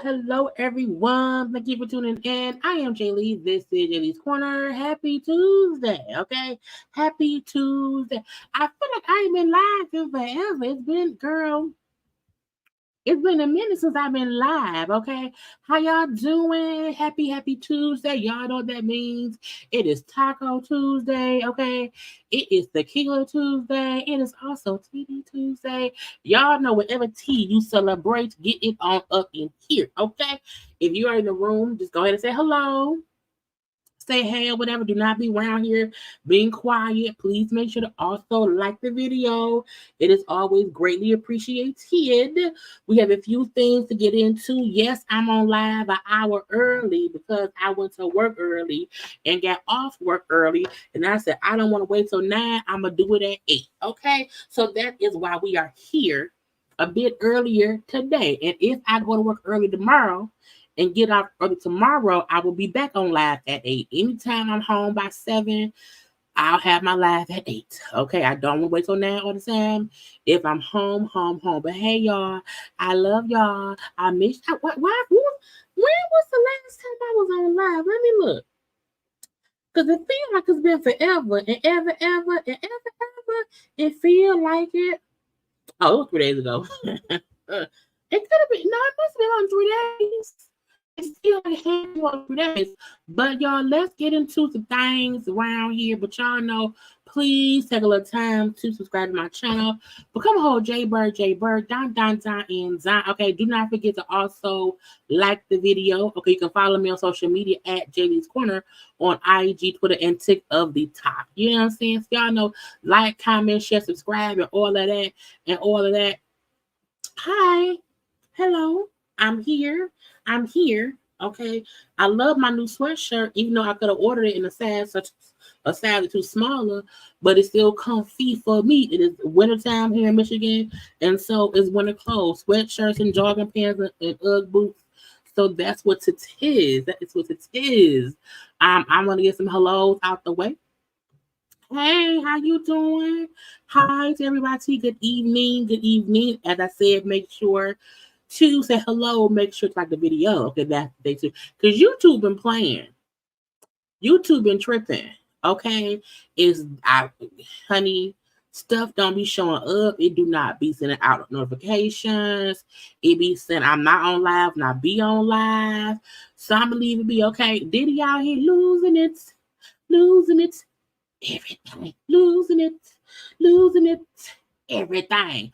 Hello, everyone. Thank you for tuning in. I am Jaylee. This is Jaylee's Corner. Happy Tuesday, okay? Happy Tuesday. I feel like I ain't been live in forever. It's been, girl, it's been a minute since I've been live, okay? How y'all doing? Happy Tuesday. Y'all know what that means. It is Taco Tuesday, okay? It is Tequila Tuesday. It is also TD Tuesday. Y'all know whatever tea you celebrate, get it on up in here, okay? If you are in the room, just go ahead and say hello. Say hey or whatever. Do not be around here being quiet. Please make sure to also like the video. It is always greatly appreciated. We have a few things to get into. Yes, I'm on live an hour early because I went to work early and got off work early. And I said, I don't want to wait till 9. I'm going to do it at 8. Okay? So that is why we are here a bit earlier today. And if I go to work early tomorrow, and get out early tomorrow, I will be back on live at 8. Anytime I'm home by 7, I'll have my live at 8. Okay, I don't want to wait till 9 all the time. If I'm home. But hey, y'all, I love y'all. I miss. When was the last time I was on live? Let me look. Because it feels like it's been forever and ever. It feels like it. Oh, it was 3 days ago. It could have been. No, it must have been on 3 days. It's still like 3 days. But y'all, let's get into some things around here. But y'all know, please take a little time to subscribe to my channel. Become a whole JayBird, Don. Okay, do not forget to also like the video. Okay, you can follow me on social media at JayLeesCorner on IG, Twitter, and TikTok of the top. You know what I'm saying? So y'all know, like, comment, share, subscribe, and all of that. Hi. Hello. I'm here. Okay. I love my new sweatshirt, even though I could have ordered it in a size or two smaller, but it's still comfy for me. It is wintertime here in Michigan, and so it's winter clothes, sweatshirts and jogging pants and Ugg boots. So that's what it is. That is what it is. I'm gonna get some hellos out the way. Hey, how you doing? Hi to everybody. Good evening. As I said, make sure to say hello. Make sure to like the video. Okay, that's the day too. Because YouTube been playing. YouTube been tripping. Okay, honey, stuff don't be showing up. It do not be sending out notifications. It be saying I'm not on live, not be on live. So I'm gonna leave it be okay. Diddy out here losing it, everything, losing it, everything.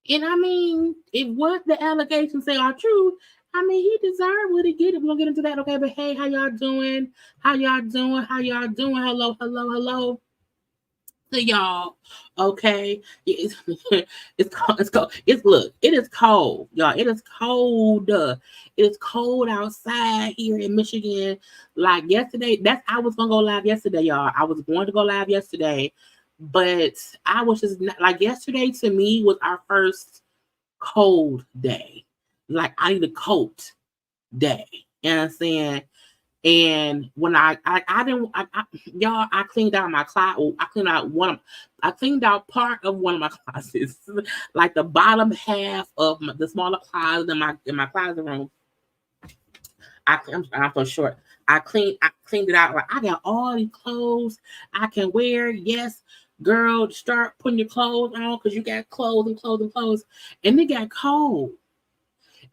And I mean, if what the allegations say are true, I mean, he deserved what he get it. We'll get into that. Okay, but hey, how y'all doing? How y'all doing? Hello to y'all. Okay, it's cold. It's cold. Look, it is cold, y'all. It is cold. It is cold outside here in Michigan. Like yesterday, I was gonna go live yesterday, y'all. I was going to go live yesterday, but I was just not, like yesterday to me was our first cold day. Like I need a coat day. You know what I'm saying? And when y'all, I cleaned out my closet. I cleaned out part of one of my closets, like the bottom half of the smaller closet in my closet room. I'm so short. I cleaned it out. Like I got all these clothes I can wear. Yes, girl, start putting your clothes on because you got clothes, and it got cold.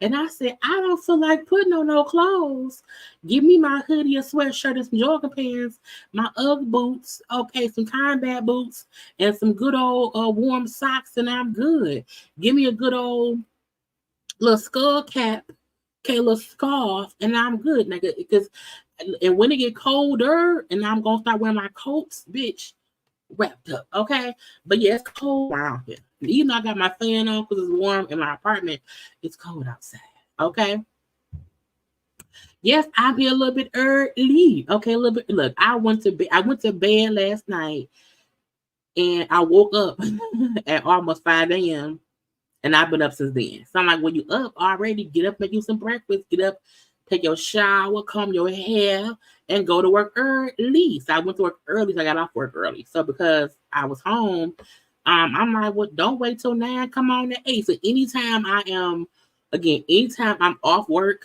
And I said, I don't feel like putting on no clothes. Give me my hoodie, a sweatshirt, and some jogging pants, my Ugg boots, okay, some combat boots, and some good old warm socks, and I'm good. Give me a good old little skull cap, okay, little scarf, and I'm good, nigga. And when it get colder, and I'm gonna start wearing my coats, bitch, wrapped up, okay? But yeah, it's cold around here. Even though I got my fan on because it's warm in my apartment, it's cold outside, okay? Yes, I'm here a little bit early, okay? A little bit. Look, I went to bed last night, and I woke up at almost 5 a.m. and I've been up since then. So I'm like, when you up already, get up, make you some breakfast, get up, take your shower, comb your hair, and go to work early. So I went to work early, so I got off work early. So because I was home, I'm like, well, don't wait till 9, come on at 8. So anytime I'm off work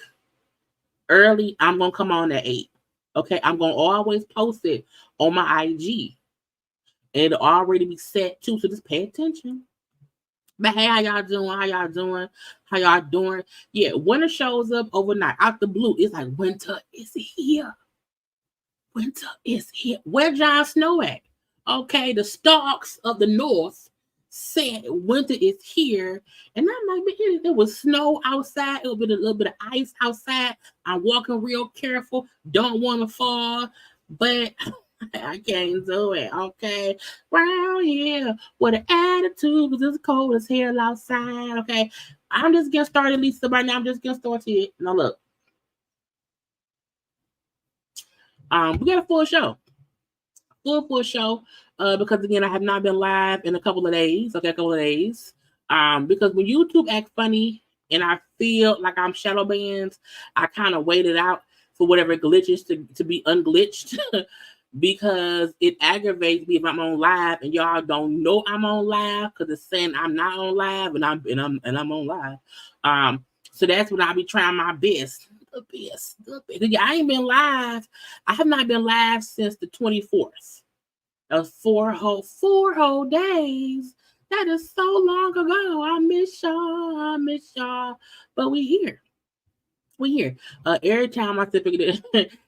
early, I'm going to come on at 8. Okay, I'm going to always post it on my IG. And it'll already be set too, so just pay attention. But hey, how y'all doing? Yeah, winter shows up overnight out the blue. It's like winter is here. Where Jon Snow at? Okay, the stalks of the north said winter is here. And I'm like, there was snow outside. It was a little bit of ice outside. I'm walking real careful. Don't want to fall. But I can't do it, okay? Round here with an attitude because it's cold as hell outside, okay? I'm just getting started, Lisa, right now. I'm just getting started. Now, look. We got a full show. Full show. Because, again, I have not been live in a couple of days, okay? Because when YouTube act funny and I feel like I'm shadow banned, I kind of wait it out for whatever glitches to be unglitched. Because it aggravates me if I'm on live and y'all don't know I'm on live because it's saying I'm not on live and I'm on live. So that's when I'll be trying my best. The best. I ain't been live. I have not been live since the 24th. That was 4 whole days. That is so long ago. I miss y'all. But we here. Every time I typically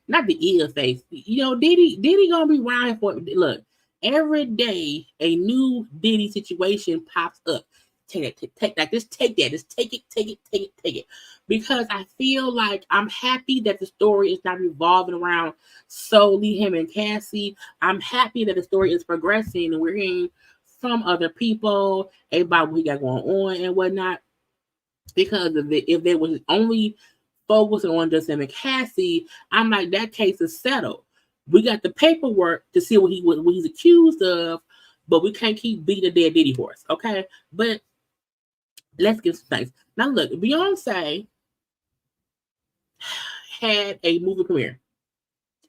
not the ear face, Diddy gonna be around for. Look, every day a new Diddy situation pops up. Take that. Just take it. Because I feel like I'm happy that the story is not revolving around solely him and Cassie. I'm happy that the story is progressing and we're hearing from other people about what we got going on and whatnot. Because if there was only focusing on just him and Cassie, I'm like, that case is settled. We got the paperwork to see what he's accused of, but we can't keep beating a dead Diddy horse, okay? But let's get some things. Now look, Beyonce had a movie premiere.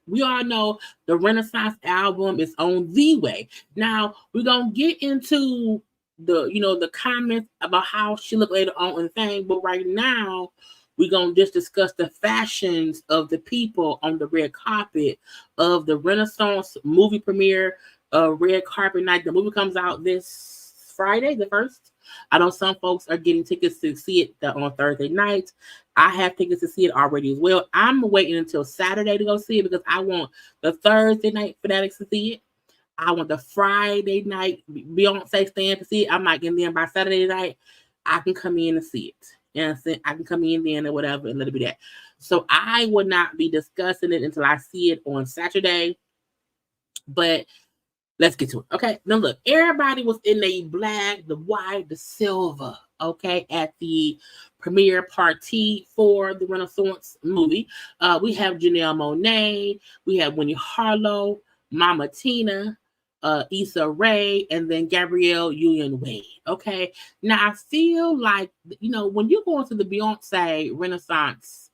We all know the Renaissance album is on the way. Now we're gonna get into the comments about how she looked later on and thing, but right now we're going to just discuss the fashions of the people on the red carpet of the Renaissance movie premiere, red carpet night. The movie comes out this Friday, the 1st. I know some folks are getting tickets to see it on Thursday night. I have tickets to see it already as well. I'm waiting until Saturday to go see it because I want the Thursday night fanatics to see it. I want the Friday night Beyonce stand to see it. I'm like, and then by Saturday night, I can come in and see it. And I can come in then or whatever and let it be that. So I will not be discussing it until I see it on Saturday. But let's get to it. Okay. Now look, everybody was in the black, the white, the silver. Okay, at the premiere party for the Renaissance movie. We have Janelle Monáe, we have Winnie Harlow, Mama Tina, Issa Rae, and then Gabrielle Union Wade. Okay. Now I feel like, when you go into the Beyonce Renaissance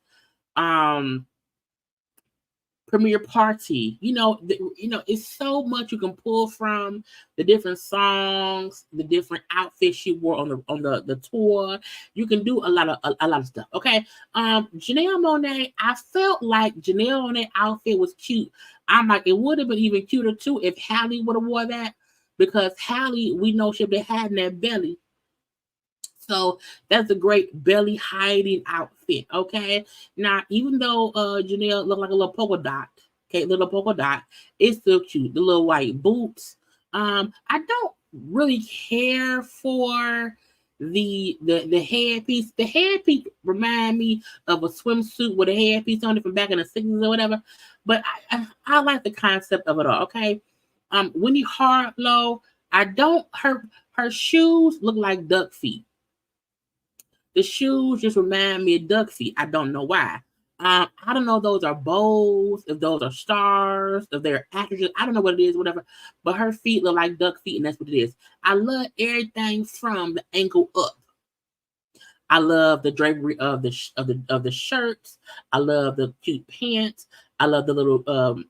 premiere party, it's so much you can pull from the different songs, the different outfits she wore on the tour. You can do a lot of stuff. Okay. Janelle Monáe, I felt like Janelle Monáe outfit was cute. I'm like, it would have been even cuter too if Halle would have wore that, because Halle, we know she'll be hiding that belly. So that's a great belly hiding outfit. Okay. Now, even though Janelle looked like a little polka dot, it's still cute. The little white boots. I don't really care for the headpiece. The headpiece remind me of a swimsuit with a headpiece on it from back in the 60s or whatever. But I like the concept of it all. Okay. Winnie Harlow, her shoes look like duck feet. The shoes just remind me of duck feet. I don't know why. I don't know if those are bows, if those are stars, if they're actresses. I don't know what it is, whatever. But her feet look like duck feet, and that's what it is. I love everything from the ankle up. I love the drapery of the shirts. I love the cute pants. I love the little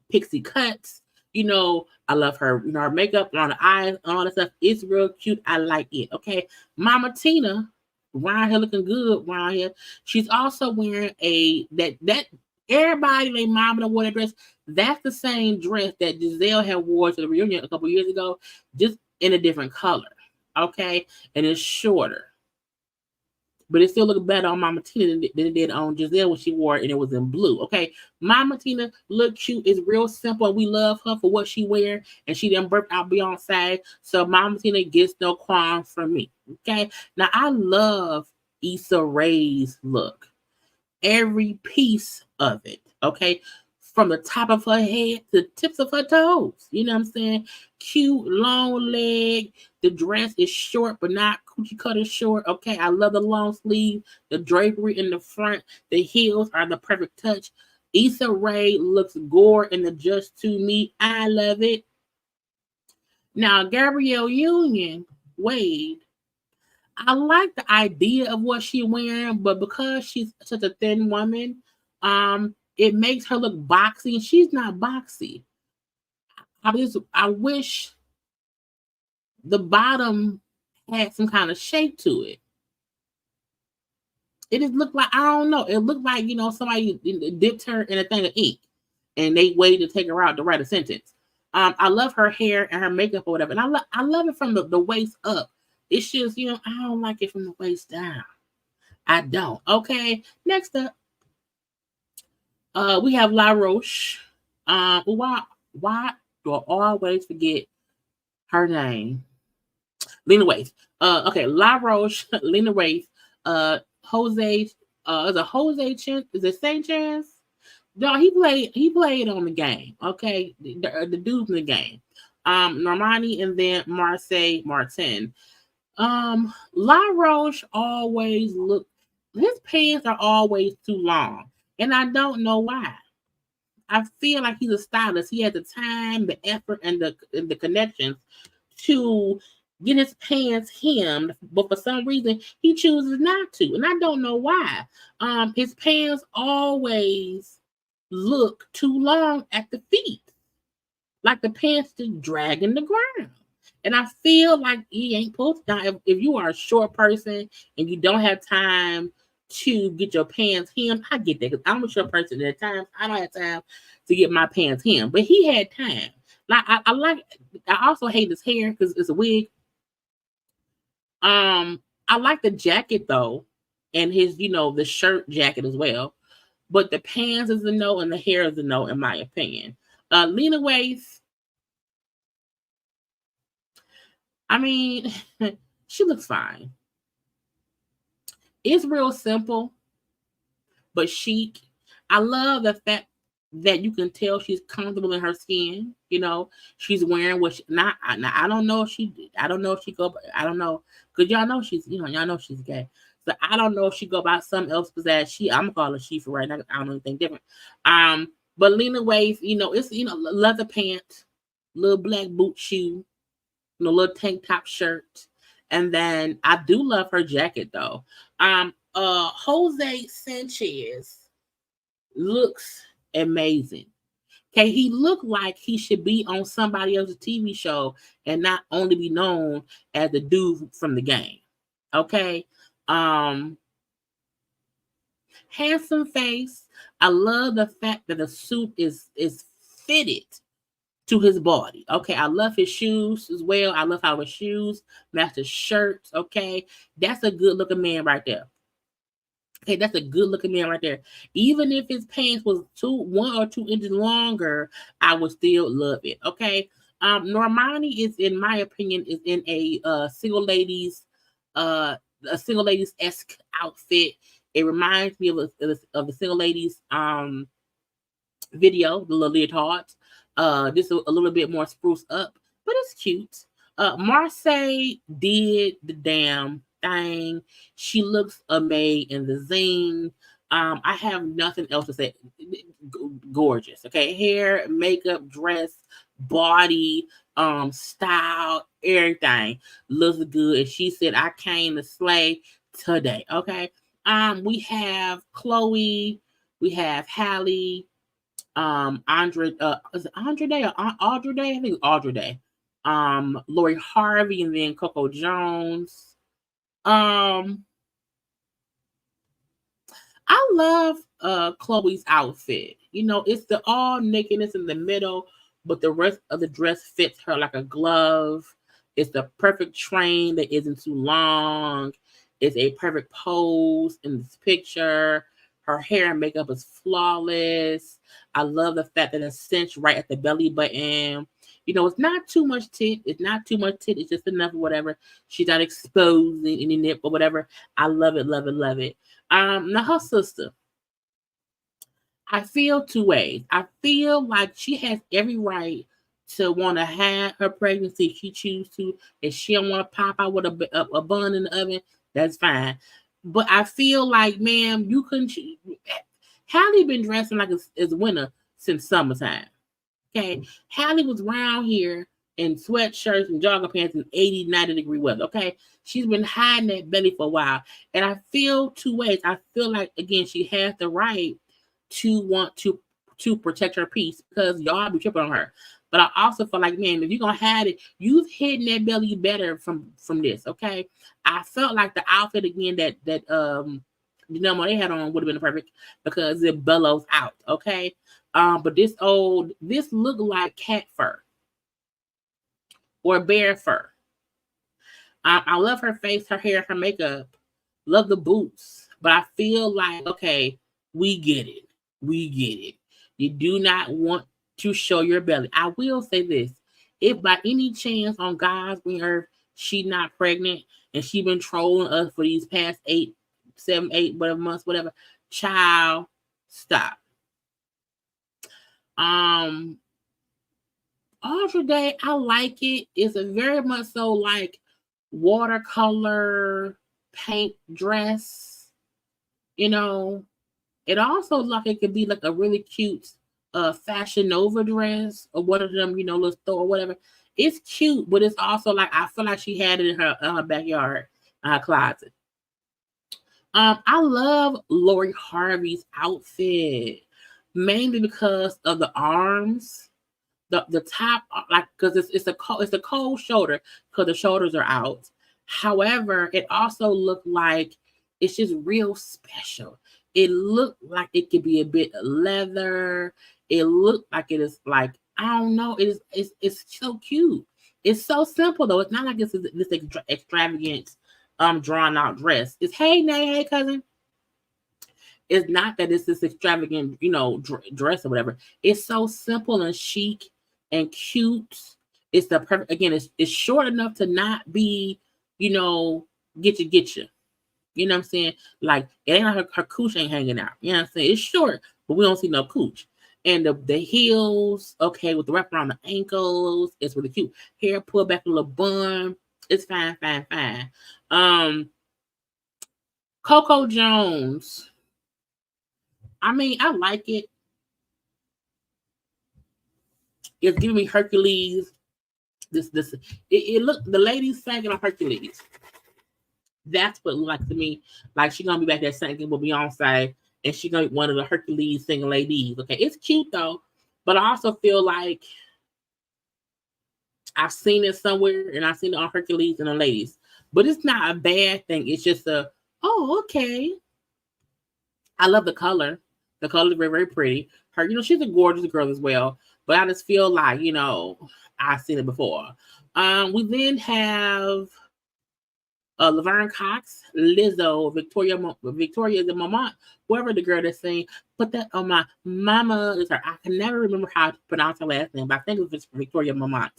pixie cuts. I love her, her makeup on the eyes, all that stuff. It's real cute. I like it. Okay. Mama Tina, around here looking good around here. She's also wearing that everybody, they mama wore that dress. That's the same dress that Giselle had wore to the reunion a couple years ago, just in a different color. Okay. And it's shorter. But it still looked better on Mama Tina than it did on Giselle when she wore it and it was in blue. Okay. Mama Tina look cute. It's real simple. We love her for what she wear. And she done burped out Beyonce. So Mama Tina gets no qualms from me. Okay. Now I love Issa Rae's look. Every piece of it. Okay. From the top of her head to the tips of her toes. You know what I'm saying? Cute, long leg. The dress is short, but not coochie cutter short. Okay, I love the long sleeve. The drapery in the front. The heels are the perfect touch. Issa Rae looks gore in the Just To Me. I love it. Now, Gabrielle Union Wade, I like the idea of what she's wearing, but because she's such a thin woman, it makes her look boxy, and she's not boxy. I wish the bottom had some kind of shape to it. It just looked like, I don't know. It looked like, somebody dipped her in a thing of ink and they waited to take her out to write a sentence. I love her hair and her makeup or whatever. And I love it from the waist up. It's just, I don't like it from the waist down. I don't. Okay. Next up, we have La Roche. Why do I always forget her name? Lena Waithe. Okay, La Roche, Lena Waithe, Jose, is it Jose Chen? Is it St. Chance? No, he played on the game. Okay, the dude from the game. Normani and then Marseille Martin. La Roche always his pants are always too long. And I don't know why. I feel like he's a stylist. He has the time, the effort, and the connections to get his pants hemmed, but for some reason he chooses not to, and I don't know why. His pants always look too long at the feet, like the pants just dragging the ground. And I feel like he ain't supposed to. If you are a short person and you don't have time to get your pants hemmed, I get that, because I'm a short person at times. I don't have time to get my pants hemmed, but he had time. Like I also hate his hair because it's a wig. I like the jacket though, and his, the shirt jacket as well. But the pants is a no, and the hair is a no, in my opinion. Lena Waithe, I mean, she looks fine. It's real simple, but chic. I love the fact that you can tell she's comfortable in her skin. She's wearing what she, not. I don't know if she. I don't know if she go. I don't know, because y'all know she's. Y'all know she's gay. So I don't know if she go about something else besides she. I'm gonna call her she for right now. I don't know anything different. But Lena Waithe, it's leather pants, little black boot shoe, little tank top shirt, and then I do love her jacket though. Jose Sanchez looks amazing. Okay, he looked like he should be on somebody else's TV show and not only be known as the dude from the game. Okay. Handsome face. I love the fact that the suit is fitted to his body. Okay, I love his shoes as well. I love how his shoes match his shirts. Okay, that's a good looking man right there. Okay, that's a good looking man right there. Even if his pants was 1 or 2 inches longer, I would still love it. Okay. Normani is, in my opinion, is in a single ladies esque outfit. It reminds me of a single ladies video, the little leotards. Just a little bit more spruced up, but it's cute. Marseille did the damn thing. She looks amazing in the zine. I have nothing else to say. Gorgeous. Okay, hair, makeup, dress, body, style, everything looks good. And she said, "I came to slay today." Okay. We have Chloe. We have Halle. Andre. Is it Andre Day or Audrey Day? I think it's Audrey Day. Lori Harvey, and then Coco Jones. I love Chloe's outfit. It's the all nakedness in the middle, but the rest of the dress fits her like a glove. It's the perfect train that isn't too long. It's a perfect pose in this picture. Her hair and makeup is flawless. I love the fact that it's cinched right at the belly button. It's not too much tit. It's not too much tit. It's just enough or whatever. She's not exposing any nip or whatever. I love it, love it, love it. Now her sister, I feel two ways. I feel like she has every right to want to have her pregnancy if she chooses to. If she don't want to pop out with a bun in the oven, that's fine. But I feel like, ma'am, you couldn't. Halle been dressing like it's winter since summertime. Okay, Halle was around here in sweatshirts and jogging pants in 80, 90-degree weather. Okay, she's been hiding that belly for a while, and I feel two ways. I feel like, again, she has the right to want to protect her peace, because y'all be tripping on her. But I also feel like, man, if you're gonna hide it, you've hidden that belly better from this. Okay, I felt like the outfit again that they had on would have been perfect because it bellows out. Okay. But this looked like cat fur or bear fur. I love her face, her hair, her makeup. Love the boots. But I feel like, okay, we get it. We get it. You do not want to show your belly. I will say this. If by any chance on God's green earth she not pregnant and she been trolling us for these past 7, 8, whatever months, whatever, child, stop. Audrey Day, I like it. It's a very much so like watercolor paint dress. It also like it could be like a really cute Fashion Nova dress or one of them, little store or whatever. It's cute, but it's also like I feel like she had it in her backyard, closet. I love Lori Harvey's outfit mainly because of the arms, the top, like because it's a cold shoulder because the shoulders are out. However, it also looked like it's just real special. It looked like it could be a bit leather. It looked like it is like, I don't know. It's so cute. It's so simple though. It's not like it's this extravagant drawn out dress. It's hey Nay, hey cousin. It's not that it's this extravagant, dress or whatever. It's so simple and chic and cute. It's the perfect. Again, it's short enough to not be, get you. You know what I'm saying? Like it ain't like her cooch ain't hanging out. You know what I'm saying? It's short, but we don't see no cooch. And the heels, okay, with the wrap around the ankles, it's really cute. Hair pulled back a little bun. It's fine. Coco Jones. I mean, I like it. It's giving me Hercules. It look the ladies singing on Hercules. That's what it looked like to me. Like she gonna be back there singing with Beyonce, and she gonna be one of the Hercules singing ladies. Okay, it's cute though, but I also feel like I've seen it somewhere, and I've seen it on Hercules and the ladies. But it's not a bad thing. It's just okay. I love the color. The color is very, very pretty. Her, she's a gorgeous girl as well. But I just feel like, I've seen it before. We then have Laverne Cox, Lizzo, Victoria the Mama, whoever the girl that sing. Put that on my mama is her. I can never remember how to pronounce her last name, but I think it's Victoria Mama.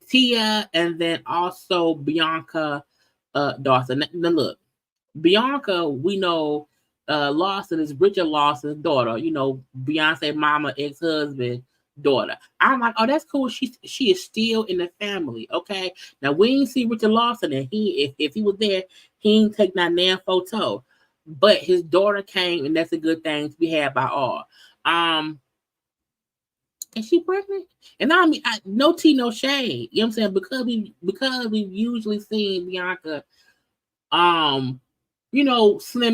Tia, and then also Bianca Dawson. Now look, Bianca, we know Lawson is Richard Lawson's daughter, Beyonce mama, ex-husband, daughter. I'm like, oh, that's cool. She is still in the family. Okay. Now we ain't see Richard Lawson, and if he was there, he ain't take that damn photo. But his daughter came, and that's a good thing to be had by all. Is she pregnant? And I mean, no tea, no shade. You know what I'm saying? Because we've usually seen Bianca, slim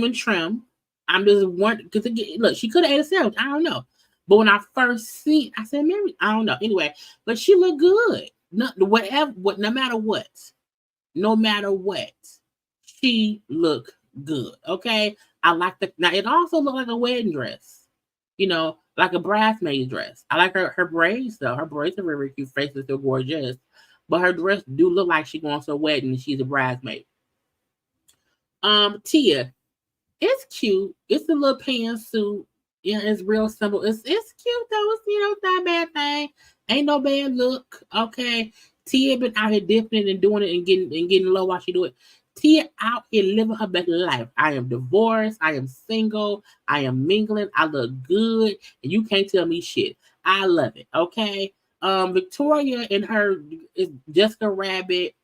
and trim. I'm just wondering because look, she could have ate a sandwich. I don't know. But when I first seen, I said, Mary, I don't know. Anyway, but she looked good. No matter what, she looked good. Okay. I like now it also looked like a wedding dress, like a bridesmaid dress. I like her braids though. Her braids are very cute. Face is still gorgeous. But her dress do look like she's going to a wedding and she's a bridesmaid. Tia, it's cute. It's a little pantsuit. Yeah, it's real simple. It's cute though. It's not a bad thing. Ain't no bad look. Okay. Tia been out here dipping and doing it and getting low while she do it. Tia out here living her best life. I am divorced. I am single. I am mingling. I look good, and you can't tell me shit. I love it. Okay. Victoria in her is Jessica Rabbit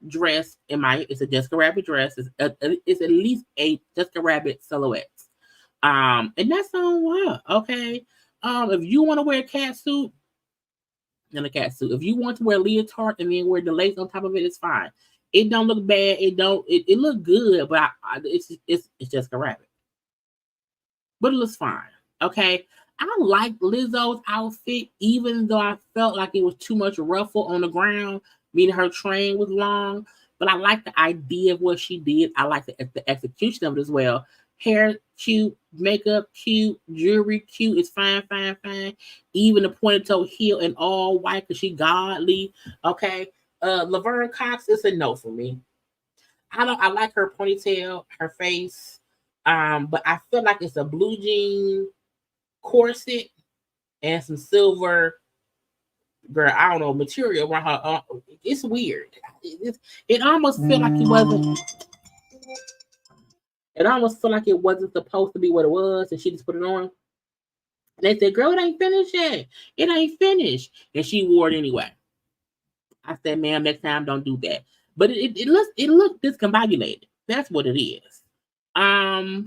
dress. It's a Jessica Rabbit dress. It's at least 8 Jessica Rabbit silhouettes. And that's on her. Okay. If you want to wear a cat suit, then a cat suit. If you want to wear a leotard and then wear the lace on top of it, it's fine. It don't look bad. It look good, but it's Jessica Rabbit. But it looks fine. Okay. I like Lizzo's outfit, even though I felt like it was too much ruffle on the ground, meaning her train was long. But I like the idea of what she did. I like the execution of it as well. Hair cute, makeup cute, jewelry cute. It's fine. Even the pointed toe heel and all white because she godly. Okay. Laverne Cox is a no for me. I like her ponytail, her face. But I feel like it's a blue jean corset and some silver, girl, I don't know, material around her. It's weird. It almost felt like it wasn't. It almost felt like it wasn't supposed to be what it was, and she just put it on. They said, "Girl, it ain't finished yet. It ain't finished," and she wore it anyway. I said, "Ma'am, next time don't do that." But it looks discombobulated. That's what it is. A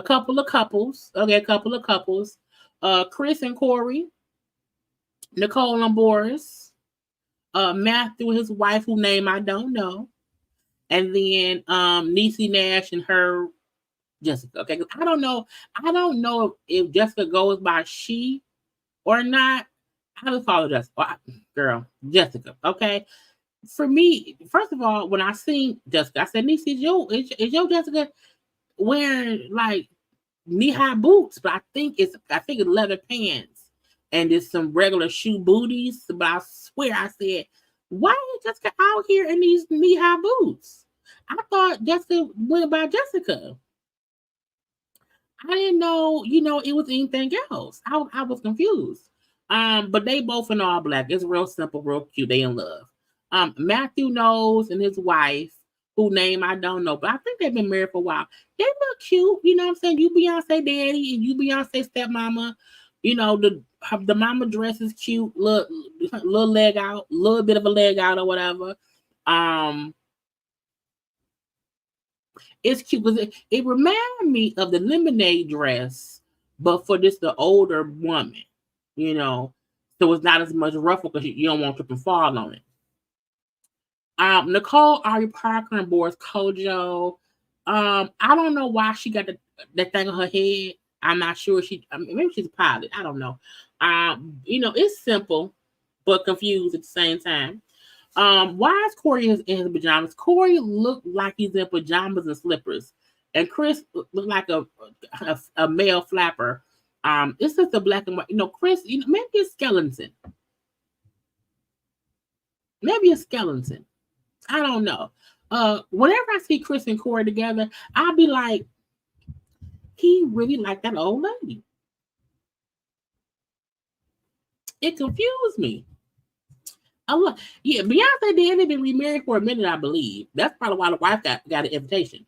couple of couples. Chris and Corey, Nicole and Boris, Matthew and his wife, whose name I don't know, and then Niecy Nash and her Jessica. Okay, I don't know if Jessica goes by she or not. I just call her Jessica. Girl, Jessica. Okay. For me, first of all, when I seen Jessica, I said, Niecy, is your Jessica wearing like knee-high boots? But I think it's leather pants and it's some regular shoe booties. But I swear I said, Why is Jessica out here in these knee-high boots? I thought Jessica went by Jessica. I didn't know, it was anything else. I was confused. But they both in all black. It's real simple, real cute. They in love. Matthew knows and his wife, who name I don't know, but I think they've been married for a while. They look cute. You know what I'm saying? You Beyonce daddy and you Beyonce stepmama. The mama dress is cute. Little leg out, little bit of a leg out or whatever. It's cute because it reminded me of the lemonade dress, but for this the older woman, so it's not as much ruffle because you don't want to trip and fall on it. Nicole Ari Parker and Boris Kojo. I don't know why she got that thing on her head. I'm not sure. Maybe she's a pilot. I don't know. It's simple, but confused at the same time. Why is Corey in his pajamas? Corey looked like he's in pajamas and slippers, and Chris looked like a male flapper. It's just a black and white. Chris, maybe a skeleton. Maybe a skeleton. I don't know. Whenever I see Chris and Corey together, I'll be like, he really like that old lady. It confused me. Yeah, Beyonce did. They've been remarried for a minute, I believe. That's probably why the wife got an invitation.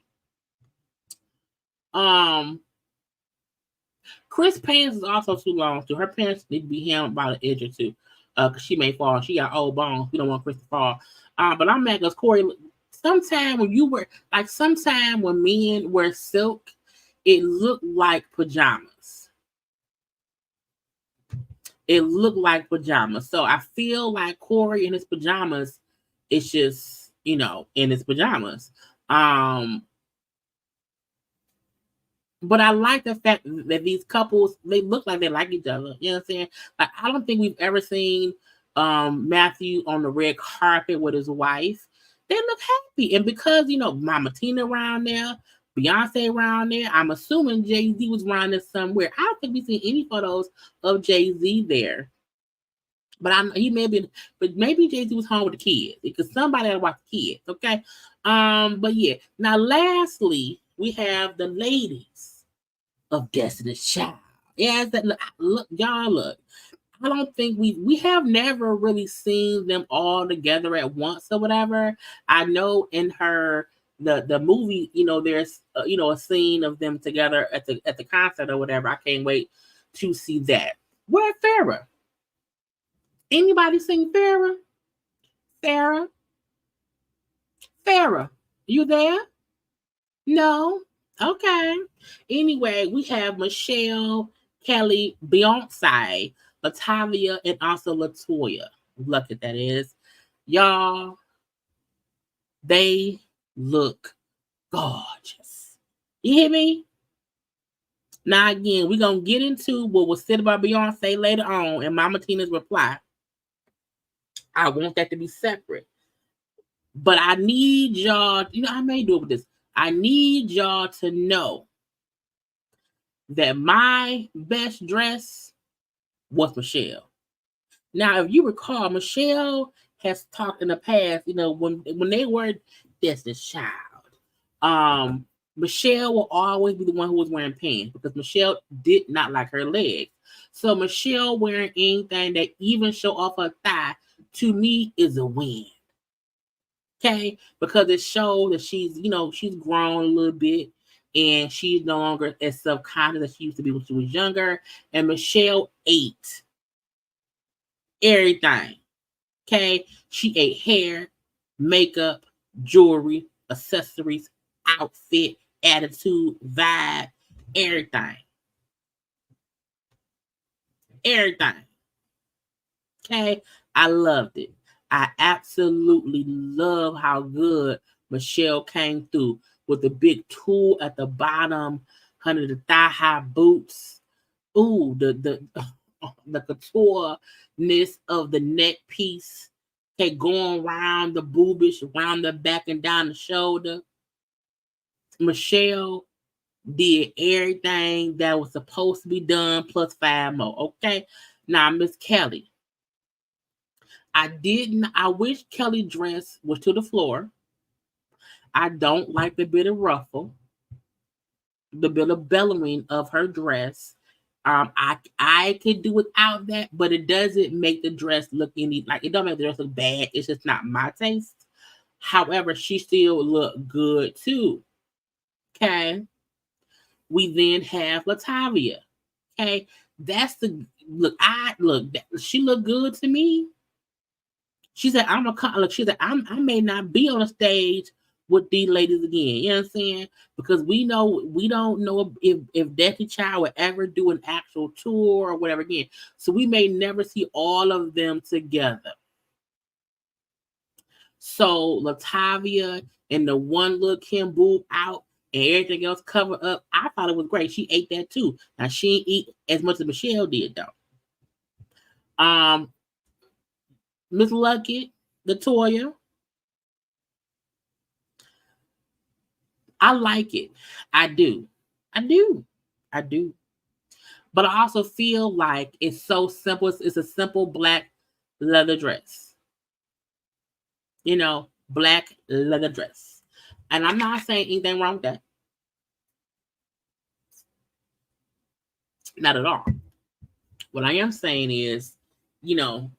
Chris' pants is also too long too. Her pants need to be hemmed by an inch or two, because she may fall. She got old bones. We don't want Chris to fall. But I'm mad because Corey. Sometime when men wear silk, it looked like pajamas. It looked like pajamas. So I feel like Corey in his pajamas, it's just, in his pajamas. But I like the fact that these couples, they look like they like each other. You know what I'm saying? Like, I don't think we've ever seen Matthew on the red carpet with his wife. They look happy. And because, Mama Tina around there, Beyonce around there, I'm assuming Jay-Z was around there somewhere. I don't think we've seen any photos of Jay-Z there. But he may have been, but maybe Jay-Z was home with the kids because somebody had to watch the kids. Okay. But yeah. Now, lastly, we have the ladies of Destiny's Child. Yeah, look, y'all look. I don't think we have never really seen them all together at once or whatever. I know in the movie, there's a scene of them together at the concert or whatever. I can't wait to see that. Where's Farrah? Anybody sing Farrah? Farrah, you there? No? Okay. Anyway, we have Michelle, Kelly, Beyonce, Latavia, and also Latoya. Look at that is. Y'all, they look gorgeous. You hear me? Now, again, we're going to get into what was said about Beyonce later on and Mama Tina's reply. I want that to be separate. But I need y'all, I may do it with this. I need y'all to know that my best dress was Michelle. Now, if you recall, Michelle has talked in the past, when they were Destiny's Child, Michelle will always be the one who was wearing pants because Michelle did not like her legs. So Michelle wearing anything that even show off her thigh, to me, is a win. Okay, because it shows that she's grown a little bit and she's no longer as self-conscious as she used to be when she was younger. And Michelle ate everything. Okay, she ate hair, makeup, jewelry, accessories, outfit, attitude, vibe, everything. Okay, I loved it. I absolutely love how good Michelle came through with the big tool at the bottom, under the thigh-high boots. Ooh, the couture-ness of the neck piece. Okay, going around the boobish, around the back and down the shoulder. Michelle did everything that was supposed to be done plus 5 more. Okay, now Miss Kelly. I wish Kelly dress was to the floor. I don't like the bit of ruffle, the bit of bellowing of her dress. I could do without that, but it doesn't make the dress look any like it don't make the dress look bad. It's just not my taste. However, she still looked good too. Okay. We then have Latavia. Okay. That's the look. She looked good to me. She said, She said, I may not be on a stage with these ladies again. You know what I'm saying? Because we don't know if Destiny Child will ever do an actual tour or whatever again. So we may never see all of them together. So Latavia and the one look Kim boob out and everything else covered up. I thought it was great. She ate that too. Now she didn't eat as much as Michelle did though. Miss Luckett, Latoya. I like it. I do. I do. I do. But I also feel like it's so simple. It's a simple black leather dress. You know, black leather dress. And I'm not saying anything wrong with that. Not at all. What I am saying is, you know,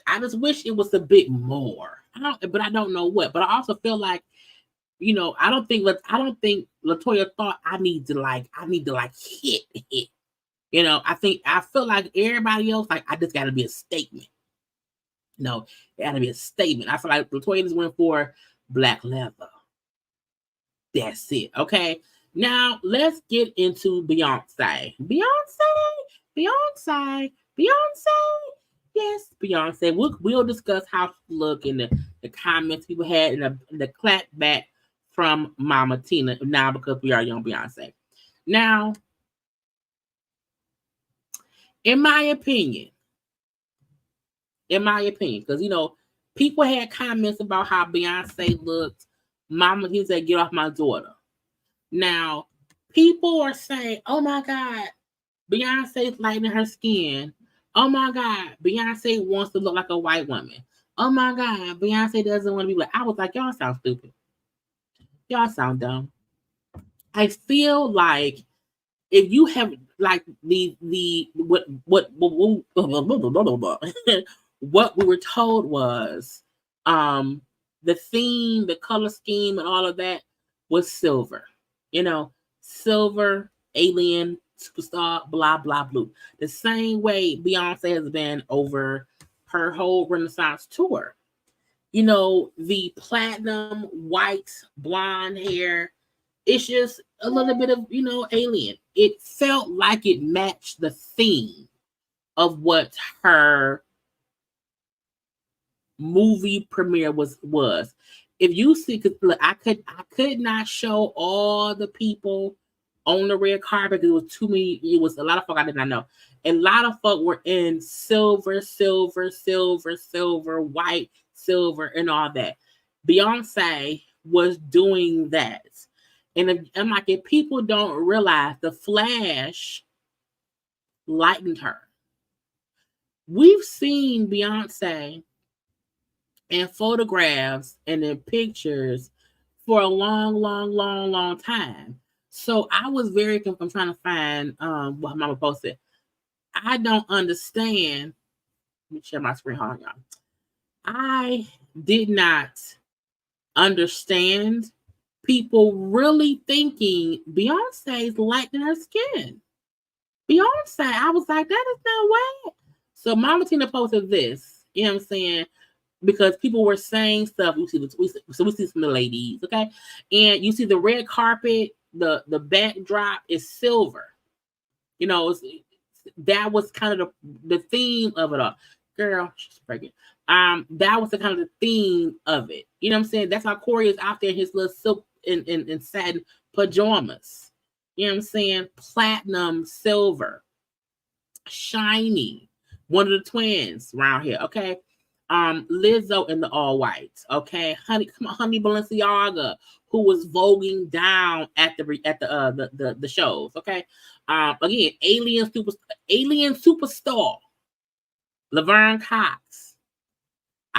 I just wish it was a bit more. But I don't know what. But I also feel like, you know, I don't think Latoya thought I need to hit. You know, I feel like everybody else, like I just gotta be a statement. No, it gotta be a statement. I feel like Latoya just went for black leather. That's it. Okay. Now let's get into Beyonce. Beyonce. Yes, Beyonce. We'll discuss how she look in the comments people had and the clap back from Mama Tina now because we are young Beyonce. Now, in my opinion, because you know, people had comments about how Beyonce looked. Mama Tina said, "Get off my daughter." Now, people are saying, "Oh my God, Beyonce's lightening her skin. Oh my God, Beyonce wants to look like a white woman. Oh my God, Beyonce doesn't want to be black." I was like, y'all sound stupid. Y'all sound dumb. I feel like if you have like the what what we were told was the theme, the color scheme, and all of that was silver. You know, silver, alien, superstar, blah blah blue. The same way Beyonce has been over her whole Renaissance tour. You know, the platinum, white, blonde hair. It's just a little bit of, you know, alien. It felt like it matched the theme of what her movie premiere was. If you see, because I could not show all the people on the red carpet because it was too many. It was a lot of folk I did not know. A lot of folk were in silver, white, silver, and all that. Beyonce was doing that. And I'm like, if people don't realize the flash lightened her. We've seen Beyonce in photographs and in pictures for a long time. So I was very confused. I'm trying to find what Mama posted. I don't understand. Let me share my screen. Hold on, y'all. I did not understand people really thinking Beyonce's lightening her skin. Beyonce, I was like, that is no way. So Mama Tina posted this. You know what I'm saying? Because people were saying stuff. We see some of the ladies, okay? And you see the red carpet, the backdrop is silver. You know, that was kind of the theme of it all. Girl, she's pregnant. That was the kind of the theme of it. You know what I'm saying? That's how Corey is out there in his little silk and satin pajamas. You know what I'm saying? Platinum, silver, shiny. One of the twins around here, okay? Lizzo in the all whites, okay? Honey Balenciaga, who was voguing down at the shows, okay? Again, alien superstar, Laverne Cox,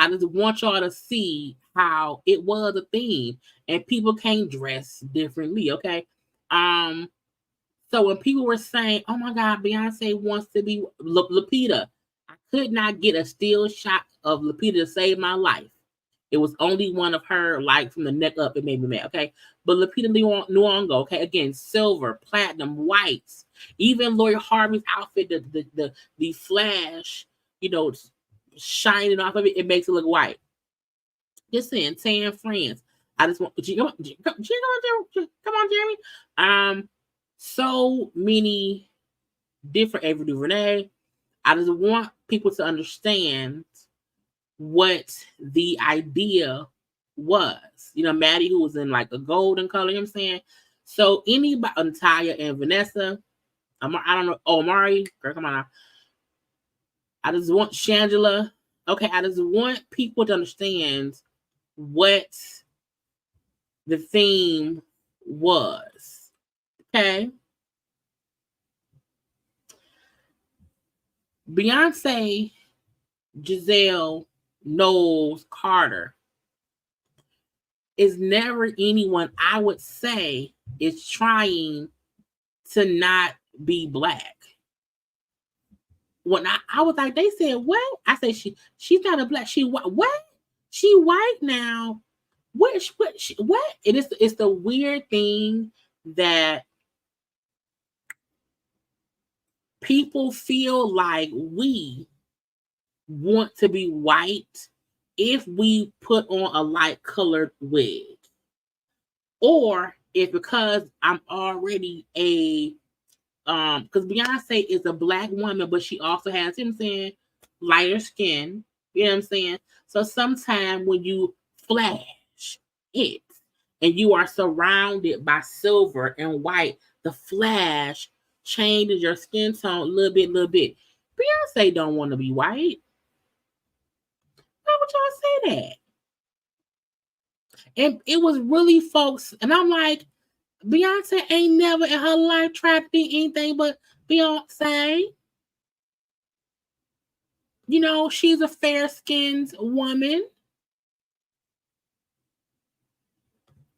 I just want y'all to see how it was a theme, and people can't dress differently, okay? So when people were saying, "Oh my God, Beyonce wants to be Lupita," I could not get a still shot of Lupita to save my life. It was only one of her, like from the neck up, it made me mad, okay? But Lupita Nyong'o, okay, again, silver, platinum, whites, even Lori Harvey's outfit, the flash, shining off of it, it makes it look white. Just saying, tan friends. I just want come on, Jeremy. So many different Ava DuVernay. I just want people to understand what the idea was. Maddie, who was in like a golden color, you know what I'm saying? So anybody, Natalia and Vanessa, I don't know, Omari, girl, come on now. I just want Shangela. Okay, I just want people to understand what the theme was. Okay. Beyonce, Giselle, Knowles, Carter is never anyone I would say is trying to not be Black. When I was like, they said, what? I said, she's not a Black. She what? She white now. What? It's the weird thing that people feel like we want to be white if we put on a light colored wig, or if because I'm already a because Beyonce is a Black woman, but she also has, you know what I'm saying, lighter skin, you know what I'm saying? So sometimes when you flash it and you are surrounded by silver and white, the flash changes your skin tone a little bit. Beyonce don't want to be white. Why would y'all say that? And it was really folks, and I'm like, Beyonce ain't never in her life tried to be anything but Beyonce. She's a fair-skinned woman.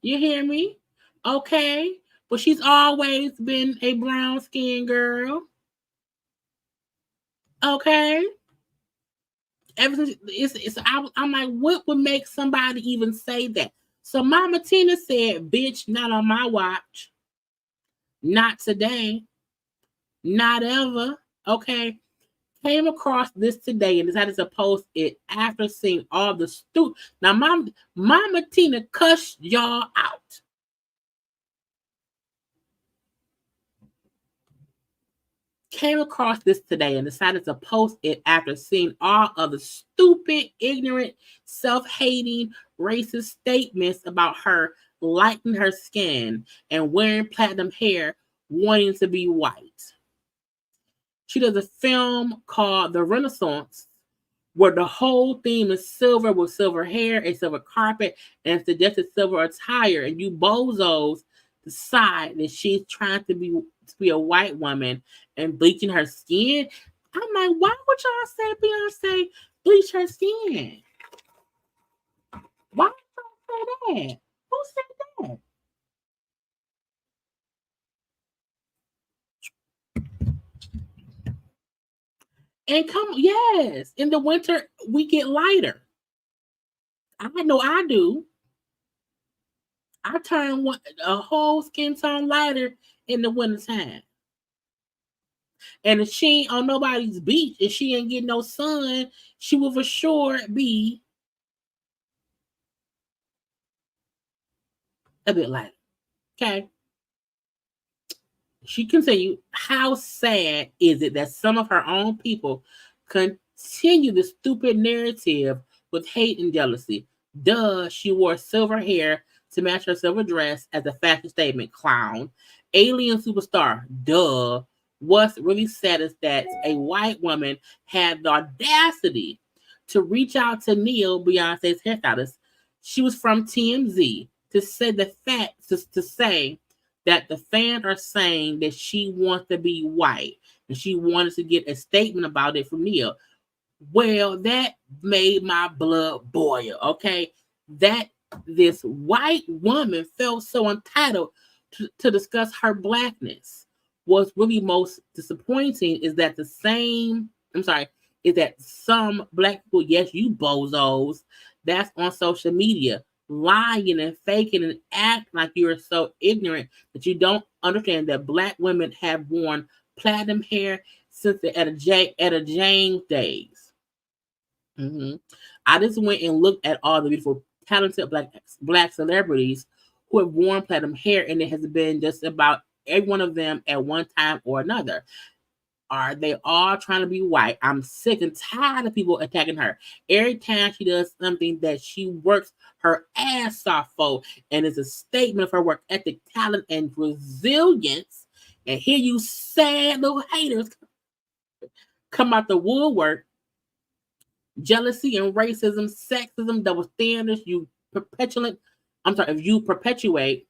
You hear me? Okay. But she's always been a brown-skinned girl. Okay. Ever since I'm like, what would make somebody even say that? So Mama Tina said, bitch, not on my watch. Not today. Not ever. Okay. Came across this today and decided to post it after seeing all the Now, Mama Tina cussed y'all out. Came across this today and decided to post it after seeing all of the stupid, ignorant, self-hating, racist statements about her lightening her skin and wearing platinum hair, wanting to be white. She does a film called The Renaissance, where the whole theme is silver with silver hair and silver carpet and suggested silver attire. And you bozos decide that she's trying to be a white woman and bleaching her skin. I'm like, why would y'all say Beyonce bleach her skin? Why would y'all say that? Who said that? And yes, in the winter, we get lighter. I know I do. I turn a whole skin tone lighter in the wintertime. And if she ain't on nobody's beach and she ain't getting no sun, she will for sure be a bit lighter. Okay. She continued, how sad is it that some of her own people continue the stupid narrative with hate and jealousy? Duh, she wore silver hair to match her silver dress as a fashion statement, clown. Alien superstar, duh. What's really sad is that a white woman had the audacity to reach out to Neil, Beyonce's hairstylist. She was from TMZ to say to say that the fans are saying that she wants to be white and she wanted to get a statement about it from Neil. Well, that made my blood boil, okay? That this white woman felt so entitled to discuss her blackness. What's really most disappointing is that is that some black people, yes, you bozos, that's on social media, lying and faking and act like you're so ignorant that you don't understand that black women have worn platinum hair since the Etta James days. Mm-hmm. I just went and looked at all the beautiful, talented black celebrities who have worn platinum hair, and it has been just about every one of them at one time or another. Are they all trying to be white? I'm sick and tired of people attacking her. Every time she does something that she works her ass off for, and it's a statement of her work ethic, talent, and resilience. And here you sad little haters come out the woodwork. Jealousy and racism, sexism, double standards, if you perpetuate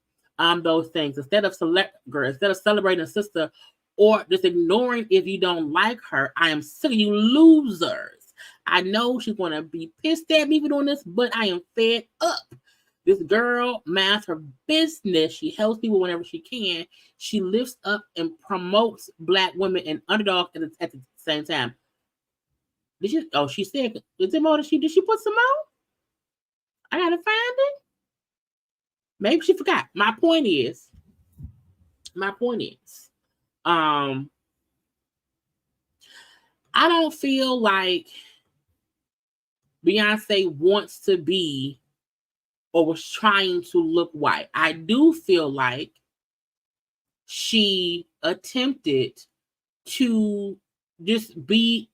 those things instead of celebrating a sister or just ignoring if you don't like her, I am sick of you losers. I know she's gonna be pissed at me for doing this, but I am fed up. This girl minds her business. She helps people whenever she can. She lifts up and promotes black women and underdogs at the same time. She said, is it more? Did she put some more? I gotta find it. Maybe she forgot. My point is, I don't feel like Beyonce wants to be or was trying to look white. I do feel like she attempted to just be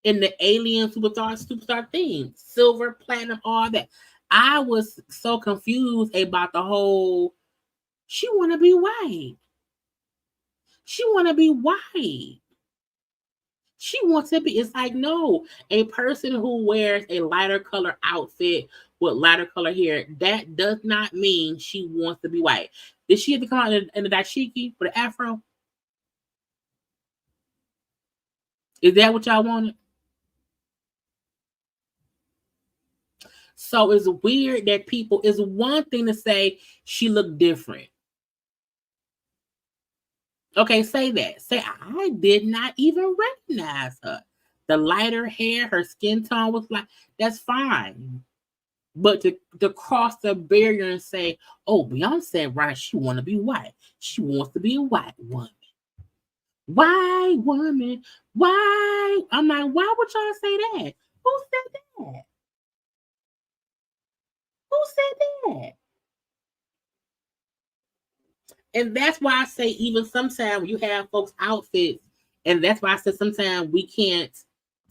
in the alien superstar thing, silver, platinum, all that. I was so confused about the whole, she want to be white. She want to be white. She wants to be, it's like, no, a person who wears a lighter color outfit with lighter color hair, that does not mean she wants to be white. Did she have to come out in the dashiki for the afro? Is that what y'all wanted? So it's weird that it's one thing to say she looked different. Okay, say that. Say, I did not even recognize her. The lighter hair, her skin tone was like, that's fine. But to cross the barrier and say, oh, Beyonce, right, she want to be white. She wants to be a white woman. White woman. Why? I'm like, why would y'all say that? Who said that? Who said that? And that's why I say even sometimes you have folks' outfits, and that's why I said sometimes we can't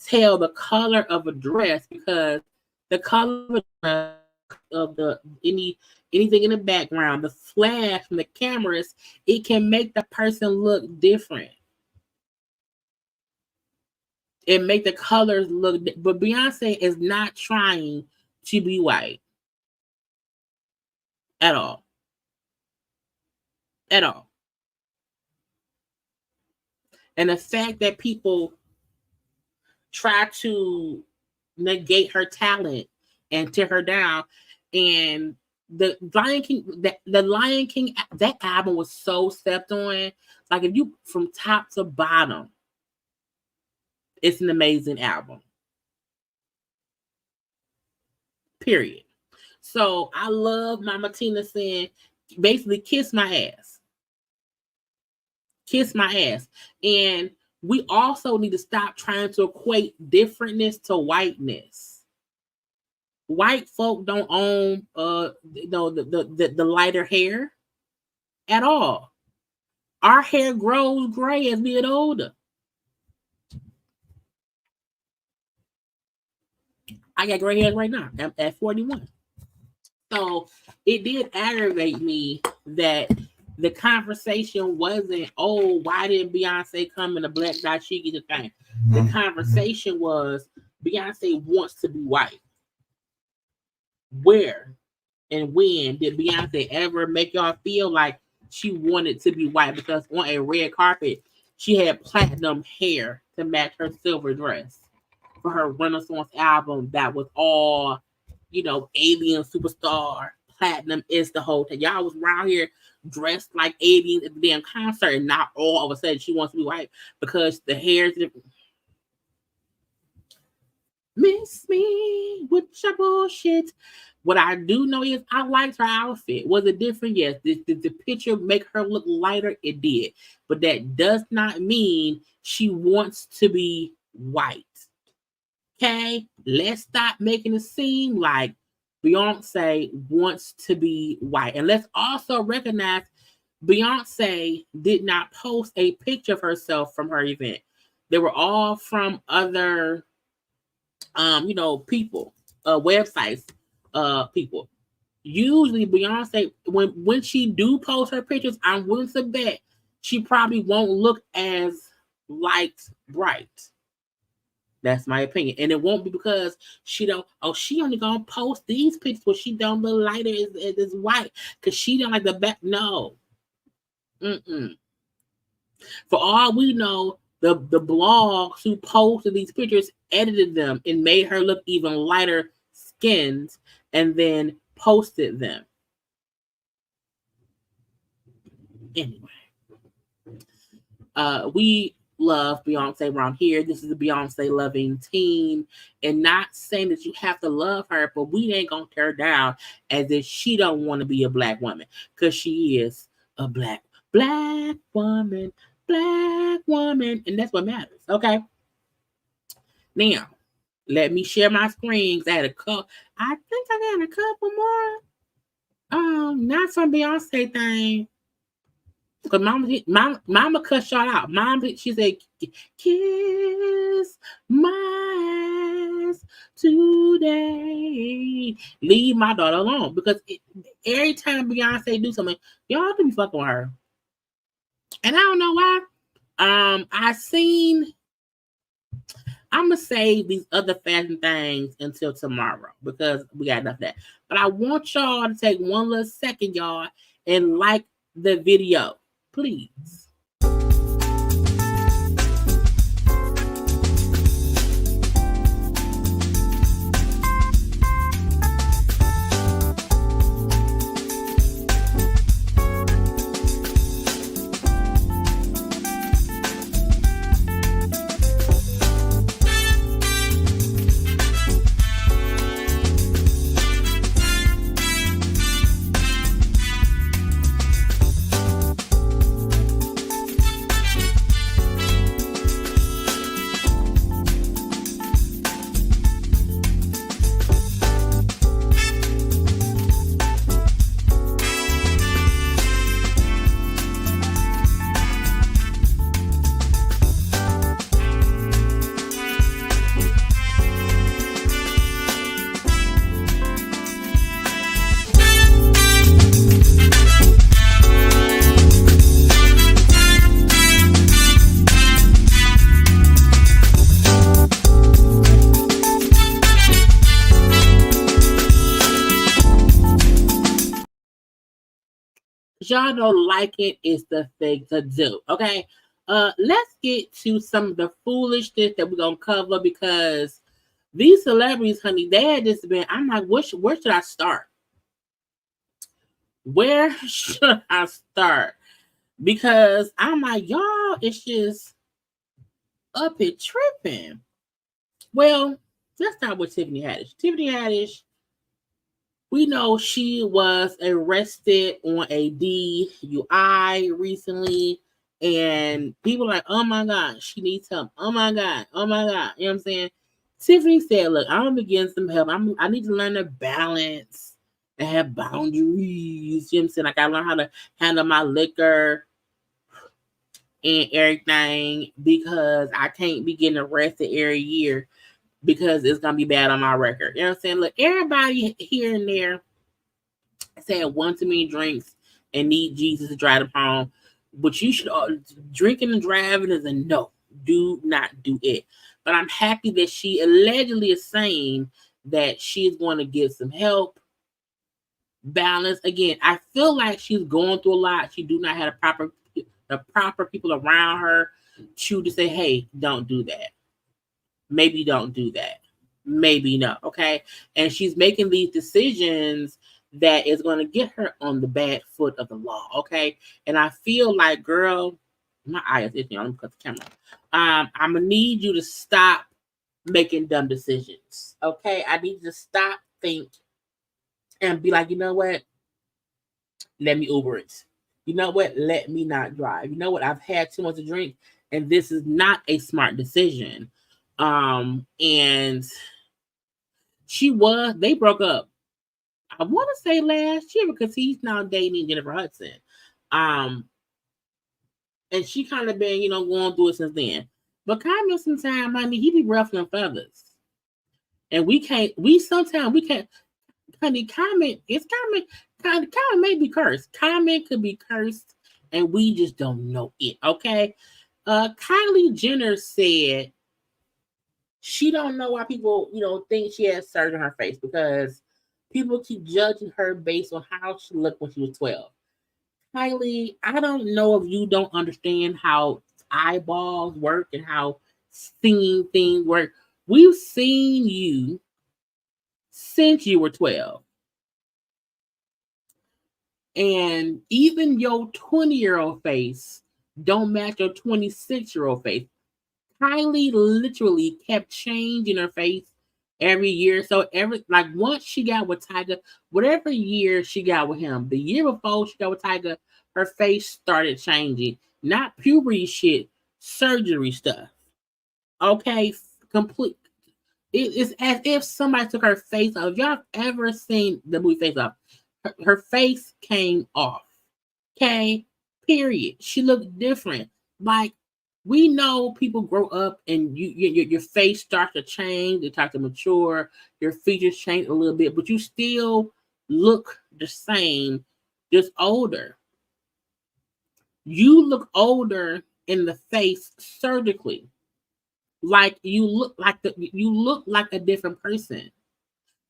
tell the color of a dress because the color of anything in the background, the flash from the cameras, it can make the person look different. It make the colors look, but Beyonce is not trying to be white at all. At all. And the fact that people try to negate her talent and tear her down, and the Lion King, that album was so stepped on. Like if you from top to bottom, it's an amazing album. Period. So I love Mama Tina saying, basically, kiss my ass. Kiss my ass. And we also need to stop trying to equate differentness to whiteness. White folk don't own the lighter hair at all. Our hair grows gray as we get older. I got gray hairs right now. I'm at 41. So it did aggravate me that the conversation wasn't, oh, why didn't Beyonce come in a black dashiki thing? The conversation was, Beyonce wants to be white. Where and when did Beyonce ever make y'all feel like she wanted to be white? Because on a red carpet, she had platinum hair to match her silver dress. for her Renaissance album that was all, alien superstar platinum is the whole thing. Y'all was around here dressed like aliens at the damn concert, and not all of a sudden she wants to be white because the hair's different. Miss me with your bullshit. What I do know is I liked her outfit. Was it different? Yes. Did the picture make her look lighter? It did. But that does not mean she wants to be white. Okay? Let's stop making it seem like Beyonce wants to be white. And let's also recognize Beyonce did not post a picture of herself from her event. They were all from other people, websites, people. Usually Beyonce, when she do post her pictures, I'm willing to bet she probably won't look as light bright. That's my opinion. And it won't be because she only gonna post these pictures where she don't look lighter as white because she don't like the back. No. For all we know, the blogs who posted these pictures edited them and made her look even lighter skinned and then posted them. Anyway, we love Beyonce around here. This is a Beyonce loving team, and not saying that you have to love her, but we ain't gonna tear her down as if she don't want to be a black woman, because she is a black woman, and that's what matters. Okay. Now, let me share my screens. I think I got a couple more. Not from Beyonce thing. Because mama cut y'all out. She said, kiss my ass today. Leave my daughter alone. Because every time Beyonce do something, y'all can be fucking with her. And I don't know why. I'm gonna save these other fashion things until tomorrow because we got enough of that. But I want y'all to take one little second, y'all, and like the video, please. Y'all know liking is the thing to do. Okay. Let's get to some of the foolishness that we're gonna cover because these celebrities, honey, they had just been. I'm like, where should I start? Where should I start? Because I'm like, y'all, it's just up it tripping. Well, let's start with Tiffany Haddish. Tiffany Haddish, we know she was arrested on a DUI recently, and people are like, oh my God, she needs help. Oh my God. You know what I'm saying? Tiffany said, look, I'm going to be getting some help. I need to learn to balance and have boundaries. You know what I'm saying? Like, I learned how to handle my liquor and everything because I can't be getting arrested every year because it's going to be bad on my record. You know what I'm saying? Look, everybody here and there said one too many drinks and need Jesus to drive them home. But you should, drinking and driving is a no. Do not do it. But I'm happy that she allegedly is saying that she's going to get some help. Balance. Again, I feel like she's going through a lot. She do not have the proper people around her to say, hey, don't do that. maybe don't do that. Maybe no, okay? And she's making these decisions that is going to get her on the bad foot of the law, okay? And I feel like, girl, my eye is itching. I'm going to cut the camera. I'm going to need you to stop making dumb decisions, okay? I need you to stop, think, and be like, you know what? Let me Uber it. You know what? Let me not drive. You know what? I've had too much to drink, and this is not a smart decision. And they broke up, I want to say last year, because he's now dating Jennifer Hudson. And she kind of been, going through it since then. But kind of sometimes, honey, he be ruffling feathers. And sometimes we can't, honey, comment may be cursed. Comment could be cursed, and we just don't know it, okay? Kylie Jenner said she don't know why people, think she has surgery on her face, because people keep judging her based on how she looked when she was 12. Kylie, I don't know if you don't understand how eyeballs work and how seeing things work. We've seen you since you were 12. And even your 20-year-old face don't match your 26-year-old face. Kylie literally kept changing her face every year. So once she got with Tyga, whatever year she got with him, the year before she got with Tyga, her face started changing. Not puberty shit, surgery stuff. Okay, complete. It's as if somebody took her face off. If y'all ever seen the movie Face Off, her face came off. Okay, period. She looked different. Like, we know people grow up and your face starts to change, they start to mature, your features change a little bit, but you still look the same, just older. You look older in the face surgically. Like you look like a different person.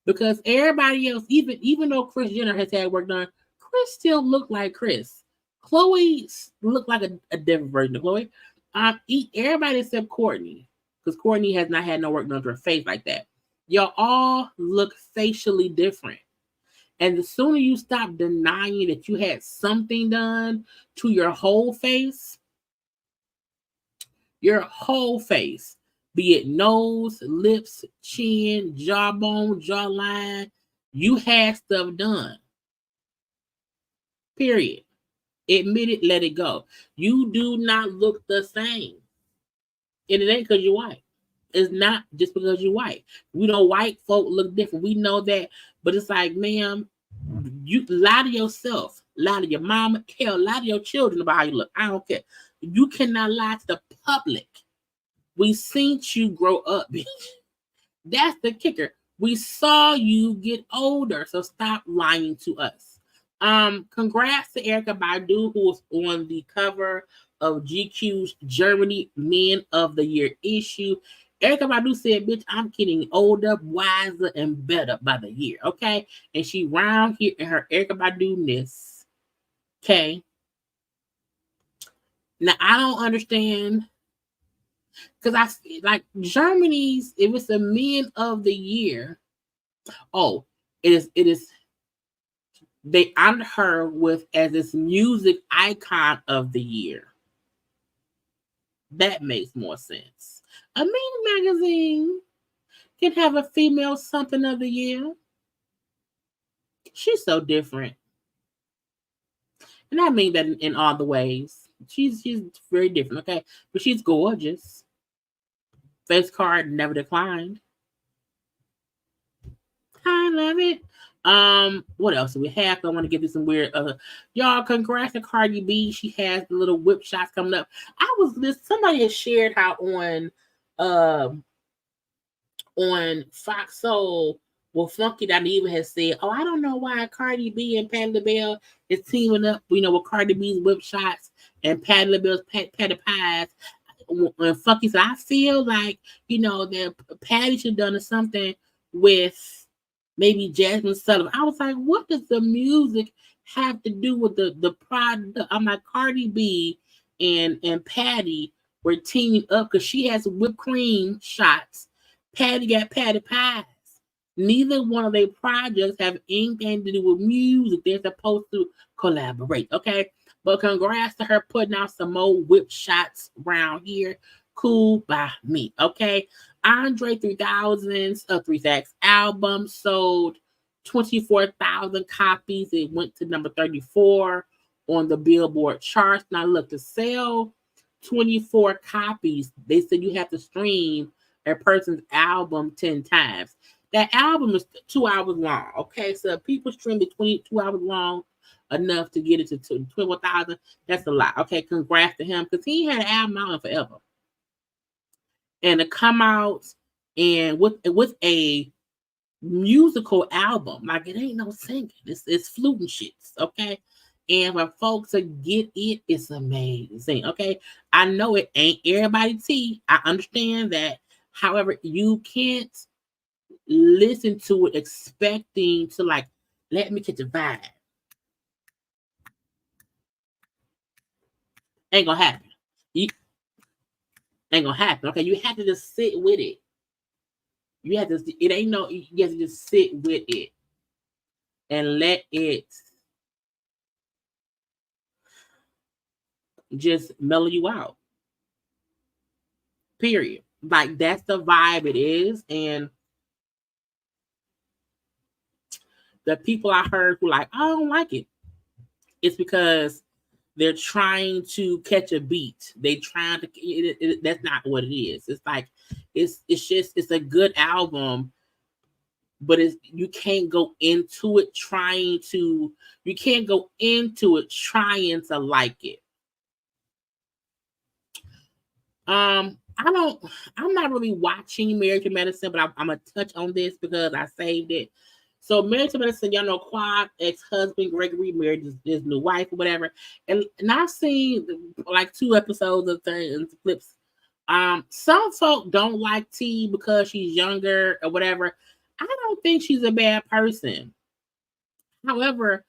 Because everybody else, even though Kris Jenner has had work done, Kris still looked like Kris. Khloe looked like a different version of Khloe. Everybody except Kourtney, because Kourtney has not had no work done to her face like that. Y'all all look facially different. And the sooner you stop denying that you had something done to your whole face, be it nose, lips, chin, jawbone, jawline, you had stuff done. Period. Admit it, let it go. You do not look the same. And it ain't because you're white. It's not just because you're white. We know white folk look different. We know that. But it's like, ma'am, you lie to yourself, lie to your mama, lie to your children about how you look. I don't care. You cannot lie to the public. We seen you grow up, bitch. That's the kicker. We saw you get older, so stop lying to us. Congrats to Erykah Badu, who was on the cover of GQ's Germany Men of the Year issue. Erykah Badu said, bitch, I'm getting older, wiser, and better by the year, okay? And she round here in her Erykah Badu-ness, okay? Now, I don't understand, because I like Germany's, if it's a Men of the Year, it is, they honor her with as this music icon of the year. That makes more sense. A Men magazine can have a female something of the year. She's so different. And I mean that in all the ways. She's very different, okay? But she's gorgeous. Face card never declined. I love it. What else do we have? I want to give you some weird y'all, congrats to Cardi B. She has the little whip shots coming up. Somebody has shared how on Fox Soul, well, Funky Dineva has said, I don't know why Cardi B and Patti LaBelle is teaming up, with Cardi B's whip shots and Patti LaBelle's Patti Pies. When Funky said, I feel like, that Patti should have done something with maybe Jasmine Sullivan. I was like, what does the music have to do with the product? I'm like, Cardi B and Patti were teaming up because she has whipped cream shots Patty got Patty Pies. Neither one of their projects have anything to do with music. They're supposed to collaborate, okay? But congrats to her putting out some more whip shots around here. Cool by me, okay? Andre 3000's 3 Stacks album sold 24,000 copies. It went to number 34 on the Billboard charts. Now look, to sell 24 copies, they said you have to stream a person's album 10 times. That album is 2 hours long, okay? So if people stream it 22 hours long enough to get it to 24,000, that's a lot, okay? Congrats to him, because he had an album out forever. And to come out and with a musical album, like it ain't no singing, it's flute and shits, okay? And for folks to get it, it's amazing, okay? I know it ain't everybody's tea. I understand that. However, you can't listen to it expecting to like, let me catch a vibe. Ain't gonna happen. Ain't gonna happen. Okay, you have to just sit with it. You have to. It ain't no. You have to just sit with it and let it just mellow you out. Period. Like that's the vibe it is, and the people I heard who like, I don't like it. It's because they're trying to catch a beat. They trying to. That's not what it is. It's like it's a good album, but you can't go into it trying to. You can't go into it trying to like it. I'm not really watching Married to Medicine, but I'm gonna touch on this because I saved it. So Married to Medicine, y'all know Quad, ex-husband Gregory married his new wife or whatever. And I've seen like 2 episodes of the clips. Some folk don't like T because she's younger or whatever. I don't think she's a bad person. However,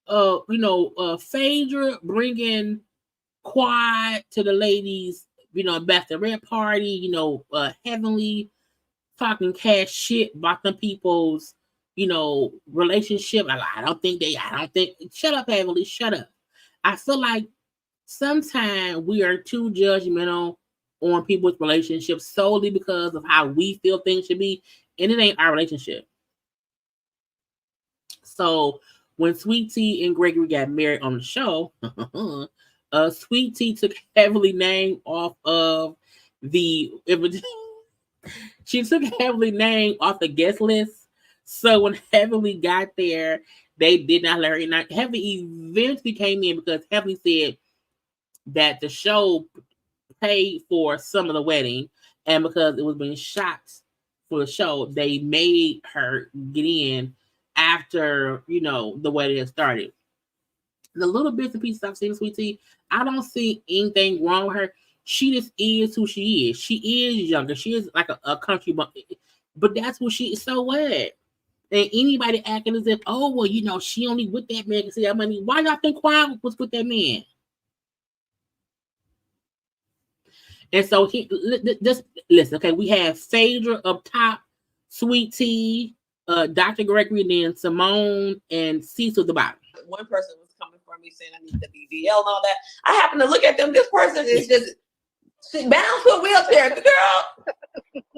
Phaedra bringing Quad to the ladies, bachelorette party, Heavenly talking cash shit about them people's, relationship. I don't think, shut up, Heavenly, shut up. I feel like sometimes we are too judgmental on people's relationships solely because of how we feel things should be, and it ain't our relationship. So when Sweet Tea and Gregory got married on the show, Sweet Tea took Heavenly name off of she took Heavenly name off the guest list. So when Heavenly got there, they did not let her in. Heavenly eventually came in because Heavenly said that the show paid for some of the wedding, and because it was being shot for the show, they made her get in after the wedding had started. The little bits and pieces I've seen, Sweet Tea, I don't see anything wrong with her. She just is who she is. She is younger. She is like a country, but that's who she is. So what? And anybody acting as if, oh, well, she only with that man to see that money. Why y'all think Quiet was with that man? And so just listen, okay, we have Phaedra up top, Sweet Tea, Dr. Gregory, and then Simone and Cecil at the bottom. One person was coming for me saying I need the BBL and all that. I happen to look at them. This person is just bound to a wheelchair, girl.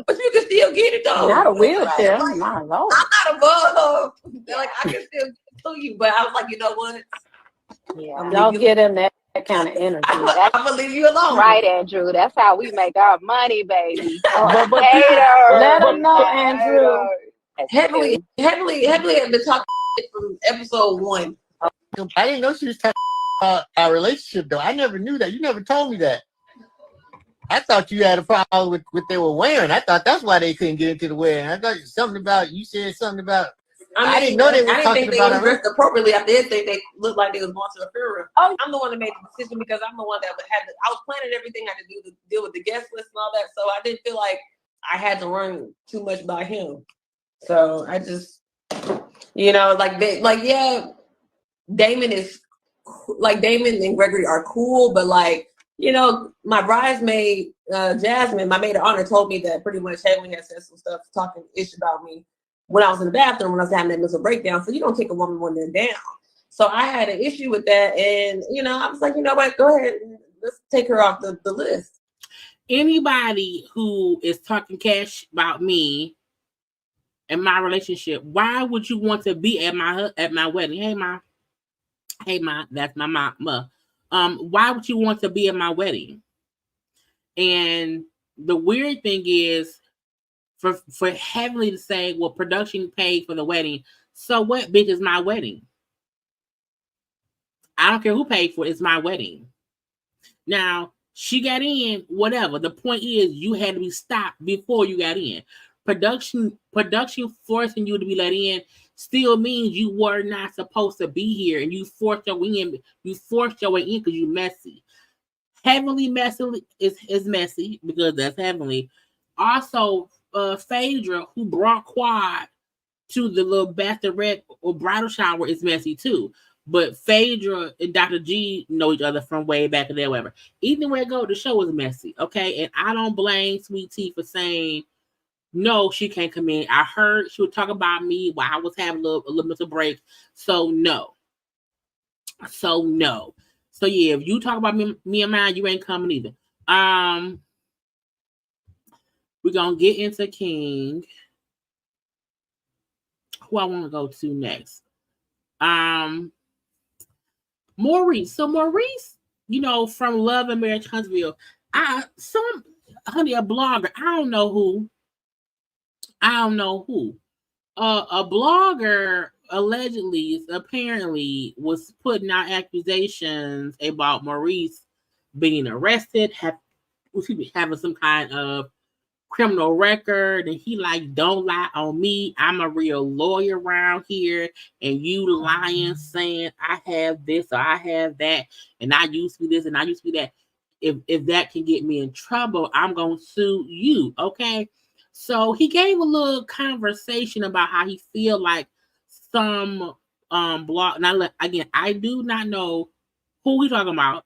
But you can still get it though. Not a wheelchair. My Lord. I'm not above. Like I can still do you, but I was like, you know what? Yeah, don't get in that kind of energy. I'm gonna leave you alone. Right, Andrew. That's how we make our money, baby. But let them know, Andrew. Heavily have been talking from episode 1. I didn't know she was talking about our relationship, though. I never knew that. You never told me that. I thought you had a problem with what they were wearing. I thought that's why they couldn't get into the wedding. I thought you said something about. I didn't know they were talking about. They were dressed appropriately. I did think they looked like they was going to a funeral. Oh, I'm the one that made the decision because I'm the one that I was planning everything I had to do to deal with the guest list and all that. So I didn't feel like I had to run too much by him. So I just, Damon and Gregory are cool, but my bridesmaid Jasmine, my maid of honor, told me that pretty much Haley had said some stuff talking ish about me when I was in the bathroom when I was having that mental breakdown. So you don't kick a woman when they're down. So I had an issue with that, and I was like, you know what? Go ahead, let's take her off the list. Anybody who is talking cash about me and my relationship, why would you want to be at my wedding? Hey ma, that's my mama. Why would you want to be at my wedding? And the weird thing is, for Heavenly to say, well, production paid for the wedding. So what, bitch, is my wedding? I don't care who paid for it. It's my wedding. Now, she got in, whatever. The point is, you had to be stopped before you got in. Production forcing you to be let in still means you were not supposed to be here, and you forced your way in. You forced your way in because you messy. Heavenly messy is messy because that's Heavenly. Also, Phaedra, who brought Quad to the little bachelorette or bridal shower, is messy too. But Phaedra and Dr. G know each other from way back in there, whatever. Either way it go, the show was messy, okay? And I don't blame Sweet Tea for saying, no, she can't come in. I heard she would talk about me while I was having a little mental break. So no. So yeah, if you talk about me and mine, you ain't coming either. We're going to get into King. Who I want to go to next? Maurice. So Maurice, from Love and Marriage Huntsville, a blogger. I don't know who. A blogger apparently was putting out accusations about Maurice being arrested, having some kind of criminal record, and he don't lie on me. I'm a real lawyer around here, and you lying, saying I have this or I have that, and I used to be this and I used to be that. If that can get me in trouble, I'm gonna sue you. Okay. So he gave a little conversation about how he feel like some blog. Now again, I do not know who we talking about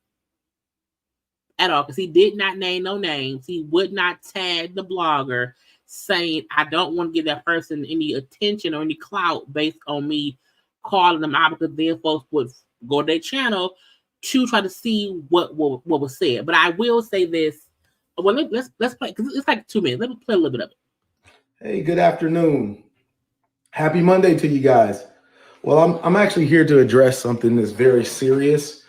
at all, because he did not name no names. He would not tag the blogger, saying, I don't want to give that person any attention or any clout based on me calling them out, because then folks would go to their channel to try to see what was said. But I will say this. Well, let's play, because it's like 2 minutes. Let me play a little bit of it. Hey, good afternoon. Happy Monday to you guys. Well, I'm actually here to address something that's very serious.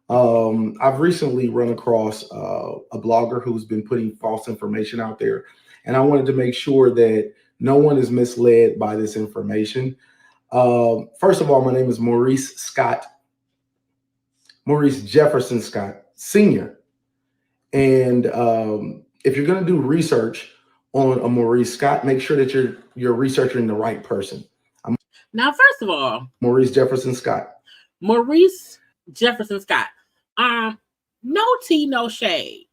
I've recently run across a blogger who's been putting false information out there, and I wanted to make sure that no one is misled by this information. First of all, my name is Maurice Scott, Maurice Jefferson Scott, Sr. And if you're going to do research on a Maurice Scott, make sure that you're researching the right person. Now, first of all, Maurice Jefferson Scott. Maurice Jefferson Scott. No tea, no shade.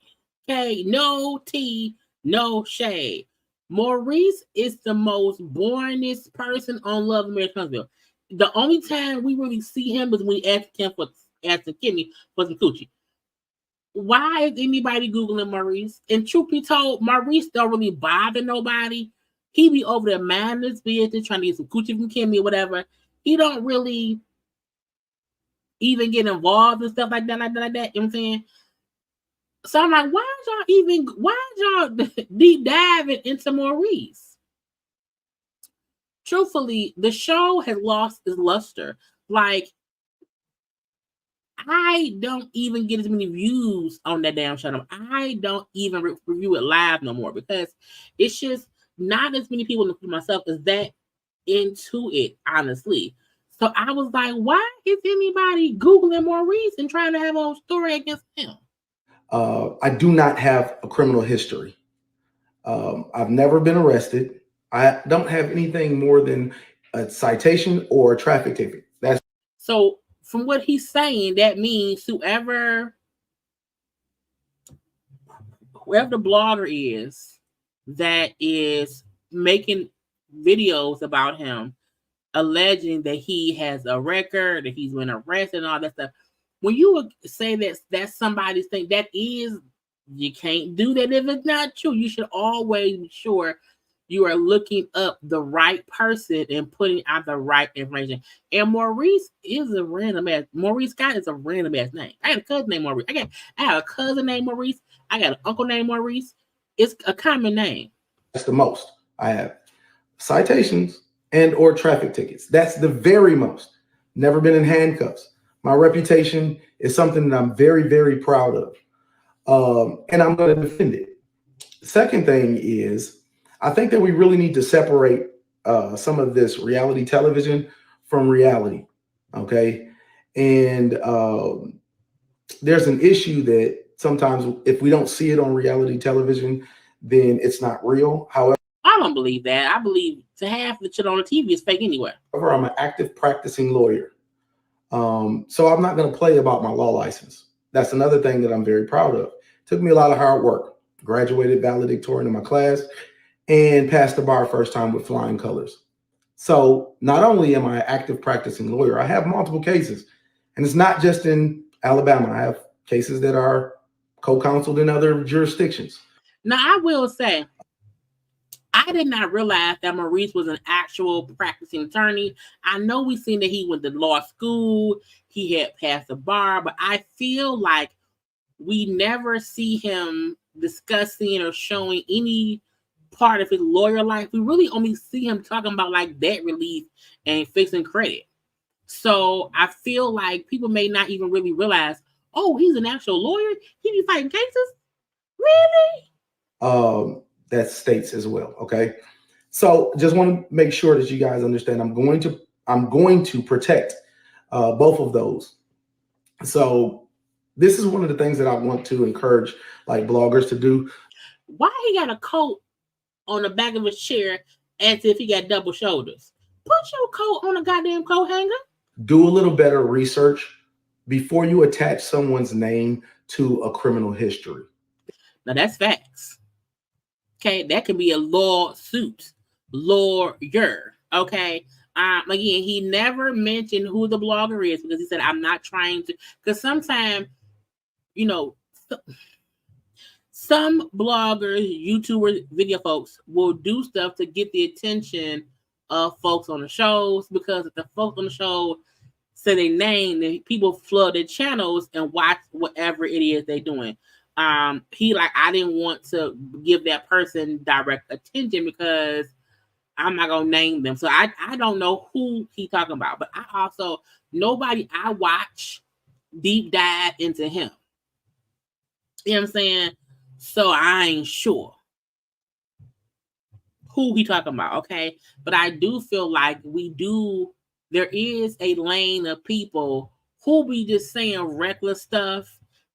Okay, no tea, no shade. Maurice is the most boringest person on Love and Marriage Huntsville. The only time we really see him is when we ask him for Kimmy for some coochie. Why is anybody Googling Maurice? And truth be told, Maurice don't really bother nobody. He be over there minding his business, trying to get some coochie from Kimmy or whatever. He don't really even get involved and stuff like that. You know what I'm saying? So I'm like, why y'all deep diving into Maurice? Truthfully, the show has lost its luster. Like, I don't even get as many views on that damn show. I don't even review it live no more, because it's just not as many people, including myself, is that into it, honestly. So I was like, why is anybody Googling Maurice and trying to have a story against him? I do not have a criminal history. I've never been arrested. I don't have anything more than a citation or a traffic ticket. That's so from what he's saying, that means whoever the blogger is that is making videos about him, alleging that he has a record, that he's been arrested and all that stuff. When you say that that's somebody's thing, that is You can't do that if it's not true. You should always be sure you are looking up the right person and putting out the right information. And Maurice is a random ass. Maurice Scott is a random ass name. I got a cousin named Maurice. I have a cousin named Maurice. I got an uncle named Maurice. It's a common name. That's the most I have. Citations and or traffic tickets. That's the very most. Never been in handcuffs. My reputation is something that I'm very, very proud of. And I'm going to defend it. Second thing is, I think that we really need to separate some of this reality television from reality. Okay. And there's an issue that sometimes if we don't see it on reality television, then it's not real. However, I don't believe that. I believe to have the shit on the TV is fake anyway. I'm an active practicing lawyer. So I'm not going to play about my law license. That's another thing that I'm very proud of. Took me a lot of hard work. Graduated valedictorian in my class and passed the bar first time with flying colors. So not only am I an active practicing lawyer, I have multiple cases. And it's not just in Alabama. I have cases that are co-counseled in other jurisdictions. Now, I will say, I did not realize that Maurice was an actual practicing attorney. I know we've seen that he went to law school. He had passed the bar, but I feel like we never see him discussing or showing any part of his lawyer life. We really only see him talking about like debt relief and fixing credit. So I feel like people may not even really realize, oh, he's an actual lawyer. He be fighting cases? Really? That states as well. Okay. So just want to make sure that you guys understand I'm going to protect both of those. So this is one of the things that I want to encourage like bloggers to do. Why he got a coat on the back of his chair as if he got double shoulders? Put your coat on a goddamn coat hanger. Do a little better research before you attach someone's name to a criminal history. Now that's facts. Okay, that can be a lawsuit, lawyer. Okay. Again, he never mentioned who the blogger is because he said, I'm not trying to, because sometimes, you know, some bloggers, YouTubers, video folks will do stuff to get the attention of folks on the shows, because if the folks on the show say their name, then people flood their channels and watch whatever it is they're doing. I didn't want to give that person direct attention because I'm not gonna name them. So I don't know who he talking about, but nobody I watch deep dive into him. You know what I'm saying? So I ain't sure who he talking about, okay? But I do feel like there is a lane of people who be just saying reckless stuff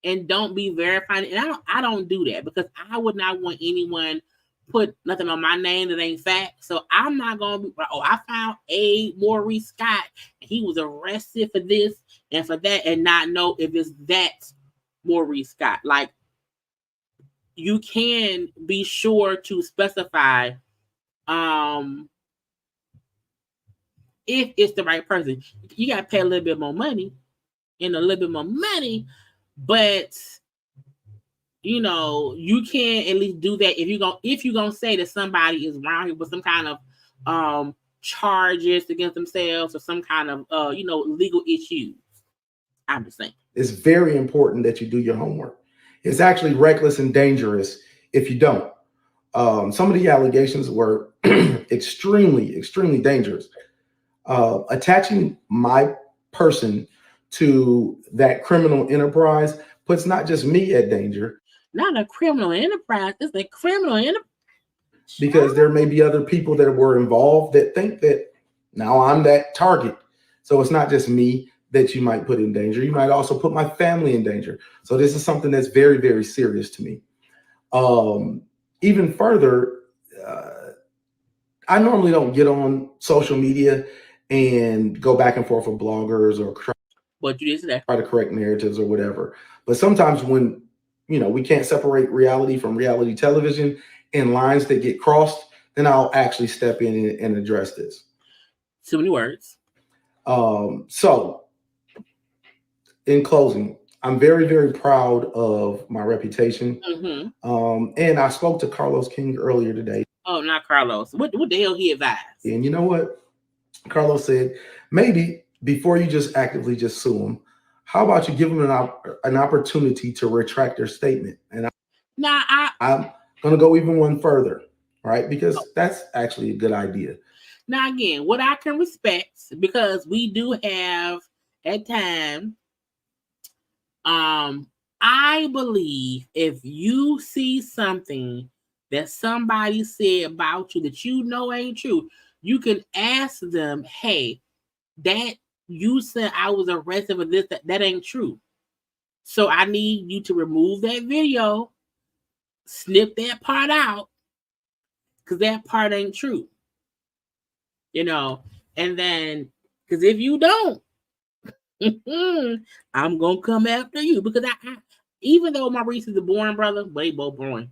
and don't be verifying. And I don't do that because I would not want anyone put nothing on my name that ain't fact. So I'm not going to be, I found a Maurice Scott and he was arrested for this and for that and not know if it's that Maurice Scott. Like, you can be sure to specify if it's the right person. You got to pay a little bit more money, but you know, you can at least do that if you're gonna say that somebody is around here with some kind of charges against themselves or some kind of legal issues. I'm just saying. It's very important that you do your homework. It's actually reckless and dangerous if you don't. Some of the allegations were extremely, extremely dangerous. Attaching my person to that criminal enterprise puts not just me at danger. Not a criminal enterprise. It's a criminal enterprise. Because there may be other people that were involved that think that now I'm that target. So it's not just me that you might put in danger. You might also put my family in danger. So this is something that's very, very serious to me. Even further, I normally don't get on social media and go back and forth with bloggers or what you did today, try to correct narratives or whatever. But sometimes when we can't separate reality from reality television and lines that get crossed, then I'll actually step in and address this. Too many words. So in closing, I'm very, very proud of my reputation. Mm-hmm. And I spoke to Carlos King earlier today. Oh, not Carlos. What the hell he advised? And you know what? Carlos said, maybe before you just actively just sue them, how about you give them an opportunity to retract their statement? And I'm going to go even one further, right? Because that's actually a good idea. Now, again, what I can respect, because we do have at times, I believe if you see something that somebody said about you that you know ain't true, you can ask them, hey, that you said I was arrested for this, that ain't true. So I need you to remove that video, snip that part out, because that part ain't true. You know, and then, because if you don't, I'm going to come after you. Because I even though Maurice is a boring brother, but they both boring.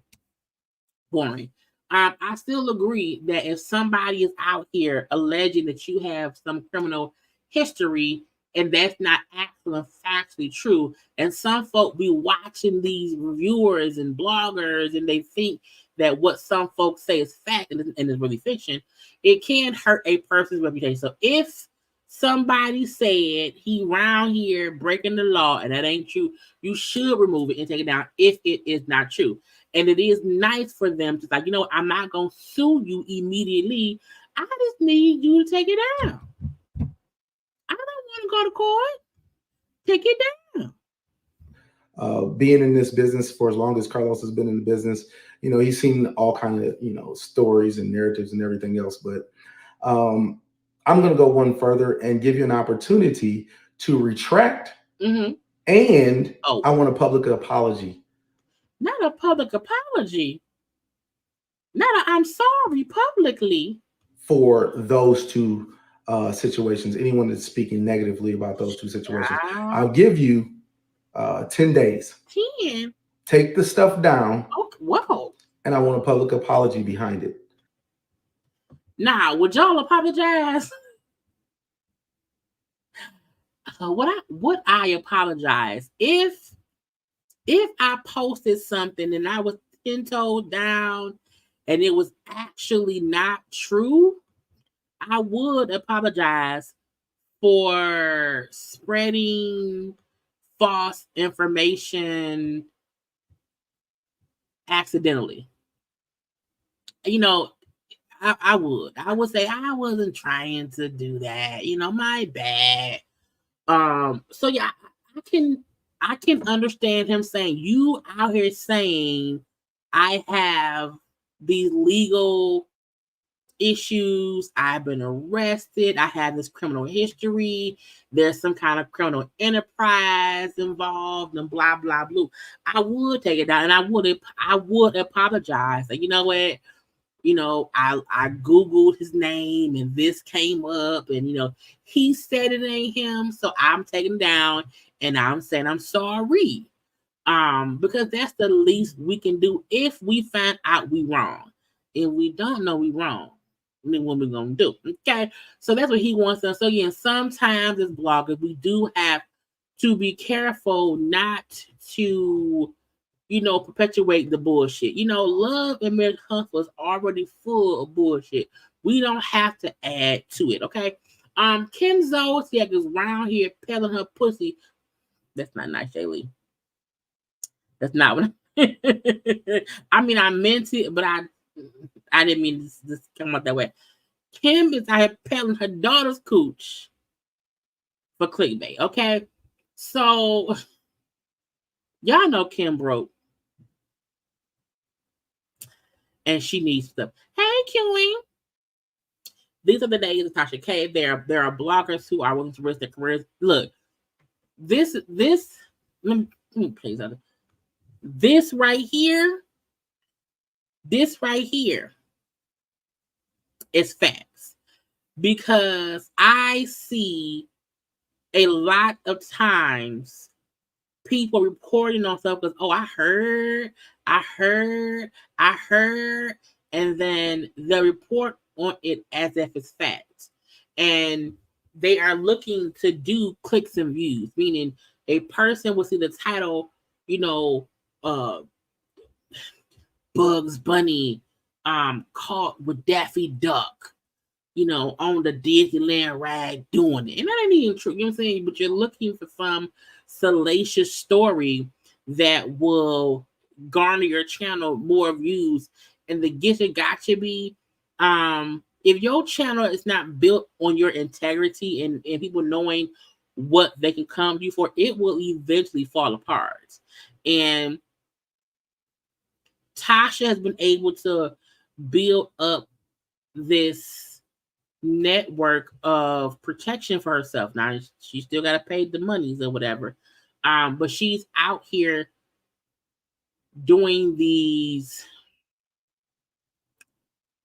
I still agree that if somebody is out here alleging that you have some criminal history and that's not actually factually true, and some folk be watching these reviewers and bloggers and they think that what some folks say is fact and is really fiction, it can hurt a person's reputation. So if somebody said he around here breaking the law and that ain't true, you should remove it and take it down if it is not true. And it is nice for them to like, you know, I'm not going to sue you immediately. I just need you to take it down. I don't want to go to court. Take it down. Being in this business for as long as Carlos has been in the business, you know, he's seen all kinds of, you know, stories and narratives and everything else. But I'm going to go one further and give you an opportunity to retract. Mm-hmm. And I want a public apology. Not a public apology. I'm sorry publicly. For those two situations, anyone that's speaking negatively about those two situations, I'll give you 10 days. 10? Take the stuff down. Okay, whoa. And I want a public apology behind it. Now, would y'all apologize? Would I apologize if I posted something and I was 10 toes down and it was actually not true? I would apologize for spreading false information accidentally. You know, I would say I wasn't trying to do that. You know, my bad. So yeah, I can understand him saying, you out here saying I have these legal issues, I've been arrested, I have this criminal history, there's some kind of criminal enterprise involved, and blah blah blah. I would take it down, and I would apologize. Like, you know what? You know, I Googled his name and this came up, and you know, he said it ain't him, so I'm taking it down and I'm saying I'm sorry. Because that's the least we can do if we find out we wrong. If we don't know we wrong, then what we gonna do? Okay, so that's what he wants us. So again, sometimes as bloggers, we do have to be careful not to, you know, perpetuate the bullshit. You know, Love and Marriage Hustle is already full of bullshit. We don't have to add to it, okay? Kim Zolciak is around here peddling her pussy. That's not nice, Jaylee. That's not what I mean, I meant it, but I didn't mean this come out that way. Kim is out here peddling her daughter's cooch for clickbait, okay? So, y'all know Kim broke. And she needs stuff. Hey, Queen. These are the days of Tasha K. There are bloggers who are willing to risk their careers. Look, this let me play something. This right here is facts. Because I see a lot of times people reporting on stuff because, oh, I heard, and then they report on it as if it's fact. And they are looking to do clicks and views, meaning a person will see the title, Bugs Bunny, caught with Daffy Duck, on the Disneyland ride doing it. And that ain't even true, you know what I'm saying? But you're looking for some salacious story that will garner your channel more views. And the gotcha gotcha be, if your channel is not built on your integrity and people knowing what they can come to you for, it will eventually fall apart. And Tasha has been able to build up this network of protection for herself. Now she still got to pay the monies or whatever, but she's out here doing these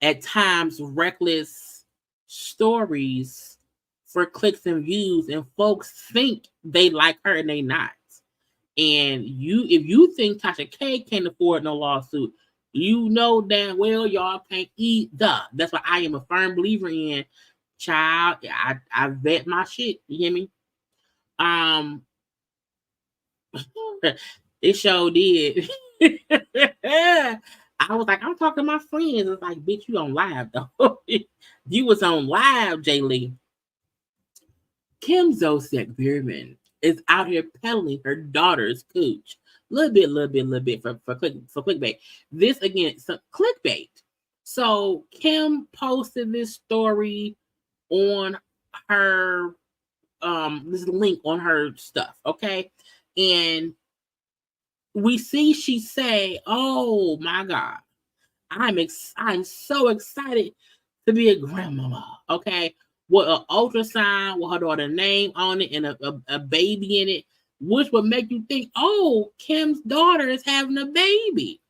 at times reckless stories for clicks and views, and folks think they like her and they not. And if you think Tasha K can't afford no lawsuit, you know damn well y'all can't either. That's why I am a firm believer in, child, I vet my shit. You hear me? It sure did. I was like, I'm talking to my friends. It's like, bitch, you on live though. You was on live, Jaylee. Kim Zolciak Bierman is out here peddling her daughter's cooch. Little bit for clickbait. This again, some clickbait. So Kim posted this story on her this link on her stuff, okay? And we see she say, "Oh my God, I'm so excited to be a grandmama." Okay, with an ultrasound with her daughter's name on it and a baby in it, which would make you think, "Oh, Kim's daughter is having a baby."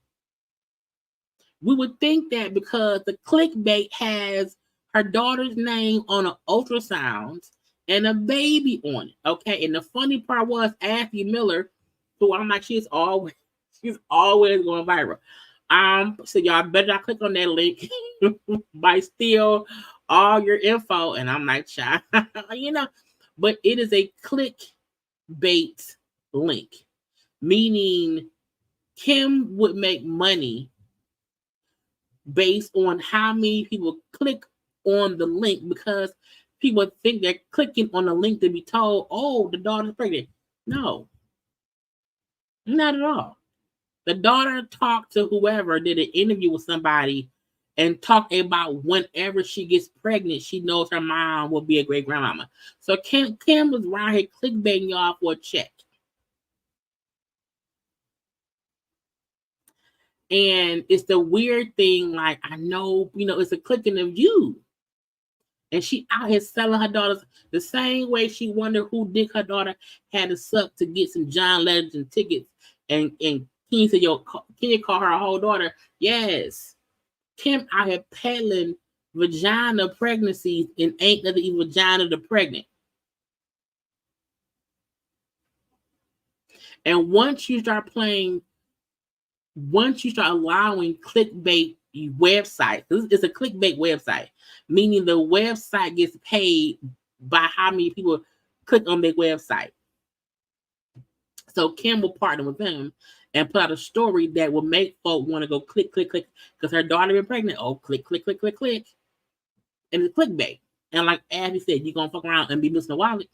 We would think that because the clickbait has her daughter's name on an ultrasound and a baby on it. Okay, and the funny part was Ashley Miller, who I'm like, she's always going viral. So y'all better not click on that link by steal all your info. And I'm like, child, but it is a clickbait link, meaning Kim would make money based on how many people click on the link, because people think they're clicking on the link to be told, "Oh, the daughter's pregnant." No, not at all. The daughter talked to whoever, did an interview with somebody, and talked about whenever she gets pregnant, she knows her mom will be a great grandmama. So Kim was around here clickbaiting y'all for a check. And it's the weird thing, like, I know, it's a clicking of you. And she out here selling her daughters the same way she wondered who dick her daughter had to suck to get some John Legend tickets. And King said, "Yo, can you call her a whole daughter?" Yes. Kim out here peddling vagina pregnancies and ain't nothing even vagina to pregnant. And once you start allowing clickbait websites, it's a clickbait website, meaning the website gets paid by how many people click on their website. So Kim will partner with them and put out a story that will make folk want to go click, because her daughter been pregnant. Oh, click. And it's clickbait. And like Abby said, you're going to fuck around and be missing a wallet.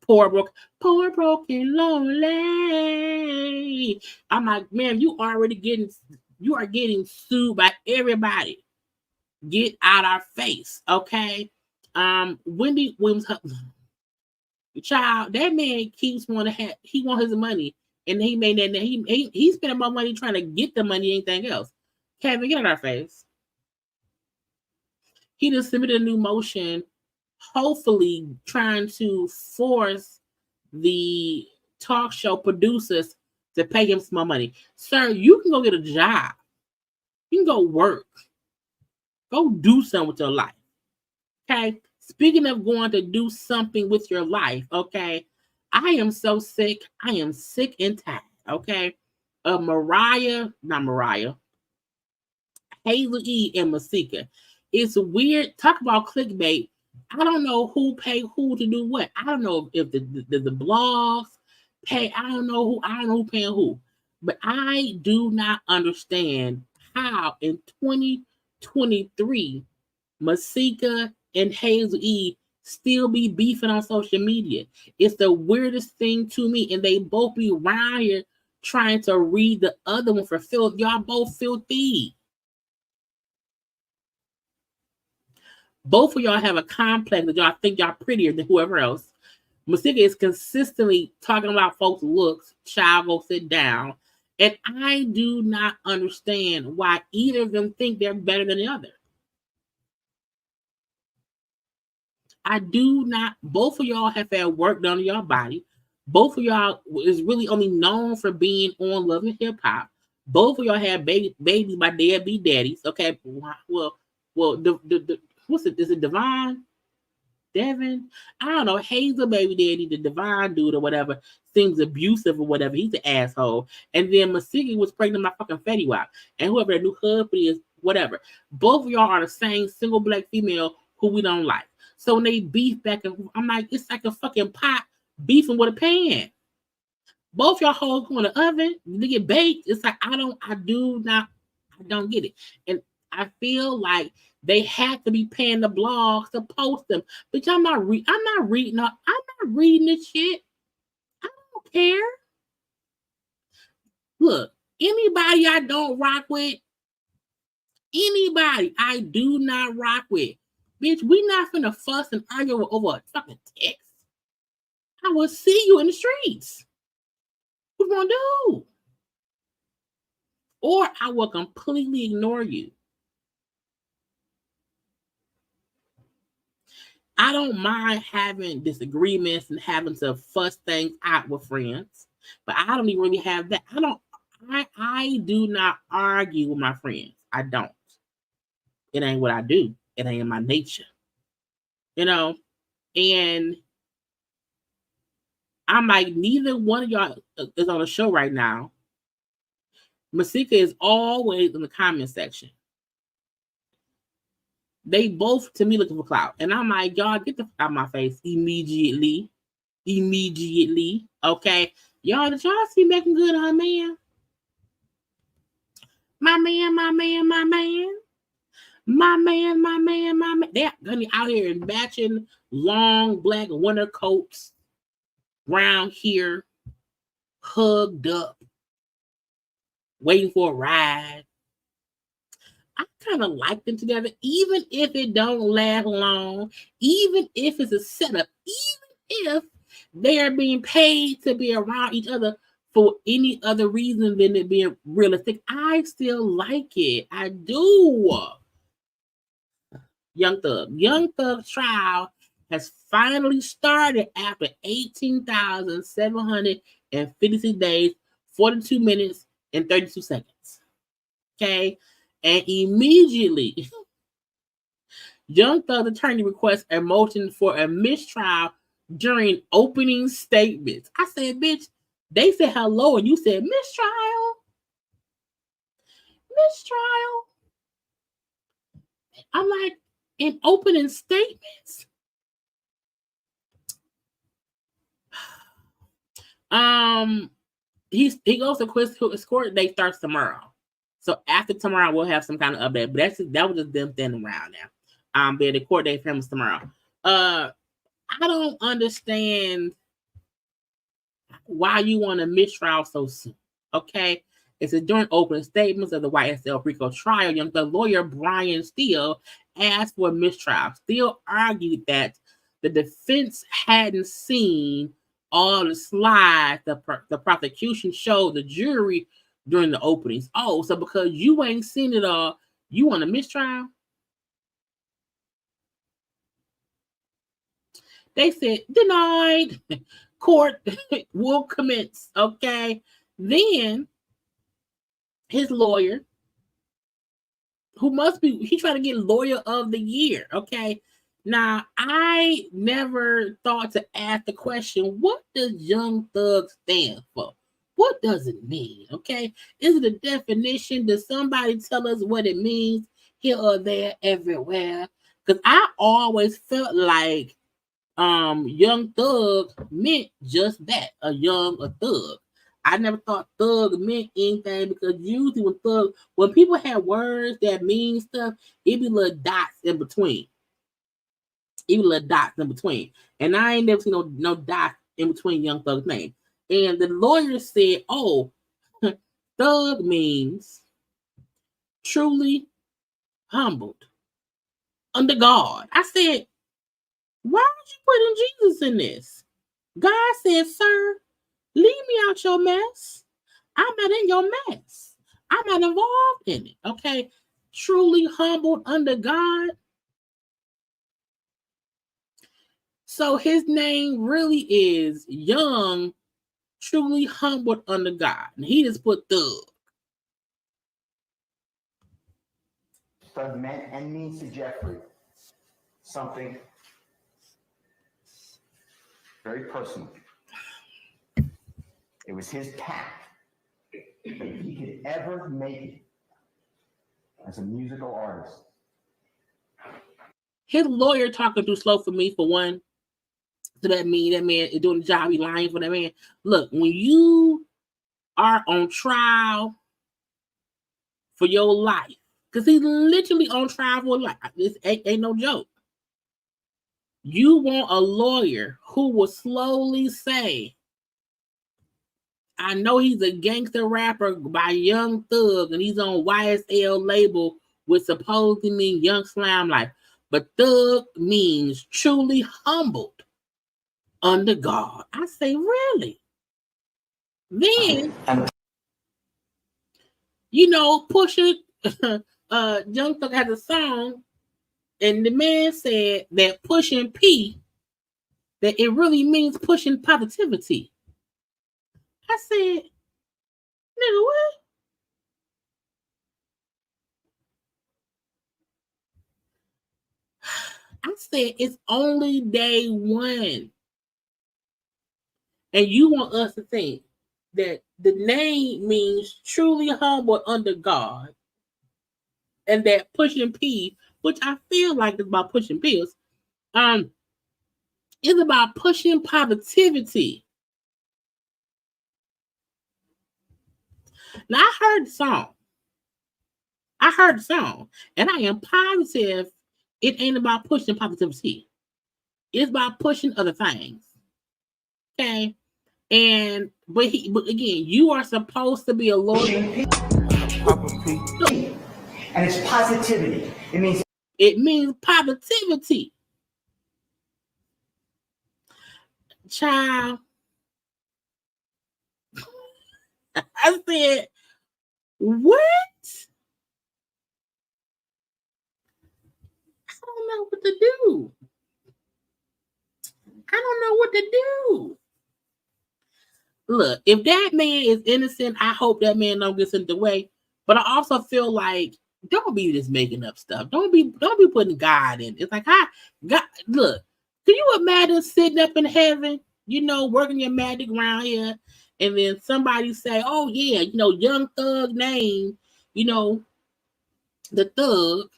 Poor broken, lonely. I'm like, man, you are getting sued by everybody. Get out our face, okay? Wendy Williams, child, that man keeps he want his money, and he made that. He spending more money trying to get the money, anything else. Kevin, get out our face. He just submitted a new motion, hopefully trying to force the talk show producers to pay him some more money. Sir, you can go get a job. You can go work. Go do something with your life. Okay? Speaking of going to do something with your life, okay? I am so sick. I am sick and tired, okay? Of Hazel E. and Masika. It's weird. Talk about clickbait. I don't know who pay who to do what. I don't know if the blogs pay. I don't know who paying who. But I do not understand how in 2023 Masika and Hazel E still be beefing on social media. It's the weirdest thing to me. And they both be around here trying to read the other one for filth. Y'all both filthy. Both of y'all have a complex that y'all think y'all prettier than whoever else. Masika is consistently talking about folks' looks. Child, go sit down. And I do not understand why either of them think they're better than the other. I do not. Both of y'all have had work done to your body. Both of y'all is really only known for being on Love and Hip Hop. Both of y'all had babies by deadbeat daddies. Okay, well, the what's it? Is it Devon? Devin? I don't know. Hazel baby daddy, the Devon dude or whatever, seems abusive or whatever. He's an asshole. And then Masiki was pregnant by fucking Fetty Wap. And whoever that new husband is, whatever. Both of y'all are the same single black female who we don't like. So when they beef back and I'm like, it's like a fucking pot beefing with a pan. Both y'all hoes go in the oven, they get baked. It's like I don't get it. And I feel like they have to be paying the blogs to post them. But I'm not reading this shit. I don't care. Look, anybody I don't rock with, anybody I do not rock with, bitch, we not finna fuss and argue over a fucking text. I will see you in the streets. What you gonna do? Or I will completely ignore you. I don't mind having disagreements and having to fuss things out with friends, but I don't even really have that. I do not argue with my friends. I don't. It ain't what I do. It ain't in my nature. You know? And I'm like, neither one of y'all is on the show right now. Masika is always in the comment section. They both, to me, looking for clout. And I'm like, y'all, get the fuck out of my face immediately. Immediately. Okay? Y'all, did y'all see Making Good on her man? My man. They're out here in matching long black winter coats, round here, hugged up, waiting for a ride. I kind of like them together, even if it don't last long, even if it's a setup, even if they are being paid to be around each other for any other reason than it being realistic. I still like it. I do. Young Thug's trial has finally started after 18,756 days, 42 minutes, and 32 seconds. Okay? And immediately, Young Thug's attorney requests a motion for a mistrial during opening statements. I said, bitch, they said hello and you said mistrial. I'm like, in opening statements. He goes to his court date starts tomorrow. So after tomorrow, we'll have some kind of update. But that was just them standing around now. But the court date for him is tomorrow. I don't understand why you want a mistrial so soon. Okay? It's during opening statements of the YSL RICO trial. Young Thug lawyer Brian Steele asked for a mistrial. Steele argued that the defense hadn't seen all the slides the prosecution showed the jury during the openings. Oh, so because you ain't seen it all, you want a mistrial? They said, denied. Court will commence. Okay. Then his lawyer, he trying to get lawyer of the year. Okay. Now, I never thought to ask the question, what does Young Thug stand for? What does it mean? Okay. Is it a definition? Does somebody tell us what it means here or there, everywhere? Because I always felt like Young Thug meant just that, a thug. I never thought thug meant anything, because usually when people have words that mean stuff, it be little dots in between. And I ain't never seen no dots in between Young Thug's name. And the lawyer said, oh, thug means truly humbled under God. I said, why are you putting Jesus in this? God said, sir, leave me out your mess. I'm not in your mess. I'm not involved in it. Okay. Truly humbled under God. So his name really is Young, truly humbled under God. And he just put thug. Thug meant and means to Jeffrey something very personal. It was his path that if he could ever make it as a musical artist. His lawyer talking too slow for me, for one. So that man is doing the job. He lying for that man. Look, when you are on trial for your life, because he's literally on trial for life. This ain't no joke. You want a lawyer who will slowly say, I know he's a gangster rapper by Young Thug, and he's on YSL label with supposedly mean Young Slime Life. But thug means truly humbled under God. I say, really? Then, Pusha, Young Thug has a song, and the man said that pushing P, that it really means pushing positivity. I said, nigga, what? I said, it's only day one. And you want us to think that the name means truly humble under God, and that pushing P, which I feel like is about pushing pills, is about pushing positivity. Now, I heard the song, and I am positive it ain't about pushing positivity. It's about pushing other things. Okay? But again, you are supposed to be a lawyer. And it's positivity. It means positivity. Child. I said, what? I don't know what to do. Look, if that man is innocent, I hope that man don't get sent away. But I also feel like, don't be just making up stuff. Don't be putting God in. It's like, God, look, can you imagine sitting up in heaven, working your magic around here, and then somebody say, oh yeah, Young Thug name, the thug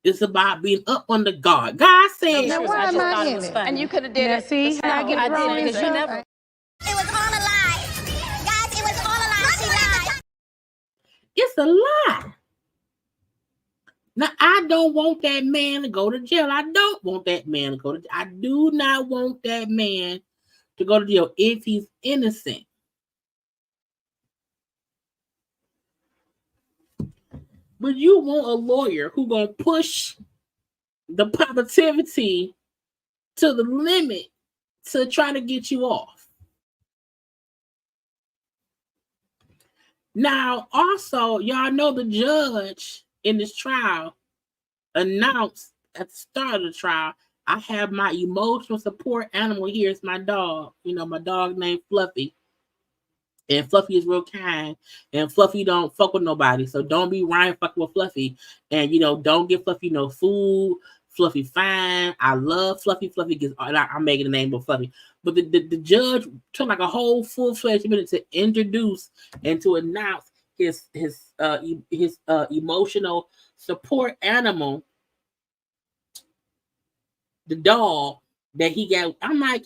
is about being up under God. God said, Now, why am I in it? And you could have did it. See how I get drawn into stuff? It was all a lie. Guys, it was all a lie. She lied. It's a lie. Now, I don't want that man to go to jail. I do not want that man to go to jail if he's innocent. But you want a lawyer who's going to push the positivity to the limit to try to get you off. Now, also, y'all know the judge in this trial announced at the start of the trial, I have my emotional support animal here. It's my dog. My dog named Fluffy. And Fluffy is real kind. And Fluffy don't fuck with nobody. So don't be Ryan fucking with Fluffy. And, don't give Fluffy no food. Fluffy fine. I love Fluffy. Fluffy gets, I'm making the name of Fluffy. But the judge took like a whole full-fledged minute to introduce and to announce his emotional support animal the dog that he got. I'm like,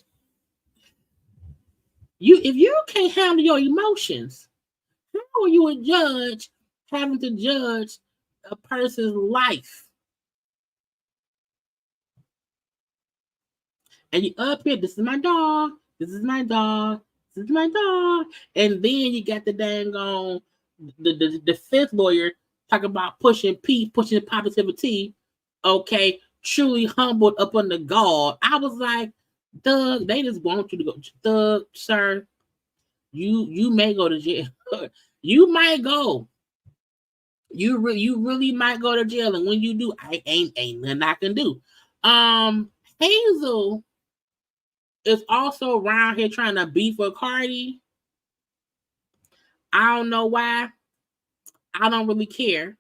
if you can't handle your emotions, how are you a judge having to judge a person's life? And you up here, this is my dog, this is my dog, this is my dog. And then you got the dang on the defense lawyer talking about pushing positivity, okay, truly humbled up on the guard. I was like, Doug, they just want you to go. Doug, sir, you may go to jail. You might go. You really might go to jail. And when you do, I ain't nothing I can do. Hazel is also around here trying to beef with Cardi. I don't know why. I don't really care.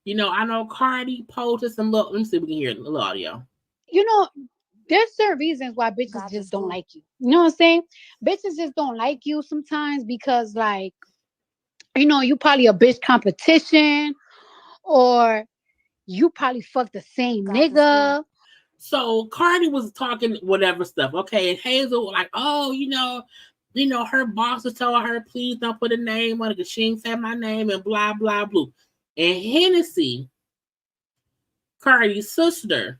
You know, I know Cardi posted some little. Let me see if we can hear a little audio. You know, there's certain reasons why bitches just don't like you. You know what I'm saying? Bitches just don't like you sometimes because, like, you know, you probably a bitch competition, or you probably fuck the same nigga. So Cardi was talking whatever stuff, okay, and Hazel was like, oh, you know, her boss was telling her, please don't put a name on it because she ain't said my name and blah blah blah. And Hennessy, Cardi's sister,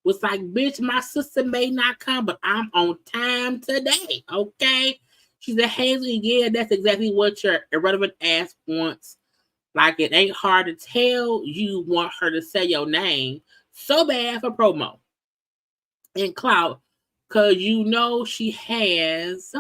was like, bitch, my sister may not come, but I'm on time today, okay? She said, Hazel, yeah, that's exactly what your irrelevant ass wants. Like, it ain't hard to tell you want her to say your name so bad for promo and clout, because you know she has,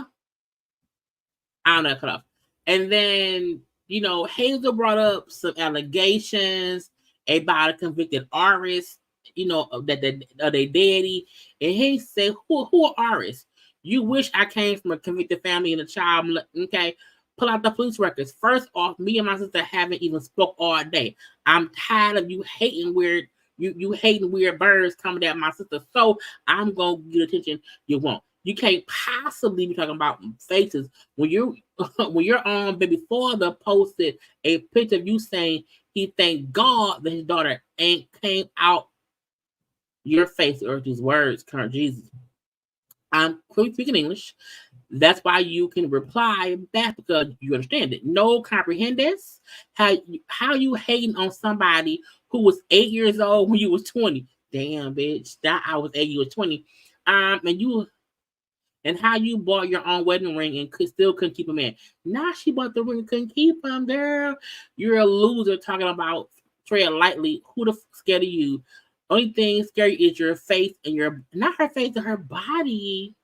I don't know, cut off. And then, you know, Hazel brought up some allegations about a convicted artist, you know, that they daddy. And he said, who are artists? You wish I came from a convicted family and a child. Okay, pull out the police records. First off, me and my sister haven't even spoke all day. I'm tired of you hating weird. You hating weird birds coming at my sister. So I'm gonna get attention you want. You can't possibly be talking about faces when your own baby father posted a picture of you saying he thanked God that his daughter ain't came out your face or these words, current Jesus. I'm clearly speaking English. That's why you can reply back because you understand it. No comprehendes. How you hating on somebody who was 8 years old when you was 20? Damn, bitch. That I was 8, you was 20. And how you bought your own wedding ring and still couldn't keep a man. Now she bought the ring and couldn't keep him, girl. You're a loser talking about tread lightly. Who the fuck scared of you? Only thing scary is your face and not her face and her body.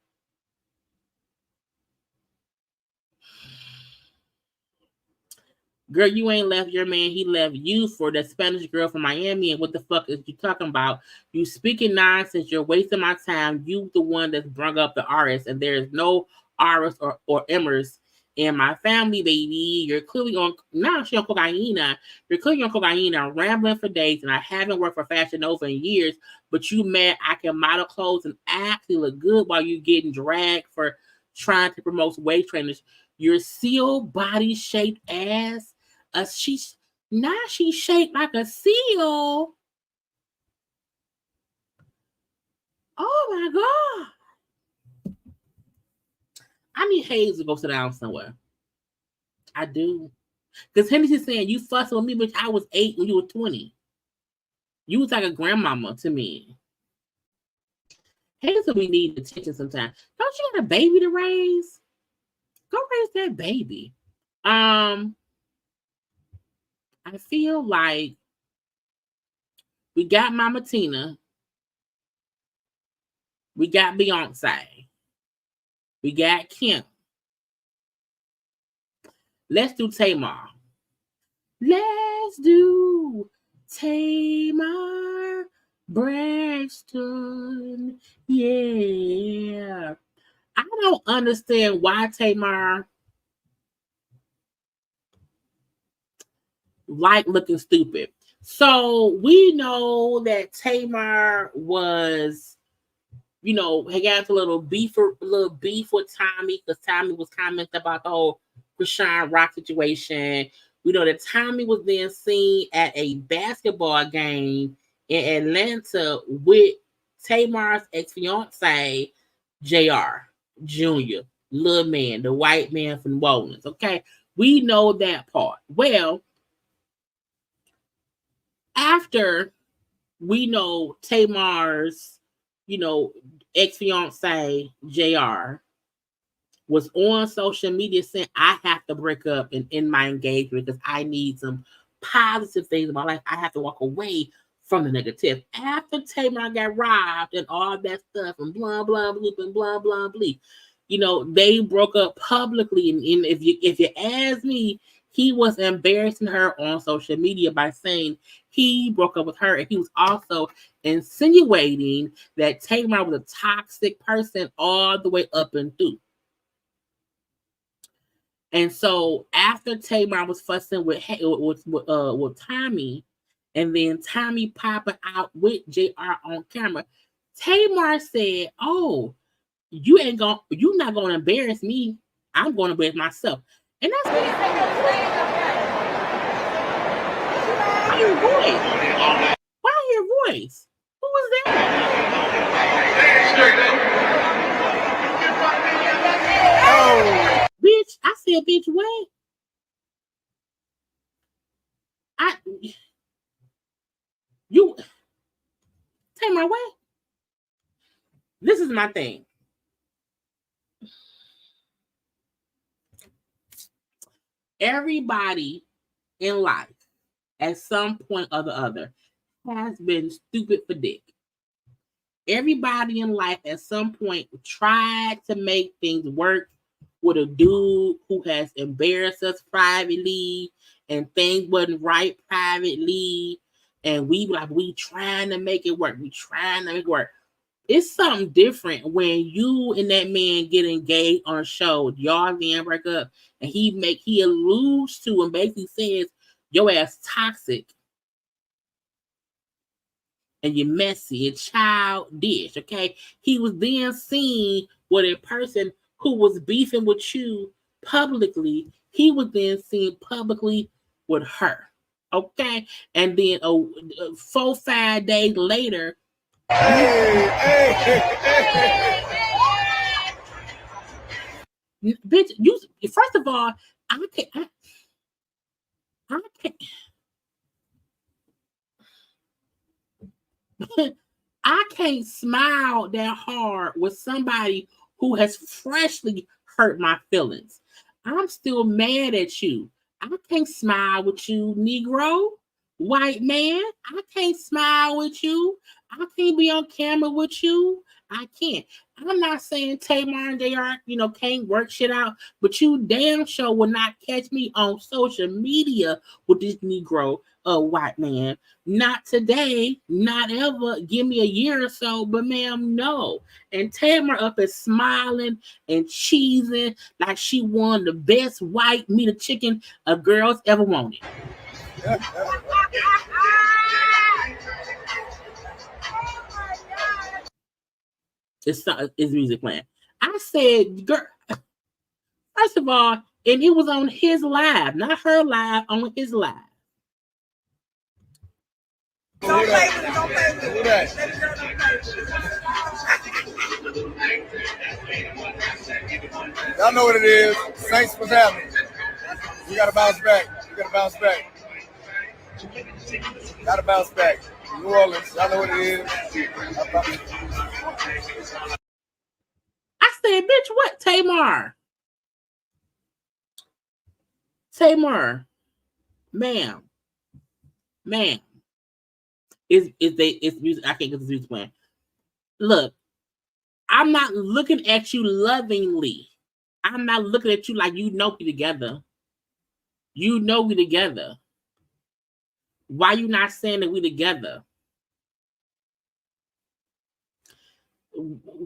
Girl, you ain't left your man. He left you for that Spanish girl from Miami. And what the fuck is you talking about? You speaking nonsense. You're wasting my time. You the one that's brung up the artist. And there is no artist or Emmers in my family, baby. You're clearly on, now she on cocaine. You're clearly on cocaine. I'm rambling for days. And I haven't worked for Fashion Nova in years. But you mad I can model clothes and actually look good while you getting dragged for trying to promote weight trainers. Your seal body shaped ass. She's shaped like a seal. Oh my God. I need Hayes to go sit down somewhere. I do. Because Hennessy's saying you fussing with me, but I was 8 when you were 20. You was like a grandmama to me. Hazel, we need attention sometimes. Don't you got a baby to raise? Go raise that baby. I feel like we got Mama Tina. We got Beyonce. We got Kim. Let's do Tamar. Let's do Tamar Braxton. Yeah. I don't understand why Tamar like looking stupid. So we know that Tamar was, you know, he got into a little beef with Tommy because Tommy was commenting about the whole Krishan Rock situation. We know that Tommy was then seen at a basketball game in Atlanta with Tamar's ex-fiance, JR Jr., little man, the white man from New Orleans. Okay, we know that part. Well, after we know Tamar's, ex-fiance, JR, was on social media saying, I have to break up and end my engagement because I need some positive things in my life. I have to walk away from the negative. After Tamar got robbed and all that stuff and blah, blah, blah, and blah, blah, blah, they broke up publicly. And if you ask me, he was embarrassing her on social media by saying he broke up with her. And he was also insinuating that Tamar was a toxic person all the way up and through. And so after Tamar was fussing with Tommy, and then Tommy popping out with JR on camera, Tamar said, "Oh, you're not gonna embarrass me. I'm gonna embarrass myself." And that's what why your voice? Why your voice? Who was that? Oh. Bitch, I said, bitch, what? Tamar, what? This is my thing. Everybody in life, at some point or the other, has been stupid for dick. Everybody in life, at some point, tried to make things work with a dude who has embarrassed us privately and things wasn't right privately. And we trying to make it work. We trying to make it work. It's something different when you and that man get engaged on a show. Y'all then break up and he alludes to and basically says your ass toxic and you're messy and childish. Okay. He was then seen with a person who was beefing with you publicly. He was then seen publicly with her. Okay. And then 4-5 days later, bitch, you first of all, I can't smile that hard with somebody who has freshly hurt my feelings. I'm still mad at you. I can't smile with you, Negro, white man. I can't smile with you. I can't be on camera with you. I can't. I'm not saying Tamar and JR, can't work shit out, but you damn sure will not catch me on social media with this Negro, white man. Not today, not ever. Give me a year or so, but ma'am, no. And Tamar up is smiling and cheesing like she won the best white meat of chicken a girl's ever wanted. It's music playing. I said, girl, first of all, and it was on his live, not her live, on his live. Don't play with it, don't play with it. Y'all know what it is. Saints was happening. We gotta bounce back. Gotta bounce back. New Orleans, y'all know what it is. I said, bitch, what? Tamar, ma'am. It's music. I can't get this music playing. Look, I'm not looking at you lovingly. I'm not looking at you like we together. You know we together. Why you not saying that we together?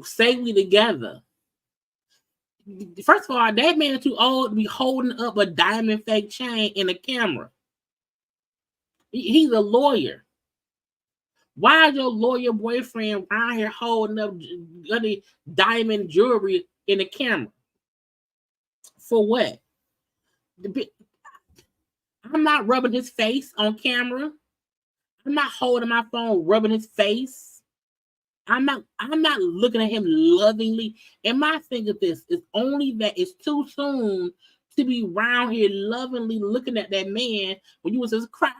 Say we together. First of all, that man too old to be holding up a diamond fake chain in a camera. He's a lawyer. Why is your lawyer boyfriend around here holding up diamond jewelry in a camera? For what? I'm not rubbing his face on camera. I'm not holding my phone, rubbing his face. I'm not looking at him lovingly. And my thing is this, it's only that it's too soon to be around here lovingly looking at that man when you was just crash.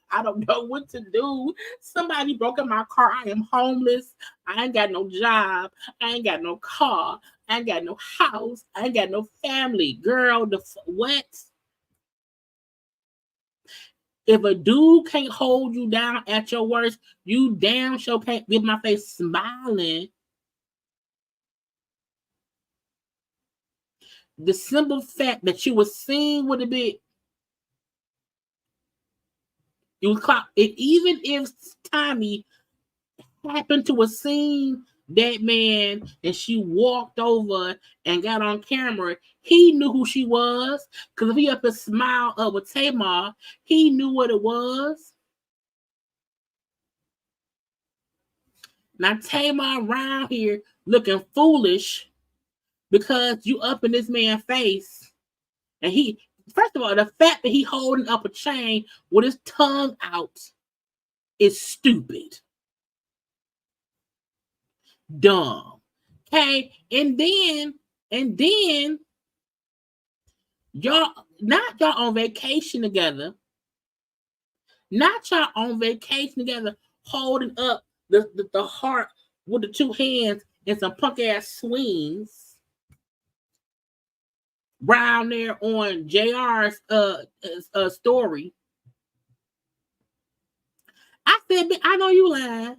I don't know what to do. Somebody broke in my car. I am homeless. I ain't got no job. I ain't got no car. I ain't got no house. I ain't got no family. Girl, what? If a dude can't hold you down at your worst, you damn sure can't get my face smiling. The simple fact that you were seen with a bit, you was caught. And even if Tommy happened to have seen that man and she walked over and got on camera, he knew who she was. Because if he up and smiled up with Tamar, he knew what it was. Now Tamar around here looking foolish because you up in this man's face. And he, first of all, the fact that he holding up a chain with his tongue out is stupid. Dumb. Okay, and then y'all on vacation together. Not y'all on vacation together, holding up the heart with the two hands and some punk ass swings. Round there on JR's story. I said, I know you lying.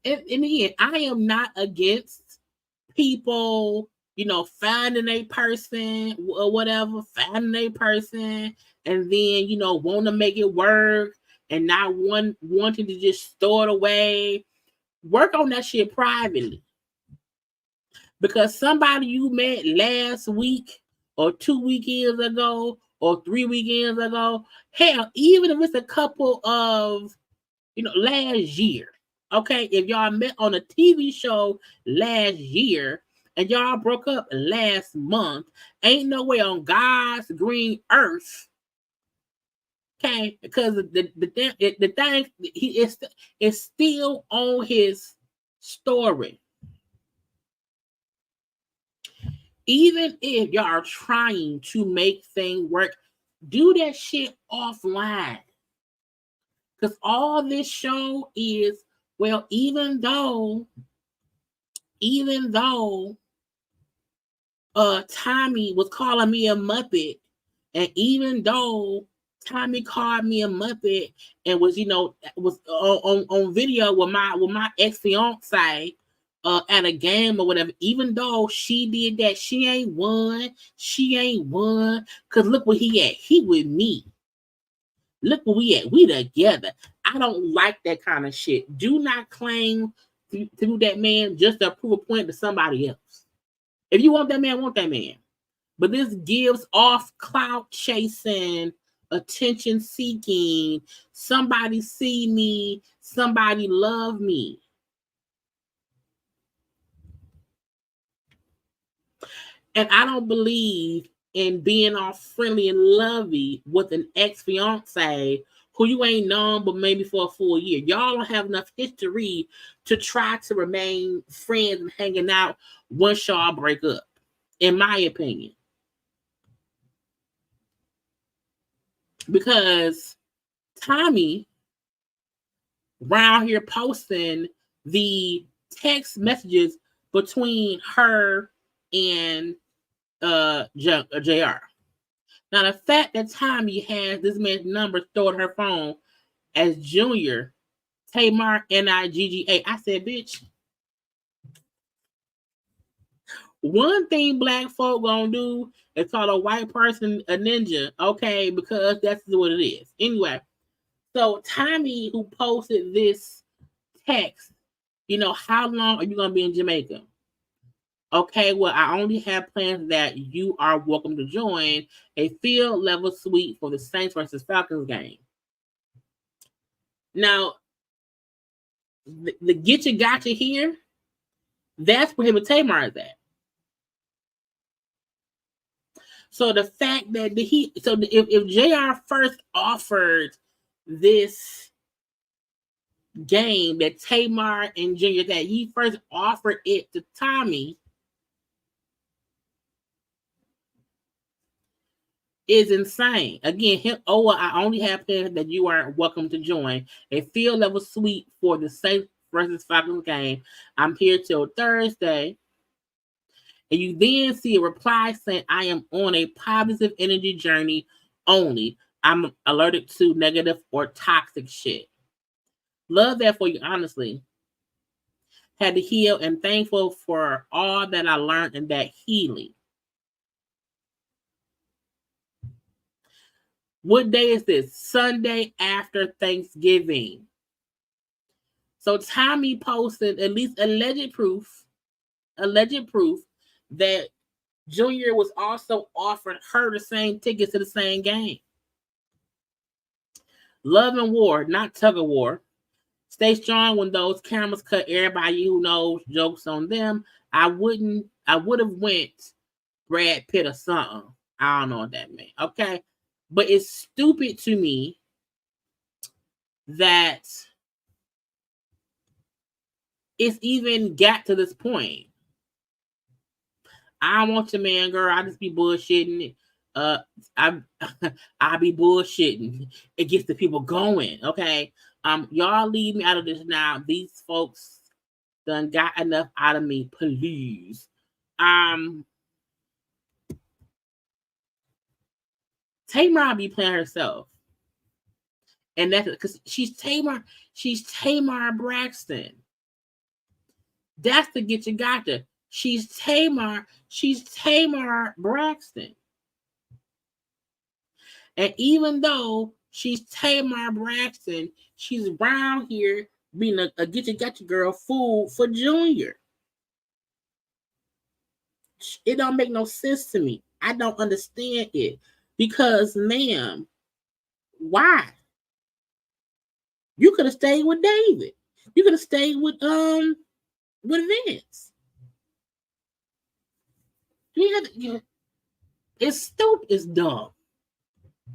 And again, I am not against people, finding a person or whatever, finding a person, and then, want to make it work and not wanting to just throw it away. Work on that shit privately. Because somebody you met last week or 2 weekends ago or 3 weekends ago, hell, even if it's a couple of, last year, okay, if y'all met on a TV show last year and y'all broke up last month, ain't no way on God's green earth, okay, because the thing he is still on his story. Even if y'all are trying to make things work, do that shit offline. Because all this show is, well, even though Tommy was calling me a Muppet, and even though Tommy called me a Muppet and was, was on video with my ex-fiance at a game or whatever, even though she did that, she ain't won. Because look where he at. He with me. Look where we at. We together. I don't like that kind of shit. Do not claim to do that man just to prove a point to somebody else. If you want that man, want that man. But this gives off clout chasing, attention seeking, somebody see me, somebody love me. And I don't believe in being all friendly and lovey with an ex-fiance who you ain't known but maybe for a full year. Y'all don't have enough history to try to remain friends and hanging out once y'all break up, in my opinion. Because Tommy around here posting the text messages between her and JR. Now, the fact that Tommy has this man's number stored her phone as Junior, Tamar, Nigga. I said, bitch, one thing black folk gonna do is call a white person a ninja, okay? Because that's what it is. Anyway, so Tommy, who posted this text, how long are you gonna be in Jamaica? Okay, well, I only have plans that you are welcome to join a field level suite for the Saints versus Falcons game. Now, the get you gotcha here, that's where him and Tamar is at. So the fact that if JR first offered this game that Tamar and Junior, that he first offered it to Tommy, is insane. Again, I only have plans that you are welcome to join. A field level suite for the Saints versus Falcons game. I'm here till Thursday. And you then see a reply saying, I am on a positive energy journey only. I'm allergic to negative or toxic shit. Love that for you, honestly. Had to heal and thankful for all that I learned in that healing. What day is this? Sunday after Thanksgiving. So Tommy posted at least alleged proof that Junior was also offering her the same tickets to the same game. Love and war, not tug of war. Stay strong when those cameras cut. Everybody who knows, jokes on them. I would have went Brad Pitt or something. I don't know what that meant. Okay. But it's stupid to me that it's even got to this point. I don't want your man, girl. I just be bullshitting. I be bullshitting. It gets the people going. Okay. Y'all leave me out of this now. These folks done got enough out of me, please. Tamar be playing herself. And that's because she's Tamar Braxton. That's the get you gotcha. She's Tamar Braxton. And even though she's Tamar Braxton, she's around here being a get you gotcha girl fool for Junior. It don't make no sense to me. I don't understand it. Because, ma'am, why? You could have stayed with David. You could have stayed with Vince. It's stupid. It's dumb.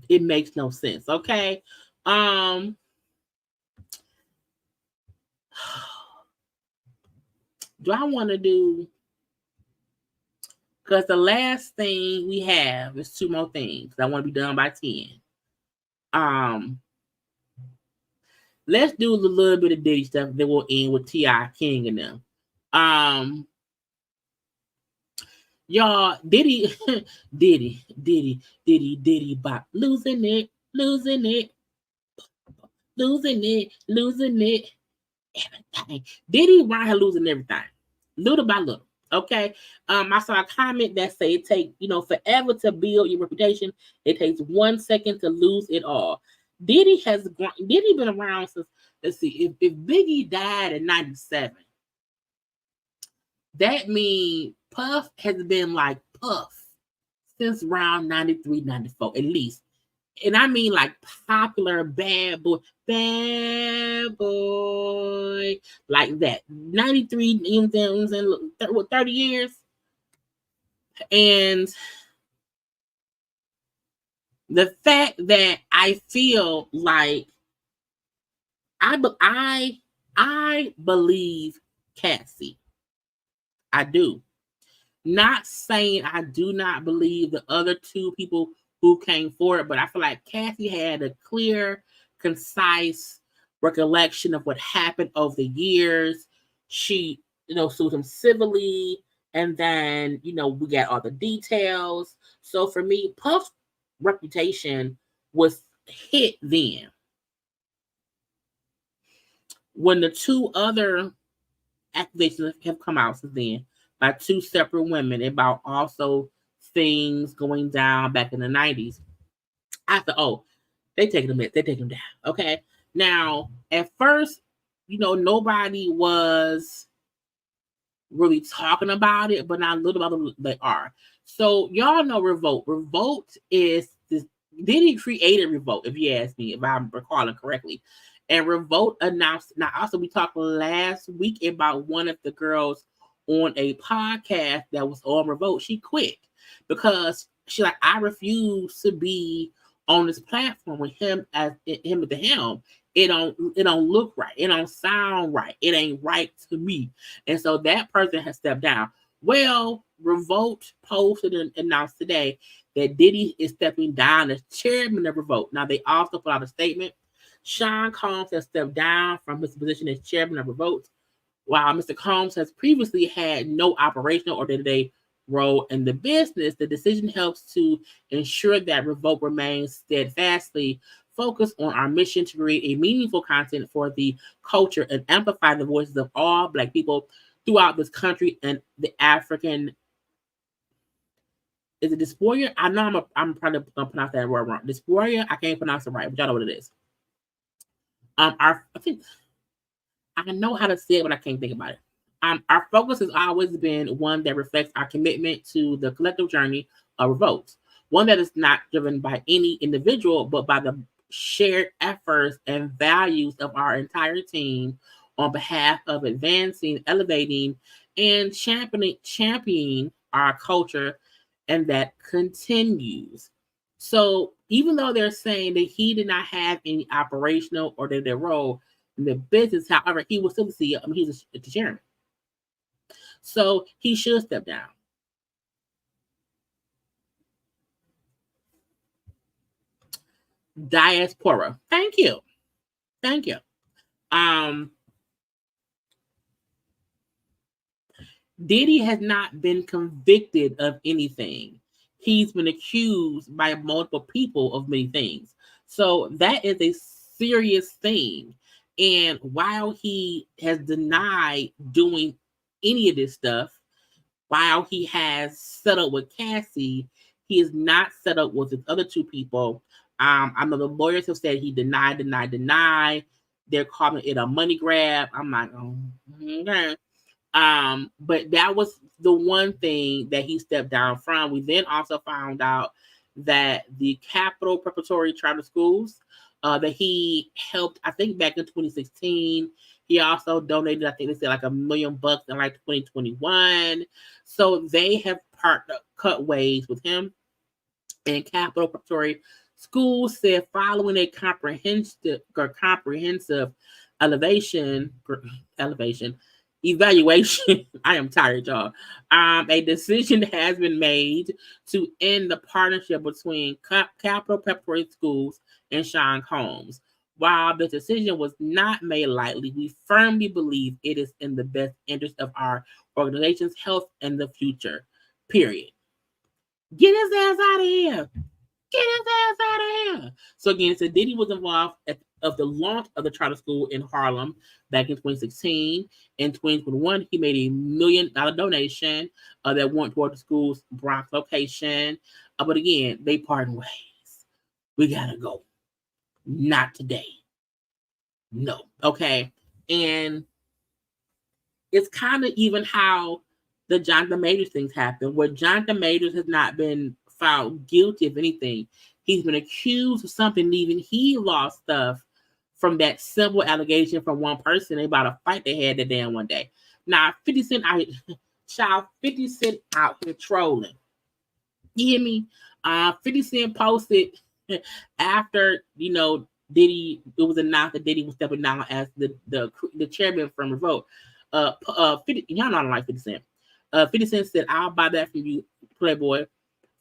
It makes no sense. Okay. Do I want to do? Because the last thing we have is 2 more things. I want to be done by 10. Let's do a little bit of Diddy stuff. Then we'll end with T.I. King and them. Y'all, Diddy bop. Losing it. Everything. Diddy around here losing everything. Little by little. Okay. I saw a comment that say it takes, forever to build your reputation. It takes 1 second to lose it all. Diddy been around since, let's see, if Biggie died in 97, that means Puff has been like Puff since around 93, 94, at least. And I mean like popular bad boy, like that. 93, 30 years. And the fact that I feel like I believe Cassie. I do. Not saying I do not believe the other 2 people who came forward, but I feel like Cassie had a clear, concise recollection of what happened over the years. She, sued him civilly, and then, we got all the details. So for me, Puff's reputation was hit then. When the 2 other accusations have come out since then by 2 separate women about also things going down back in the 90s. I thought, they taking him down. Okay. Now, at first, nobody was really talking about it, but now little by little they are. So y'all know Revolt. Revolt is this. Diddy created Revolt, if you ask me, if I'm recalling correctly. And Revolt announced. Now, also we talked last week about one of the girls on a podcast that was on Revolt. She quit because she I refuse to be on this platform with him at the helm, it don't look right. It don't sound right. It ain't right to me. And so that person has stepped down. Well, Revolt posted and announced today that Diddy is stepping down as chairman of Revolt. Now, they also put out a statement. Sean Combs has stepped down from his position as chairman of Revolt, while Mr. Combs has previously had no operational or day-to-day role in the business. The decision helps to ensure that Revolt remains steadfastly focused on our mission to create a meaningful content for the culture and amplify the voices of all Black people throughout this country and the African. Is it dysphoria? I know I'm probably gonna pronounce that word wrong. Dysphoria, I can't pronounce it right, but y'all know what it is. I think I know how to say it, but I can't think about it. Our focus has always been one that reflects our commitment to the collective journey of Revolt, one that is not driven by any individual, but by the shared efforts and values of our entire team on behalf of advancing, elevating, and championing our culture, and that continues. So even though they're saying that he did not have any operational or their role in the business, however, he was still the CEO. I mean, he's the chairman. So he should step down. Diaspora. Thank you. Diddy has not been convicted of anything. He's been accused by multiple people of many things. So that is a serious thing. And while he has denied doing any of this stuff, while he has set up with Cassie, he is not set up with the other two people. I know the lawyers have said he denied. They're calling it a money grab. I'm like, oh, okay. But that was the one thing that he stepped down from. We then also found out that the Capital Preparatory Charter Schools that he helped, I think back in 2016, he also donated, I think they said like $1 million in like 2021. So they have cut ways with him. And Capital Preparatory Schools said following a comprehensive evaluation, I am tired, y'all. A decision has been made to end the partnership between Capital Preparatory Schools and Sean Combs. While the decision was not made lightly, we firmly believe it is in the best interest of our organization's health and the future. Period. Get his ass out of here. So again, so Diddy was involved of the launch of the charter school in Harlem back in 2016. In 2021, he made $1 million donation that went toward the school's Bronx location. But again, they parted ways. We gotta go. Not today. No. Okay. And it's kind of even how the Jonathan Majors things happen, where Jonathan Majors has not been found guilty of anything. He's been accused of something, even he lost stuff from that simple allegation from one person about a fight they had that damn one day. Now, 50 Cent out here, child, 50 Cent out here trolling. You hear me? 50 Cent posted after, Diddy, it was announced that Diddy was stepping down as the chairman from Revolt. 50, y'all know I don't like 50 Cent. 50 Cent said, I'll buy that from you, Playboy,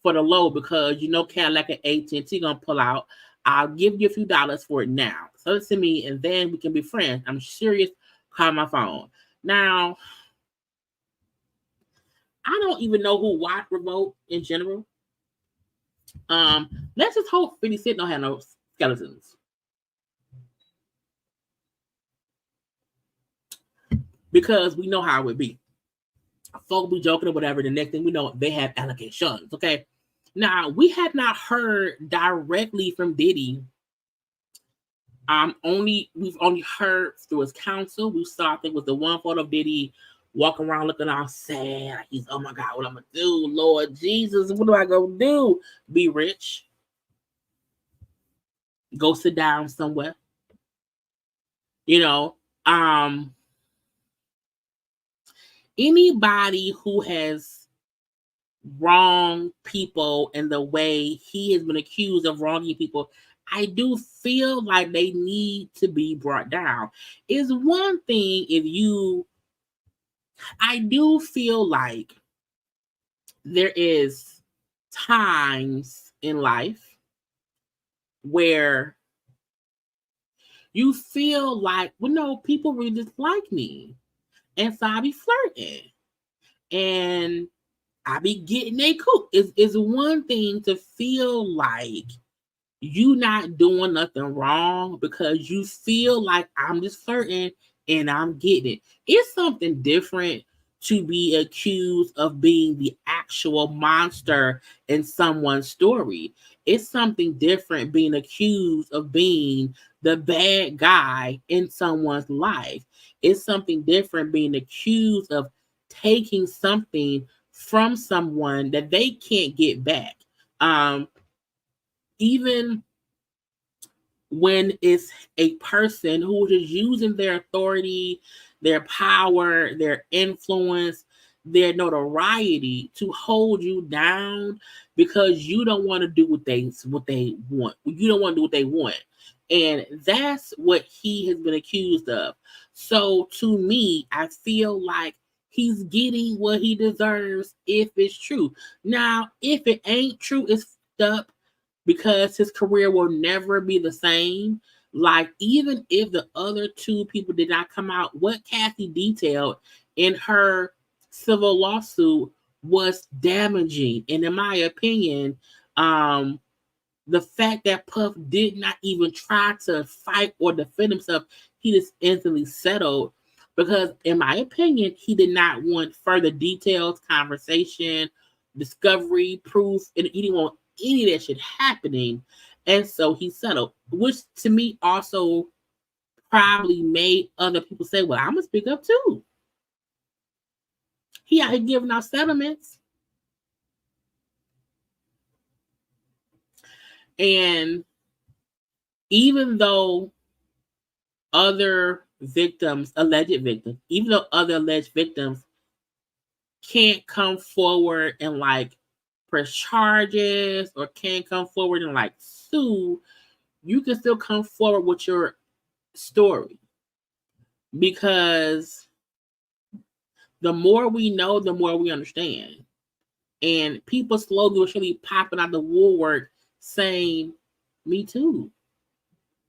for the low, because Cadillac and AT&T gonna pull out. I'll give you a few dollars for it now. So it's to me, and then we can be friends. I'm serious. Call my phone. Now, I don't even know who watched Revolt in general. Let's just hope 50 Cent don't have no skeletons. Because we know how it would be. Folk be joking or whatever. The next thing we know, they have allegations. Okay. Now, we have not heard directly from Diddy. We've only heard through his counsel. We saw, I think, was the one photo of Diddy walking around looking all sad. Like he's, oh my God, what I'm gonna do? Lord Jesus, what do I go do? Be rich. Go sit down somewhere. Anybody who has wrong people and the way he has been accused of wronging people, I do feel like they need to be brought down. It's one thing I do feel like there is times in life where you feel like, well, no, people really dislike me. And so I be flirting. And I be getting they cool. It's one thing to feel like you not doing nothing wrong because you feel like I'm just flirting and I'm getting it. It's something different to be accused of being the actual monster in someone's story. It's something different being accused of being the bad guy in someone's life. It's something different being accused of taking something from someone that they can't get back. Even when it's a person who is using their authority, their power, their influence, their notoriety to hold you down because you don't want to do what they want. You don't want to do what they want. And that's what he has been accused of. So to me, I feel like he's getting what he deserves if it's true. Now, if it ain't true, it's fucked up because his career will never be the same. Like, even if the other two people did not come out, what Kathy detailed in her civil lawsuit was damaging. And in my opinion, the fact that Puff did not even try to fight or defend himself, he just instantly settled because, in my opinion, he did not want further details, conversation, discovery, proof, and he didn't want any of that shit happening. And so he settled, which to me also probably made other people say, well, I'm going to speak up too. He out here giving out settlements. And even though other victims, alleged victims, even though other alleged victims can't come forward and like press charges or can't come forward and like sue, you can still come forward with your story. Because the more we know, the more we understand. And people slowly but surely popping out the woodwork saying, me too.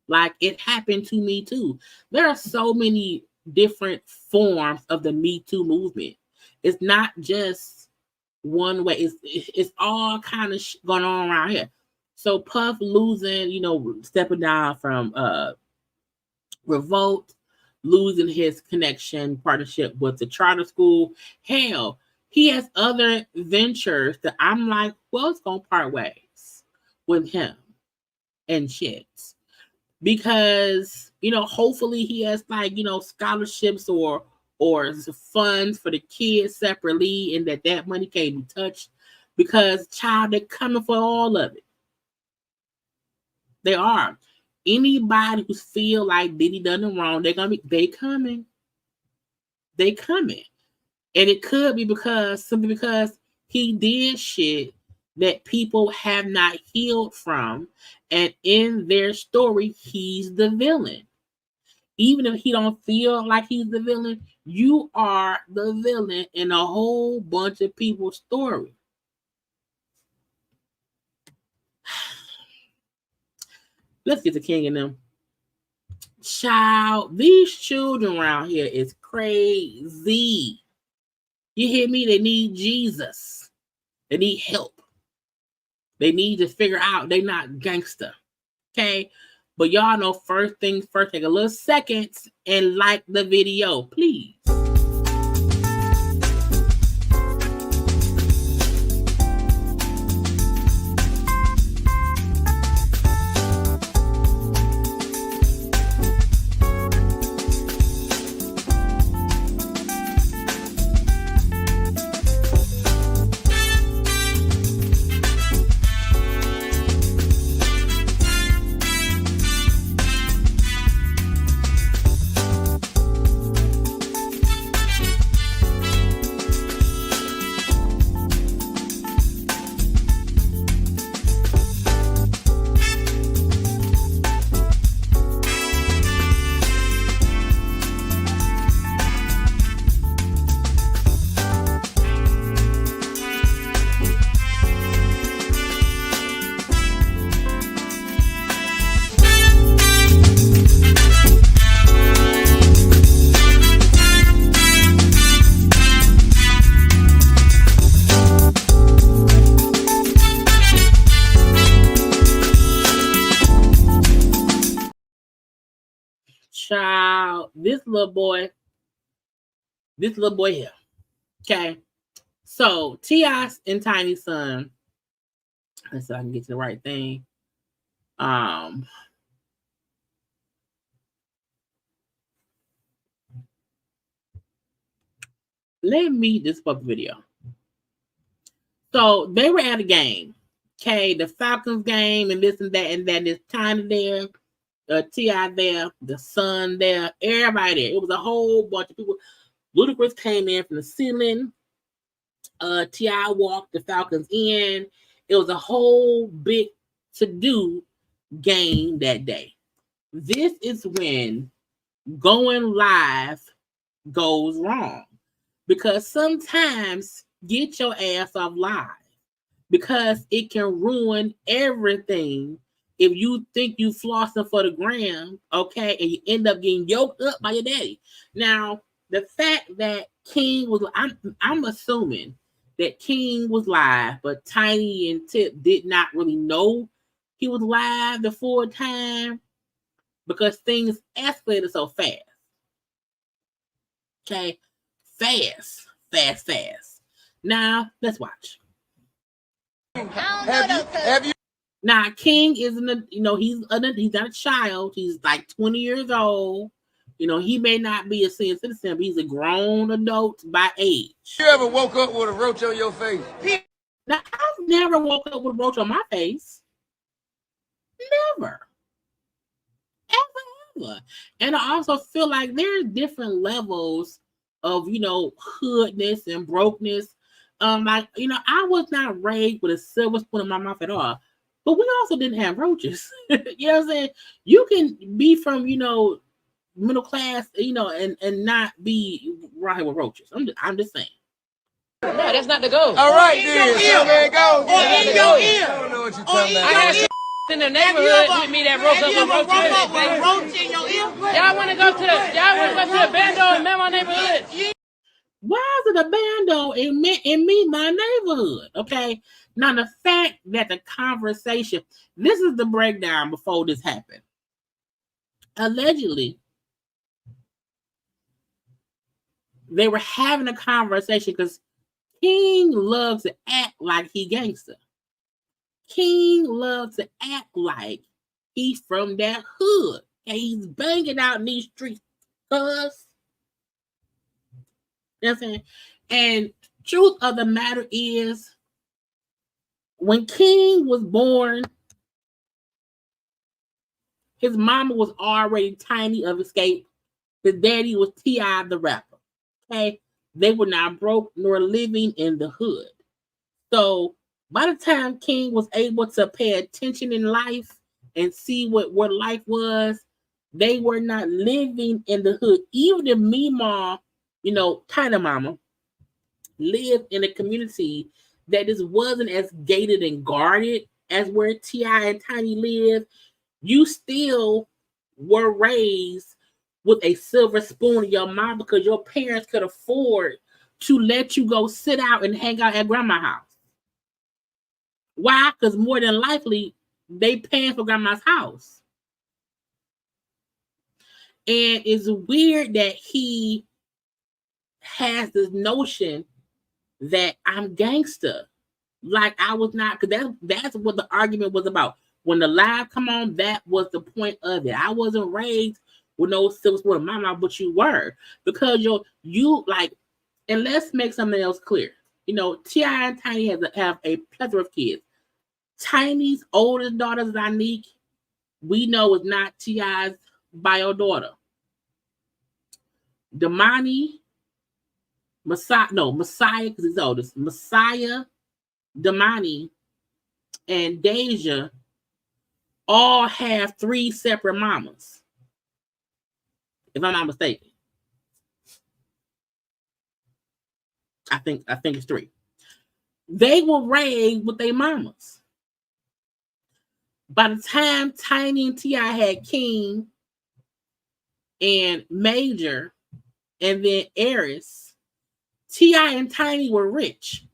Like, it happened to me too. There are so many different forms of the Me Too movement. It's not just one way. It's all kind of going on around here. So Puff losing, stepping down from Revolt, losing his partnership with the charter school. Hell, he has other ventures that I'm like, well, it's going to part ways with him and shit. Because, hopefully he has like, scholarships or funds for the kids separately, and that money can't be touched because, child, they're coming for all of it. They are. Anybody who feel like Diddy done them wrong, they coming. They coming. And it could be simply because he did shit that people have not healed from. And in their story, he's the villain. Even if he don't feel like he's the villain, you are the villain in a whole bunch of people's story. Let's get to King and them. Child, these children around here is crazy. You hear me? They need Jesus. They need help. They need to figure out they're not gangster. Okay? But y'all know, first things first, take a little second and like the video, please. Child, this little boy here. Okay. So T.I. and Tiny's son. Let's see if I can get to the right thing. Let me just put the video. So they were at a game. Okay, the Falcons game and this and that, and then there's Tiny there, T.I. there, the son there, everybody there. It was a whole bunch of people. Ludacris came in from the ceiling. T.I. walked the Falcons in. It was a whole big to-do game that day. This is when going live goes wrong. Because sometimes get your ass off live. Because it can ruin everything if you think you flossing for the gram, okay, and you end up getting yoked up by your daddy. Now, the fact that King was, I'm assuming that King was live, but Tiny and Tip did not really know he was live the full time because things escalated so fast. Okay, fast. Now, let's watch. Have you? Now, King isn't he's not a child. He's like 20 years old. He may not be a senior citizen, but he's a grown adult by age. You ever woke up with a roach on your face? Now, I've never woke up with a roach on my face. Never. Ever. And I also feel like there's different levels of, hoodness and brokenness. I was not raised with a silver spoon in my mouth at all. But we also didn't have roaches. You know what I'm saying? You can be from, middle class, and not be right with roaches. I'm just saying. No, that's not the goal. All right, then. So there go. In your ear. I don't know what you're talking about. I had some in the neighborhood with me that broke up with roaches in your ear. Y'all want to go to the bando in my neighborhood? Why is it a bando in my neighborhood? Okay. Now, the fact that the conversation, this is the breakdown before this happened. Allegedly, they were having a conversation because King loves to act like he gangster. King loves to act like he's from that hood. And he's banging out in these streets. Cuz. You know what I'm saying? And truth of the matter is, when King was born, his mama was already Tiny of Escape. His daddy was T.I. the rapper. Okay? They were not broke nor living in the hood. So by the time King was able to pay attention in life and see what life was, they were not living in the hood. Even the Meemaw, Tiny Mama, lived in a community that just wasn't as gated and guarded as where T.I. and Tiny lived. You still were raised with a silver spoon in your mouth because your parents could afford to let you go sit out and hang out at grandma's house. Why? Because more than likely, they paying for grandma's house. And it's weird that he has this notion that I'm gangster. Like I was not, because that's what the argument was about. When the live come on, that was the point of it. I wasn't raised with no silver spoon in my mouth, but you were. Because you like, and let's make something else clear. T.I. and Tiny have a plethora of kids. Tiny's oldest daughter, Zanique, we know is not T.I.'s bio daughter. Damani, Messiah, because he's oldest. Messiah, Damani, and Deja all have 3 separate mamas. If I'm not mistaken. I think it's 3. They were raised with their mamas. By the time Tiny and T.I. had King and Major and then Eris, T.I. and Tiny were rich.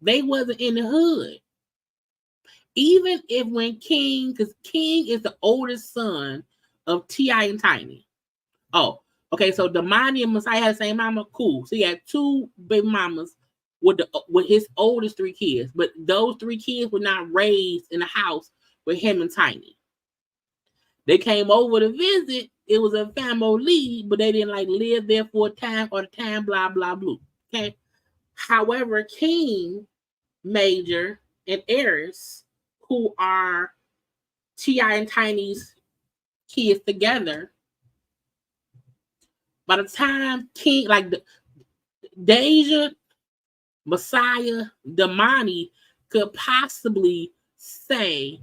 They wasn't in the hood. Even if when King, because King is the oldest son of T.I. and Tiny. Oh, okay. So Damani and Messiah had the same mama. Cool. So he had 2 baby mamas with his oldest 3 kids, but those 3 kids were not raised in the house with him and Tiny. They came over to visit. It was a family, but they didn't like live there for a time or the time, blah, blah, blah. Okay. However, King, Major, and Eris, who are T.I. and Tiny's kids together, by the time King, like Deja, Messiah, Damani could possibly say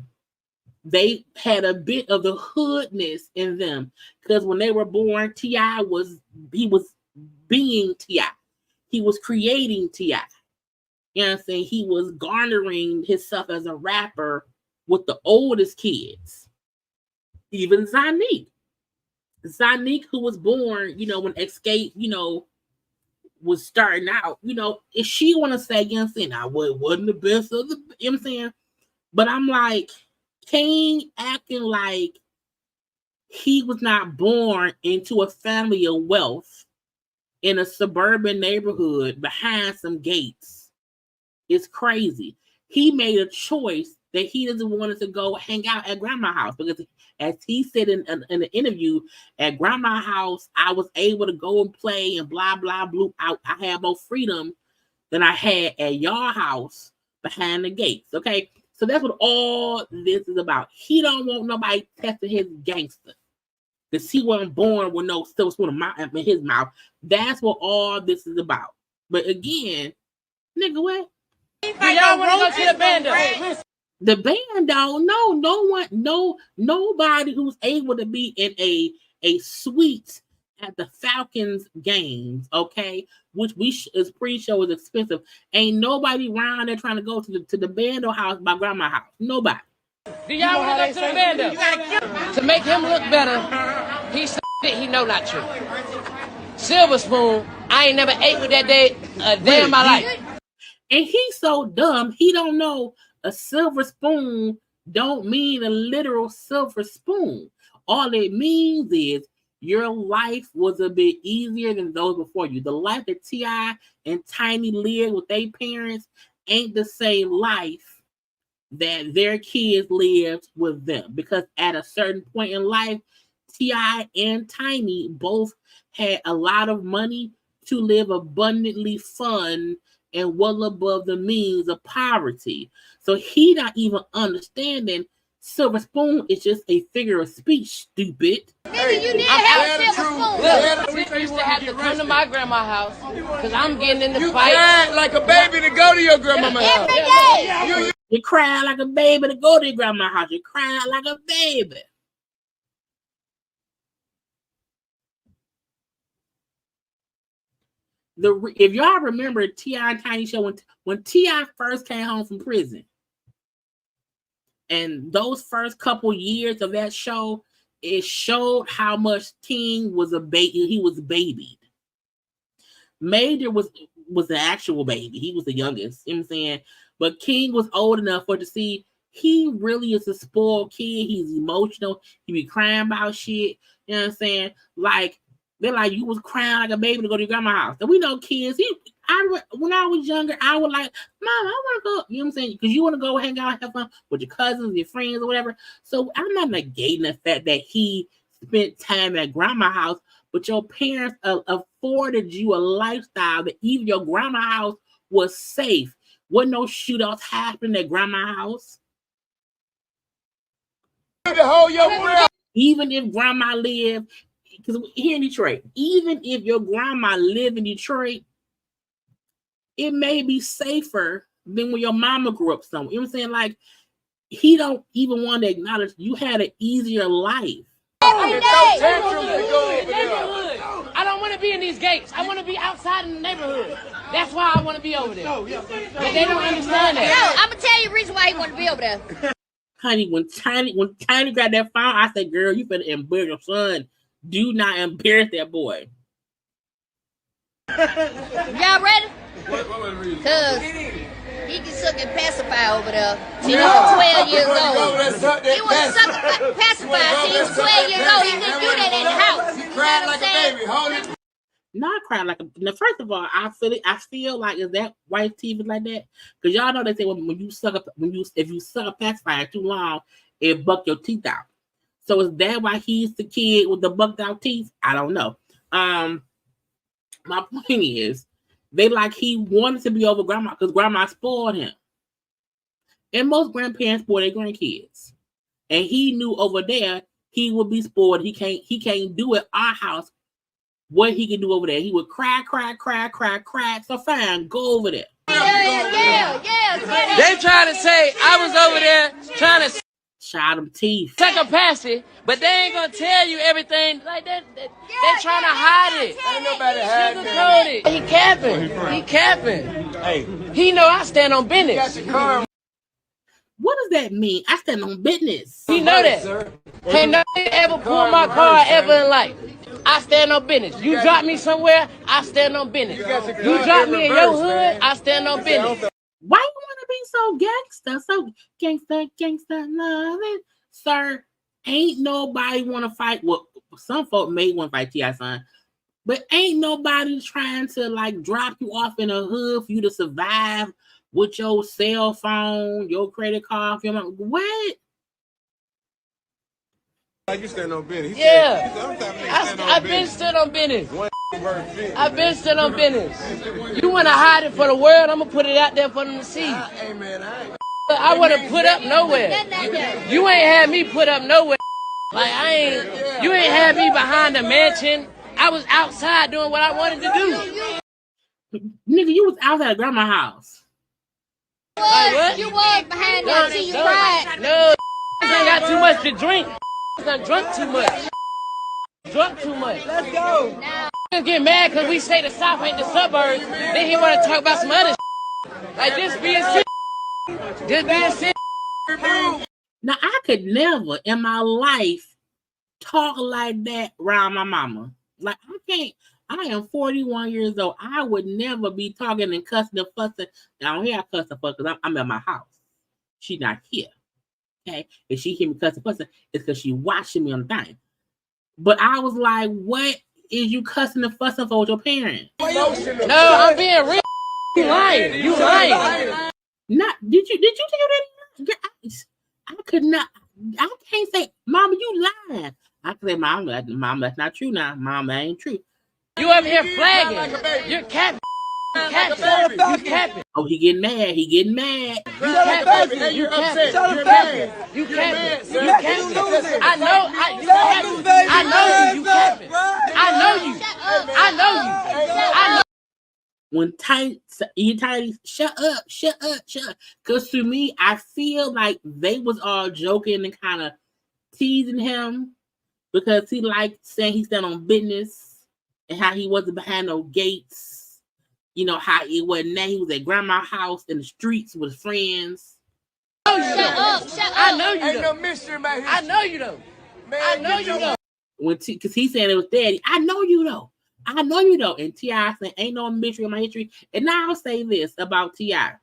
they had a bit of the hoodness in them, because when they were born, T.I. was being T.I. He was creating T.I. You know what I'm saying? He was garnering himself as a rapper with the oldest kids. Even Zanique, who was born, when Escape, was starting out, if she want to say, you know what I'm saying, I wasn't the best of the, you know what I'm saying? But I'm like, King acting like he was not born into a family of wealth in a suburban neighborhood behind some gates. It's crazy. He made a choice that he doesn't want to go hang out at grandma's house, because as he said in an interview, at grandma's house, I was able to go and play and blah, blah, blah. I had more freedom than I had at your house behind the gates. Okay. So that's what all this is about. He don't want nobody testing his gangster, because he wasn't born with no silver spoon in his mouth. That's what all this is about. But again, nigga, what? Do y'all want to go to the bando? The bando, nobody who's able to be in a suite at the Falcons games, okay, which is pre-show is expensive. Ain't nobody around there trying to go to the bando house by grandma's house. Nobody. Do y'all want to go to the bando? To make him look better, he said he know not true. Silver spoon, I ain't never ate with that day a day in my life. And he's so dumb, he don't know a silver spoon don't mean a literal silver spoon. All it means is your life was a bit easier than those before you. The life that T.I. and Tiny lived with their parents ain't the same life that their kids lived with them. Because at a certain point in life, T.I. and Tiny both had a lot of money to live abundantly fun and well above the means of poverty. So he not even understanding silver spoon is just a figure of speech, stupid. Nigga, you did have a silver spoon. Look, she used to have to come to my grandma's house because I'm getting in the You fight. cried like a baby to go to your grandmama's house. Every day. You cry like a baby to go to your grandma's house. You cry like a baby. If y'all remember T.I. and Tiny show, when T.I. first came home from prison, and those first couple years of that show, it showed how much King was a baby. He was babied. Major was the actual baby. He was the youngest. You know what I'm saying? But King was old enough for it to see he really is a spoiled kid. He's emotional. He be crying about shit. You know what I'm saying? Like, they're like, you was crying like a baby to go to your grandma's house. And we know kids. When I was younger, I was like, Mom, I want to go. You know what I'm saying? Because you want to go hang out and have fun with your cousins, your friends, or whatever. So I'm not negating the fact that he spent time at grandma's house, but your parents afforded you a lifestyle that even your grandma's house was safe. Wasn't no shootouts happening at grandma's house. Even if grandma lived, because here in Detroit, even if your grandma lived in Detroit, it may be safer than when your mama grew up somewhere. You know what I'm saying? Like, he don't even want to acknowledge you had an easier life. I don't want to be in these gates. I want to be outside in the neighborhood. That's why I want to be over there. But they don't understand that. No, I'm gonna tell you the reason why you want to be over there. Honey, when Tiny grabbed that phone, I said, girl, you better embarrass your son. Do not embarrass that boy. Y'all ready? Because He can suck and pacify over there. Till he was 12 years old. He was sucking pacify till he was 12 years old. He couldn't do that in the house. He cried like a baby. Hold it. Not crying like a. Now, first of all, I feel like is that white teeth is like that because y'all know they say when you suck up if you suck a pacifier too long, it buck your teeth out. So is that why he's the kid with the bucked out teeth? I don't know. My point is, they like he wanted to be over grandma because grandma spoiled him, and most grandparents spoil their grandkids, and he knew over there he would be spoiled. He can't do it our house. What he can do over there, he would cry. So fine, go over there. Yeah. They trying to say I was over there trying to shot them teeth. take a passy, but they ain't gonna tell you everything like that. They trying to hide it. Ain't nobody hiding it. He capping. Hey, he know I stand on business. What does that mean? I stand on business. He know that. Ain't nobody ever pulled my car ever in life. I stand on business. You drop me somewhere, I stand on business. You drop me in your hood, I stand on business. Why you want to be so gangster? So gangster loving, sir. Ain't nobody want to fight. Well, some folk may want to fight T.I. son, but ain't nobody trying to like drop you off in a hood for you to survive with your cell phone, your credit card, your money. What? Like you stand on business. I've been stood on business. I've been stood on business. You want to hide it for the world? I'm going to put it out there for them to see. I want to put up nowhere. You ain't had me put up nowhere. Like, you ain't had me behind a mansion. I was outside doing what I wanted to do. Nigga, you was outside of grandma's house. Like what? You was behind that till you cried. No, I got too much to drink. I drunk too much. Let's go. Now, get mad because we say the South ain't the suburbs. Then he want to talk about some other like this being shit. This being shit. Now, I could never in my life talk like that around my mama. Like, I can't. I am 41 years old. I would never be talking and cussing and fussing. Now, I don't hear I cuss and fuss because I'm at my house. She's not here. Okay? If she hear me cussing and fussing, it's because she watching me on the thing. But I was like, what is you cussing and fussing for with your parents? No, I'm being real. You lying. You lying. Not, did you tell that? I could not. I can't say, Mama, you lying. I can say, Mom, that's not true now. Mom, that ain't true. You over here flagging. You're capping. You capping. Oh, he getting mad. You capping. You capping. I know you capping. I know you. When Tiny, shut up. Because to me, I feel like they was all joking and kind of teasing him because he liked saying he stand on business and how he wasn't behind no gates. You know, how it wasn't that he was at grandma's house in the streets with friends. Shut up. I know you Ain't though. no mystery about his I know you though. Man, I know you though. Because he saying it was daddy. I know you though. And T.I. saying ain't no mystery in my history. And now I'll say this about T.I.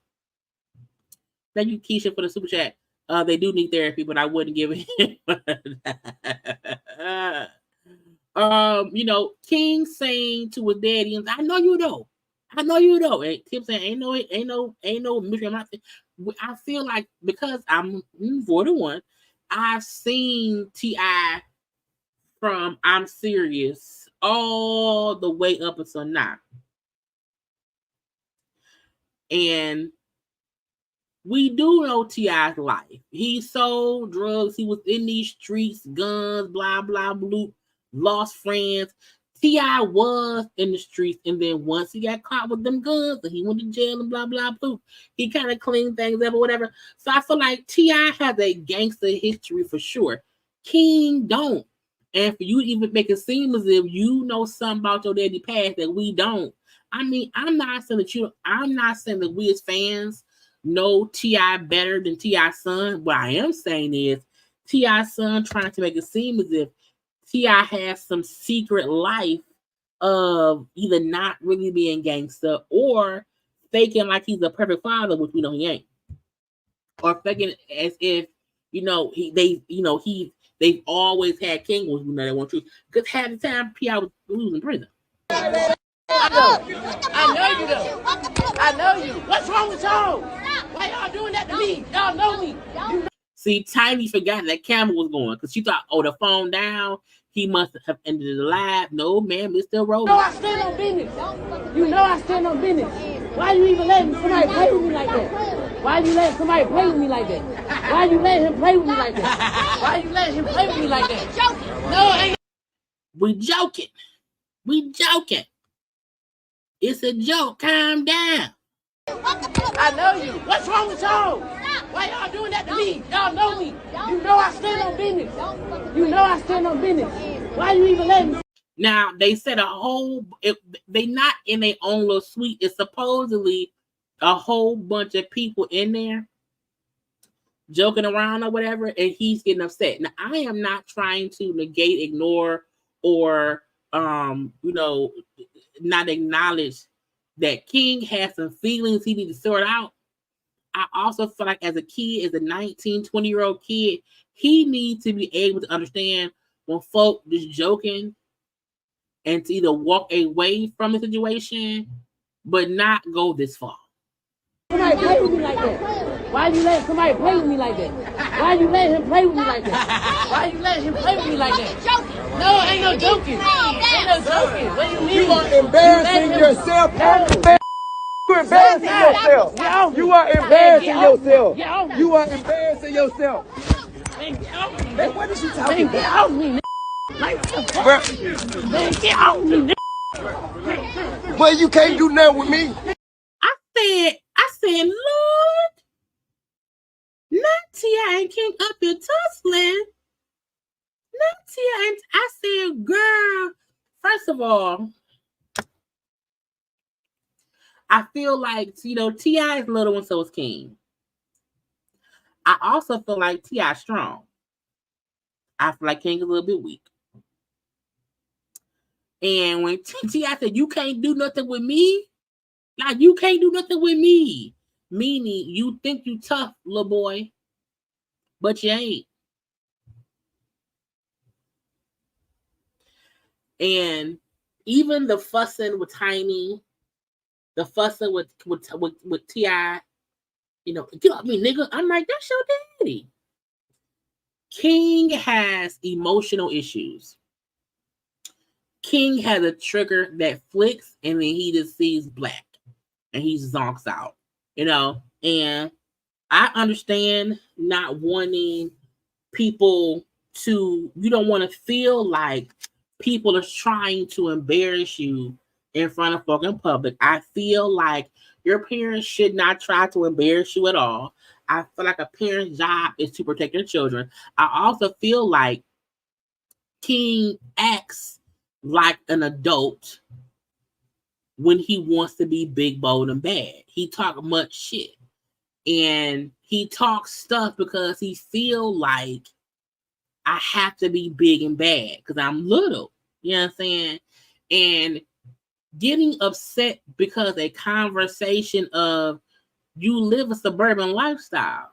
Thank you, Keisha, for the super chat. They do need therapy, but I wouldn't give it. You know, King saying to his daddy, I know you though. And Tim saying ain't no mystery in my thing. I feel like because I'm 41, I've seen T.I. from I'm Serious all the way up until now. And we do know T.I.'s life. He sold drugs. He was in these streets, guns, blah, blah, blue, lost friends. T.I. was in the streets. And then once he got caught with them guns and he went to jail and blah, blah, blue, he kind of cleaned things up or whatever. So I feel like T.I. has a gangster history for sure. King don't. And for you to even make it seem as if you know something about your daddy past that we don't. I mean, I'm not saying that we as fans know T.I. better than T.I.'s son. What I am saying is T.I.'s son trying to make it seem as if T.I. has some secret life of either not really being gangster or faking like he's a perfect father, which we know he ain't, or faking as if they've always had King, which we know that wasn't true. Because half the time P.I. was in prison. I know you though. I know you. What's wrong with y'all? Why y'all doing that to me? Y'all know me. See, Tiny forgot that camera was going because she thought, oh, the phone down. He must have ended the live. No, man, it's still rolling. You know I stand on business. You know I stand on business. Why you even letting somebody play with me like that? Why you letting somebody play with me like that? Why you letting him play with me like that? Why you letting him play with me like that? No, ain't. We joking. We joking. It's a joke. Calm down. I know you. What's wrong with y'all? Why y'all doing that to me? Y'all know me. You know I stand on business. You know I stand on business. Why you even letting me? Now, they said they not in their own little suite. It's supposedly a whole bunch of people in there joking around or whatever, and he's getting upset. Now, I am not trying to negate, ignore, or, not acknowledge that King has some feelings he needs to sort out. I also feel like as a kid, as a 19, 20-year-old kid, he needs to be able to understand when folk just joking and to either walk away from the situation, but not go this far. Somebody play with me like that? Why you letting somebody play with me like that? Why you letting him play with me like that? Why you letting him play with me like that? No, ain't no joking. Ain't no joking. What do you mean? You are embarrassing yourself. You're embarrassing yourself. You are embarrassing yourself. You are embarrassing yourself. Man, what is she talking Get about? off me, man, get off me, Well, you can't do nothing with me. I said, Lord, not T.I. and King up here tussling. Not T.I. and I said, girl, first of all, I feel like, T.I. is little and so is King. I also feel like T.I. is strong. I feel like King is a little bit weak. And when T.I. said, you can't do nothing with me, like, you can't do nothing with me, meaning you think you tough, little boy, but you ain't. And even the fussing with Tiny, the fussing with T.I., get off me, nigga. I'm like, that's your daddy. King has emotional issues. King has a trigger that flicks and then he just sees black and he zonks out, and I understand not wanting people to, you don't want to feel like people are trying to embarrass you in front of fucking public. I feel like your parents should not try to embarrass you at all. I feel like a parent's job is to protect their children. I also feel like King acts like an adult when he wants to be big, bold, and bad. He talk much shit. And he talks stuff because he feel like I have to be big and bad because I'm little. You know what I'm saying? And getting upset because a conversation of you live a suburban lifestyle.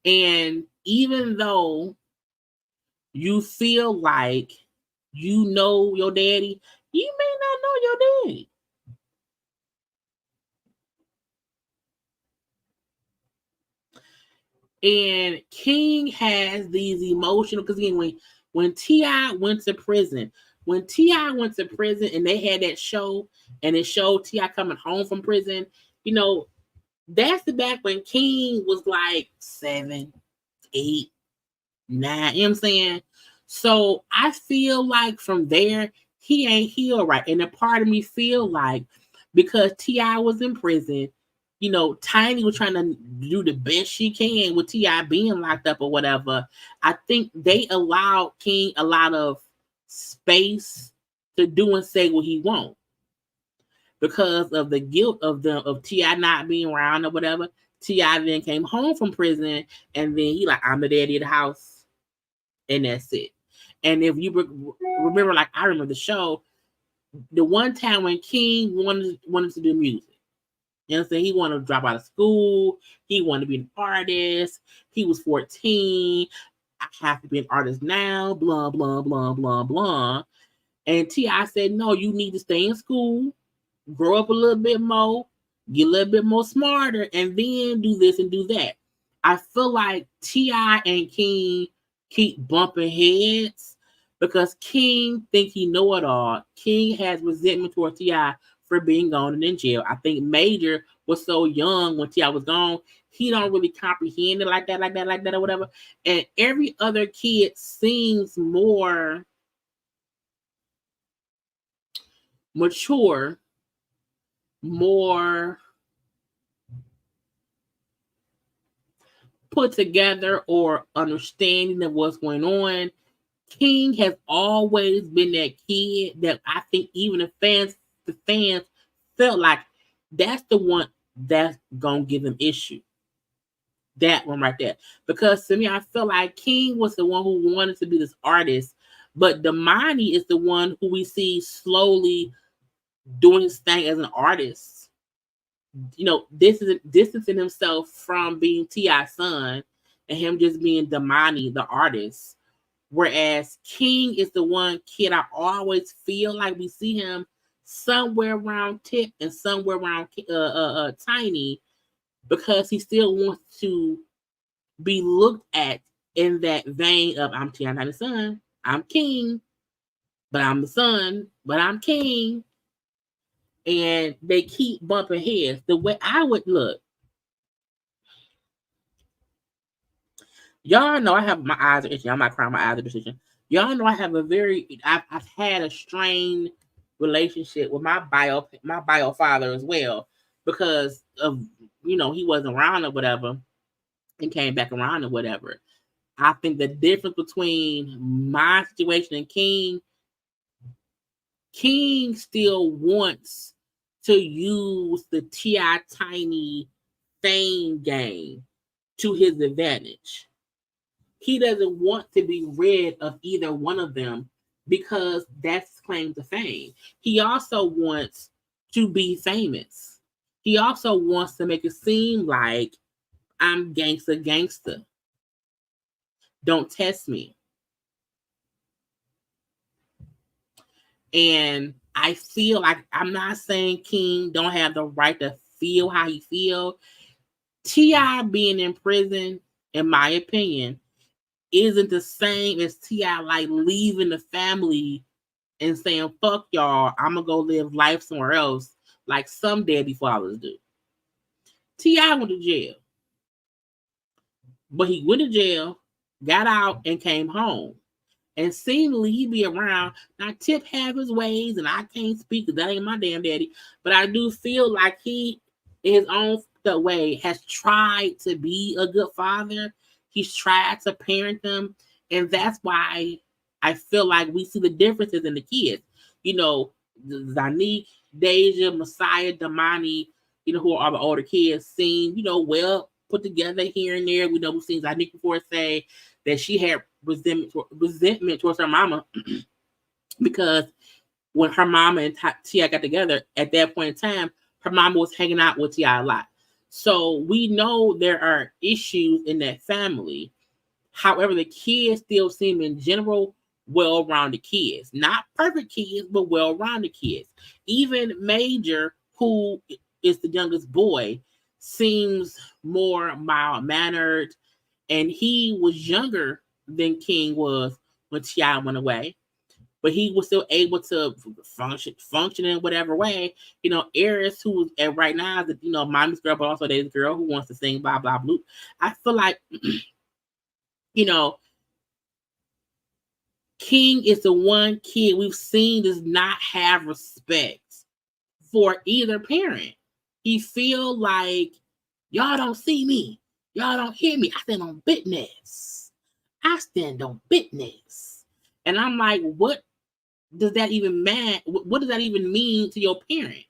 And even though you feel like you know your daddy, you may not know your daddy. And King has these emotional, because again, when T.I. went to prison, and they had that show, and it showed T.I. coming home from prison, that's the back when King was like 7, 8, 9, you know what I'm saying? So I feel like from there, he ain't healed right. And a part of me feel like because T.I. was in prison, Tiny was trying to do the best she can with T.I. being locked up or whatever. I think they allowed King a lot of space to do and say what he wants because of the guilt of T.I. not being around or whatever. T.I. then came home from prison and then he like, I'm the daddy of the house, and that's it. And if you remember, like I remember the show, the one time when King wanted to do music. You know what I'm saying? He wanted to drop out of school. He wanted to be an artist. He was 14. I have to be an artist now. Blah, blah, blah, blah, blah. And T.I. said, no, you need to stay in school, grow up a little bit more, get a little bit more smarter, and then do this and do that. I feel like T.I. and King keep bumping heads because King think he know it all. King has resentment towards T.I. for being gone and in jail. I think Major was so young when T.I. was gone, he don't really comprehend it like that, or whatever. And every other kid seems more mature, more put together or understanding of what's going on. King has always been that kid that I think even the fans felt like that's the one that's gonna give them issue. That one right there. Because to me, I feel like King was the one who wanted to be this artist, but Damani is the one who we see slowly doing his thing as an artist. You know, this is distancing himself from being T.I.'s son and him just being Damani, the artist. Whereas King is the one kid I always feel like we see him somewhere around Tip and somewhere around Tiny, because he still wants to be looked at in that vein of I'm T.I. not the son, I'm King, but I'm the son, but I'm King. And they keep bumping heads. The way I would look, y'all know I have my eyes are itching. I'm not crying, my eyes are itching. Y'all know I have I've had a strained relationship with my bio father as well, because of, you know, he wasn't around or whatever and came back around or whatever. I think the difference between my situation and King still wants to use the T.I. Tiny fame game to his advantage. He doesn't want to be rid of either one of them because that's his claim to fame. He also wants to be famous. He also wants to make it seem like I'm gangster. Don't test me. And I feel like, I'm not saying King don't have the right to feel how he feel. T.I. being in prison, in my opinion, isn't the same as T.I. like leaving the family and saying, fuck y'all, I'm gonna go live life somewhere else, like some daddy fathers do. T.I. went to jail. But he went to jail, got out, and came home. And seemingly he be around. Now Tip have his ways, and I can't speak because that ain't my damn daddy. But I do feel like he, in his own way, has tried to be a good father. He's tried to parent them. And that's why I feel like we see the differences in the kids. You know, Zanique, Deja, Messiah, Damani, you know, who are the older kids, seem, you know, well put together here and there. We know we've seen Zanique before say that she had resentment towards her mama because when her mama and T.I. got together, at that point in time, her mama was hanging out with T.I. a lot. So we know there are issues in that family. However, the kids still seem in general well-rounded kids. Not perfect kids, but well-rounded kids. Even Major, who is the youngest boy, seems more mild-mannered, and he was younger than King was when T.I. went away. But he was still able to function in whatever way. You know, Eris, who right now is, you know, mommy's girl, but also there's a girl who wants to sing blah, blah, blah. I feel like, you know, King is the one kid we've seen does not have respect for either parent. He feel like, y'all don't see me. Y'all don't hear me. I stand on business. And I'm like, what does that even mean? What does that even mean to your parent?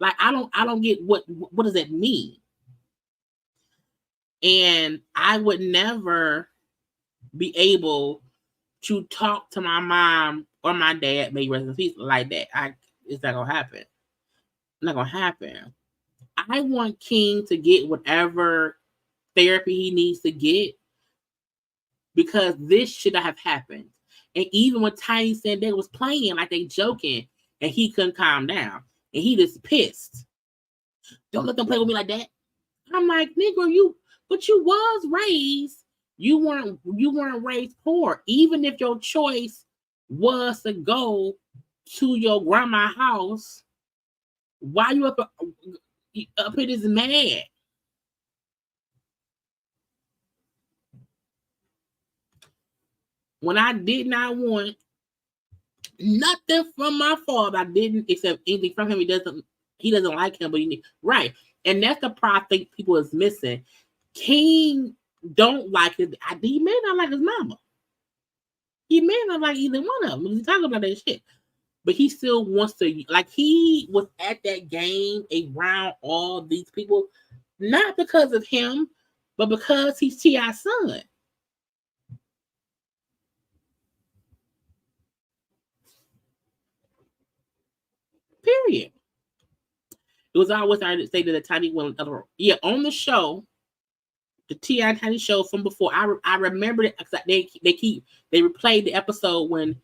Like, I don't get what does that mean? And I would never be able to talk to my mom or my dad, may rest in peace, like that. It's not gonna happen. Not gonna happen. I want King to get whatever therapy he needs to get because this should not have happened. And even when Tiny said they was playing, like they joking, and he couldn't calm down, and he just pissed. Don't let them play with me like that. I'm like, nigga, you was raised. You weren't raised poor. Even if your choice was to go to your grandma's house, why you up here is mad? When I did not want nothing from my father, I didn't accept anything from him. He doesn't like him, but right. And that's the part I think people is missing. King don't like it. He may not like his mama. He may not like either one of them. He's talking about that shit. But he still wants to, like, he was at that game around all these people, not because of him, but because he's T.I.'s son. Period. It was always I say that the Tiny one, on the show, the T.I. Tiny show from before. I remember it because they replayed the episode when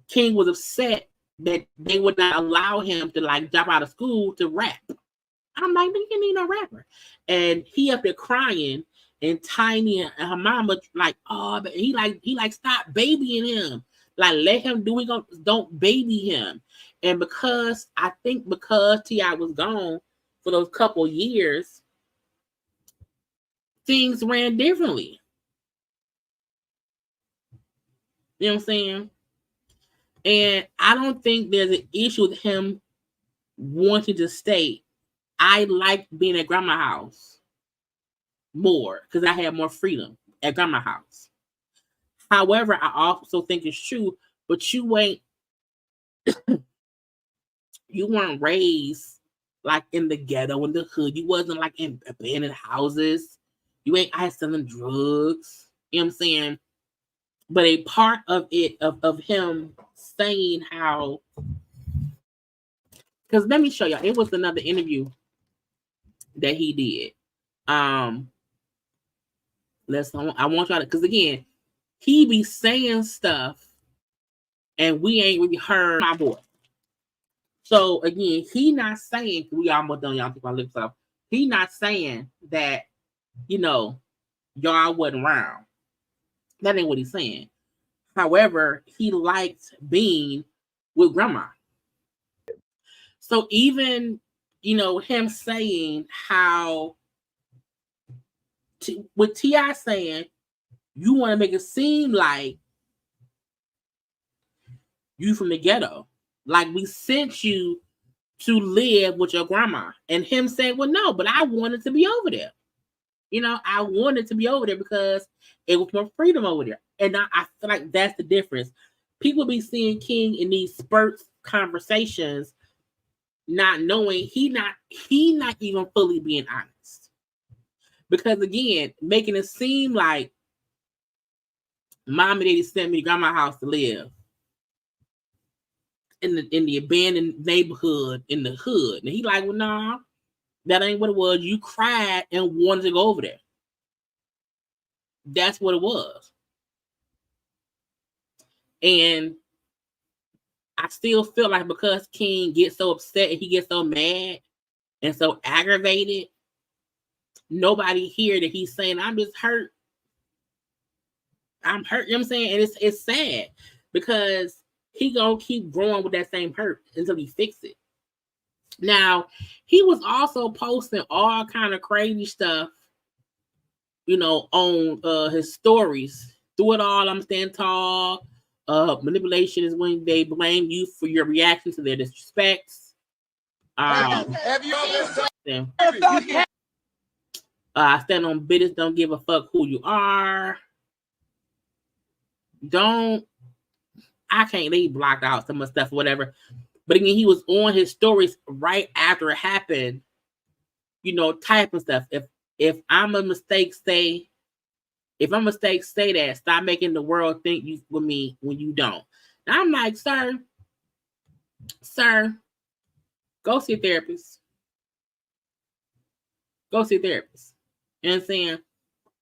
King was upset that they would not allow him to like drop out of school to rap. I'm like, you need no rapper, and he up there crying, and Tiny and her mama like, oh, but he like stop babying him, like let him do it, don't baby him. And because T.I. was gone for those couple years, things ran differently. You know what I'm saying? And I don't think there's an issue with him wanting to stay. I like being at grandma's house more because I had more freedom at grandma's house. However, I also think it's true, but you weren't raised like in the ghetto, in the hood. You wasn't like in abandoned houses. You ain't out selling drugs. You know what I'm saying? But a part of it, of him saying how, because let me show y'all, it was another interview that he did. I want y'all to, because again, he be saying stuff and we ain't really heard my boy. So again, he not saying, we almost done, y'all keep my lips off. He not saying that, y'all wasn't around. That ain't what he's saying. However, he liked being with grandma. So even, him saying how, with T.I. saying, you want to make it seem like you from the ghetto. Like we sent you to live with your grandma. And him saying, well, no, but I wanted to be over there. I wanted to be over there because it was more freedom over there. And I feel like that's the difference. People be seeing King in these spurts conversations, not knowing he not even fully being honest. Because again, making it seem like mom and daddy sent me to grandma's house to live in the abandoned neighborhood in the hood. And he like, well, nah, that ain't what it was. You cried and wanted to go over there. That's what it was. And I still feel like because King gets so upset and he gets so mad and so aggravated, nobody hear that he's saying, I'm just hurt. I'm hurt. You know what I'm saying? And it's sad because he gonna keep growing with that same hurt until he fix it. Now, he was also posting all kind of crazy stuff, on his stories. Through it all, I'm standing tall. Manipulation is when they blame you for your reaction to their disrespects. Have you ever I stand on business, don't give a fuck who you are. I can't leave blocked out some of the stuff, whatever. But again, he was on his stories right after it happened, typing stuff. If I'm a mistake, say that. Stop making the world think you with me when you don't. And I'm like, sir, go see a therapist. Go see a therapist. You know what I'm saying?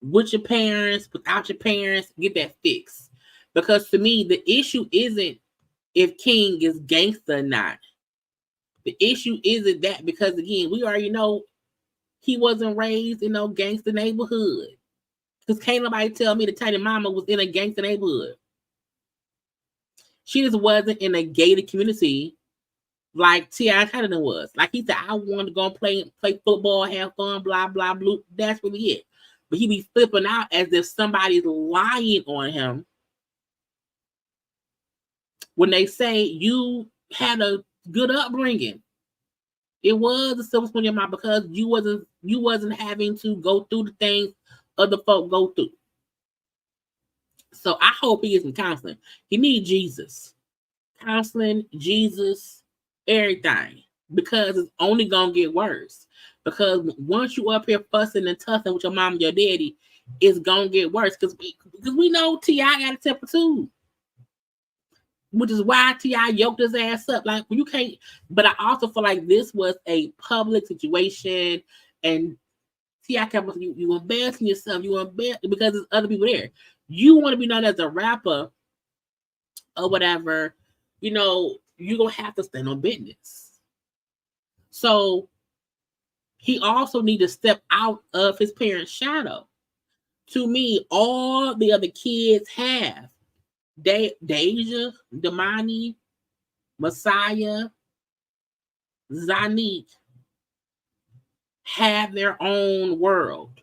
With your parents, without your parents, get that fixed. Because to me, the issue isn't if King is gangster or not. The issue isn't that, because again, we already know he wasn't raised in no gangster neighborhood. Because can't nobody tell me the Tiny Mama was in a gangster neighborhood. She just wasn't in a gated community like T.I. Titan was. Like he said, I wanted to go and play football, have fun, blah, blah, blah. That's really it. But he be flipping out as if somebody's lying on him when they say you had a good upbringing. It was a silver spoon in your mouth because you wasn't having to go through the things other folk go through. So I hope he gets some counseling. He needs Jesus. Counseling, Jesus, everything. Because it's only gonna get worse. Because once you up here fussing and tussing with your mom and your daddy, it's gonna get worse. Because we know T.I. got a temper too. Which is why T.I. yoked his ass up. Like, you can't. But I also feel like this was a public situation, and T.I. kept you embarrassing yourself. You embarrass because there's other people there. You want to be known as a rapper or whatever, you know, you're gonna have to stand on business. So he also needs to step out of his parents' shadow. To me, all the other kids have. Deja, Damani, Messiah, Zanique have their own world.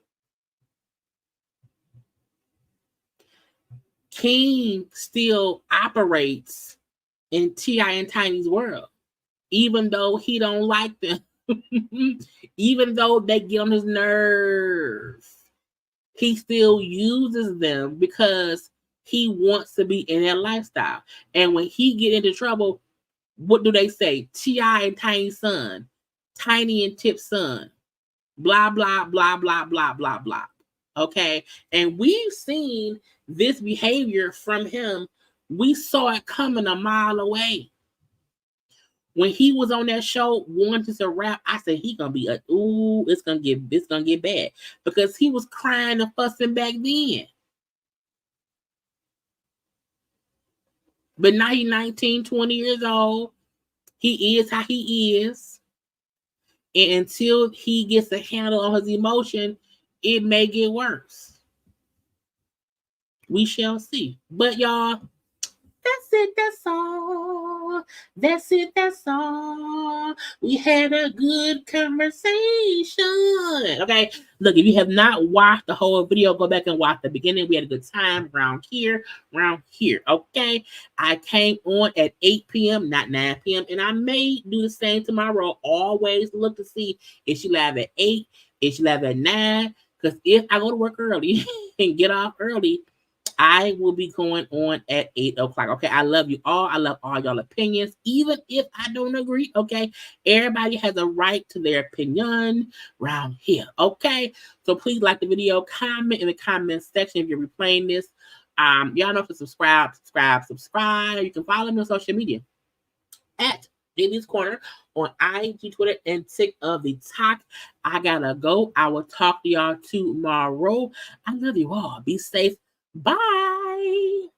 King still operates in T.I. and Tiny's world, even though he don't like them, even though they get on his nerves. He still uses them because he wants to be in their lifestyle. And when he get into trouble, what do they say? T.I. and Tiny's son, Tiny and Tip's son, blah, blah, blah, blah, blah, blah, blah. Okay? And we've seen this behavior from him. We saw it coming a mile away. When he was on that show wanting to rap, I said he gonna be it's gonna get bad. Because he was crying and fussing back then. But now he's 19, 20 years old. He is how he is. And until he gets a handle on his emotion, it may get worse. We shall see. But y'all, that's it. That's all. That's it. That's all. We had a good conversation. Okay. Look, if you have not watched the whole video, go back and watch the beginning. We had a good time around here. Okay. I came on at 8 p.m., not 9 p.m. And I may do the same tomorrow. Always look to see if she live at 8, if she live at 9. Because if I go to work early and get off early, I will be going on at 8 o'clock. Okay, I love you all. I love all y'all opinions, even if I don't agree. Okay, everybody has a right to their opinion around here. Okay, so please like the video, comment in the comment section if you're replaying this. Y'all know to subscribe. You can follow me on social media at JayLeesCorner on IG, Twitter, and TikTok. I gotta go. I will talk to y'all tomorrow. I love you all. Be safe. Bye.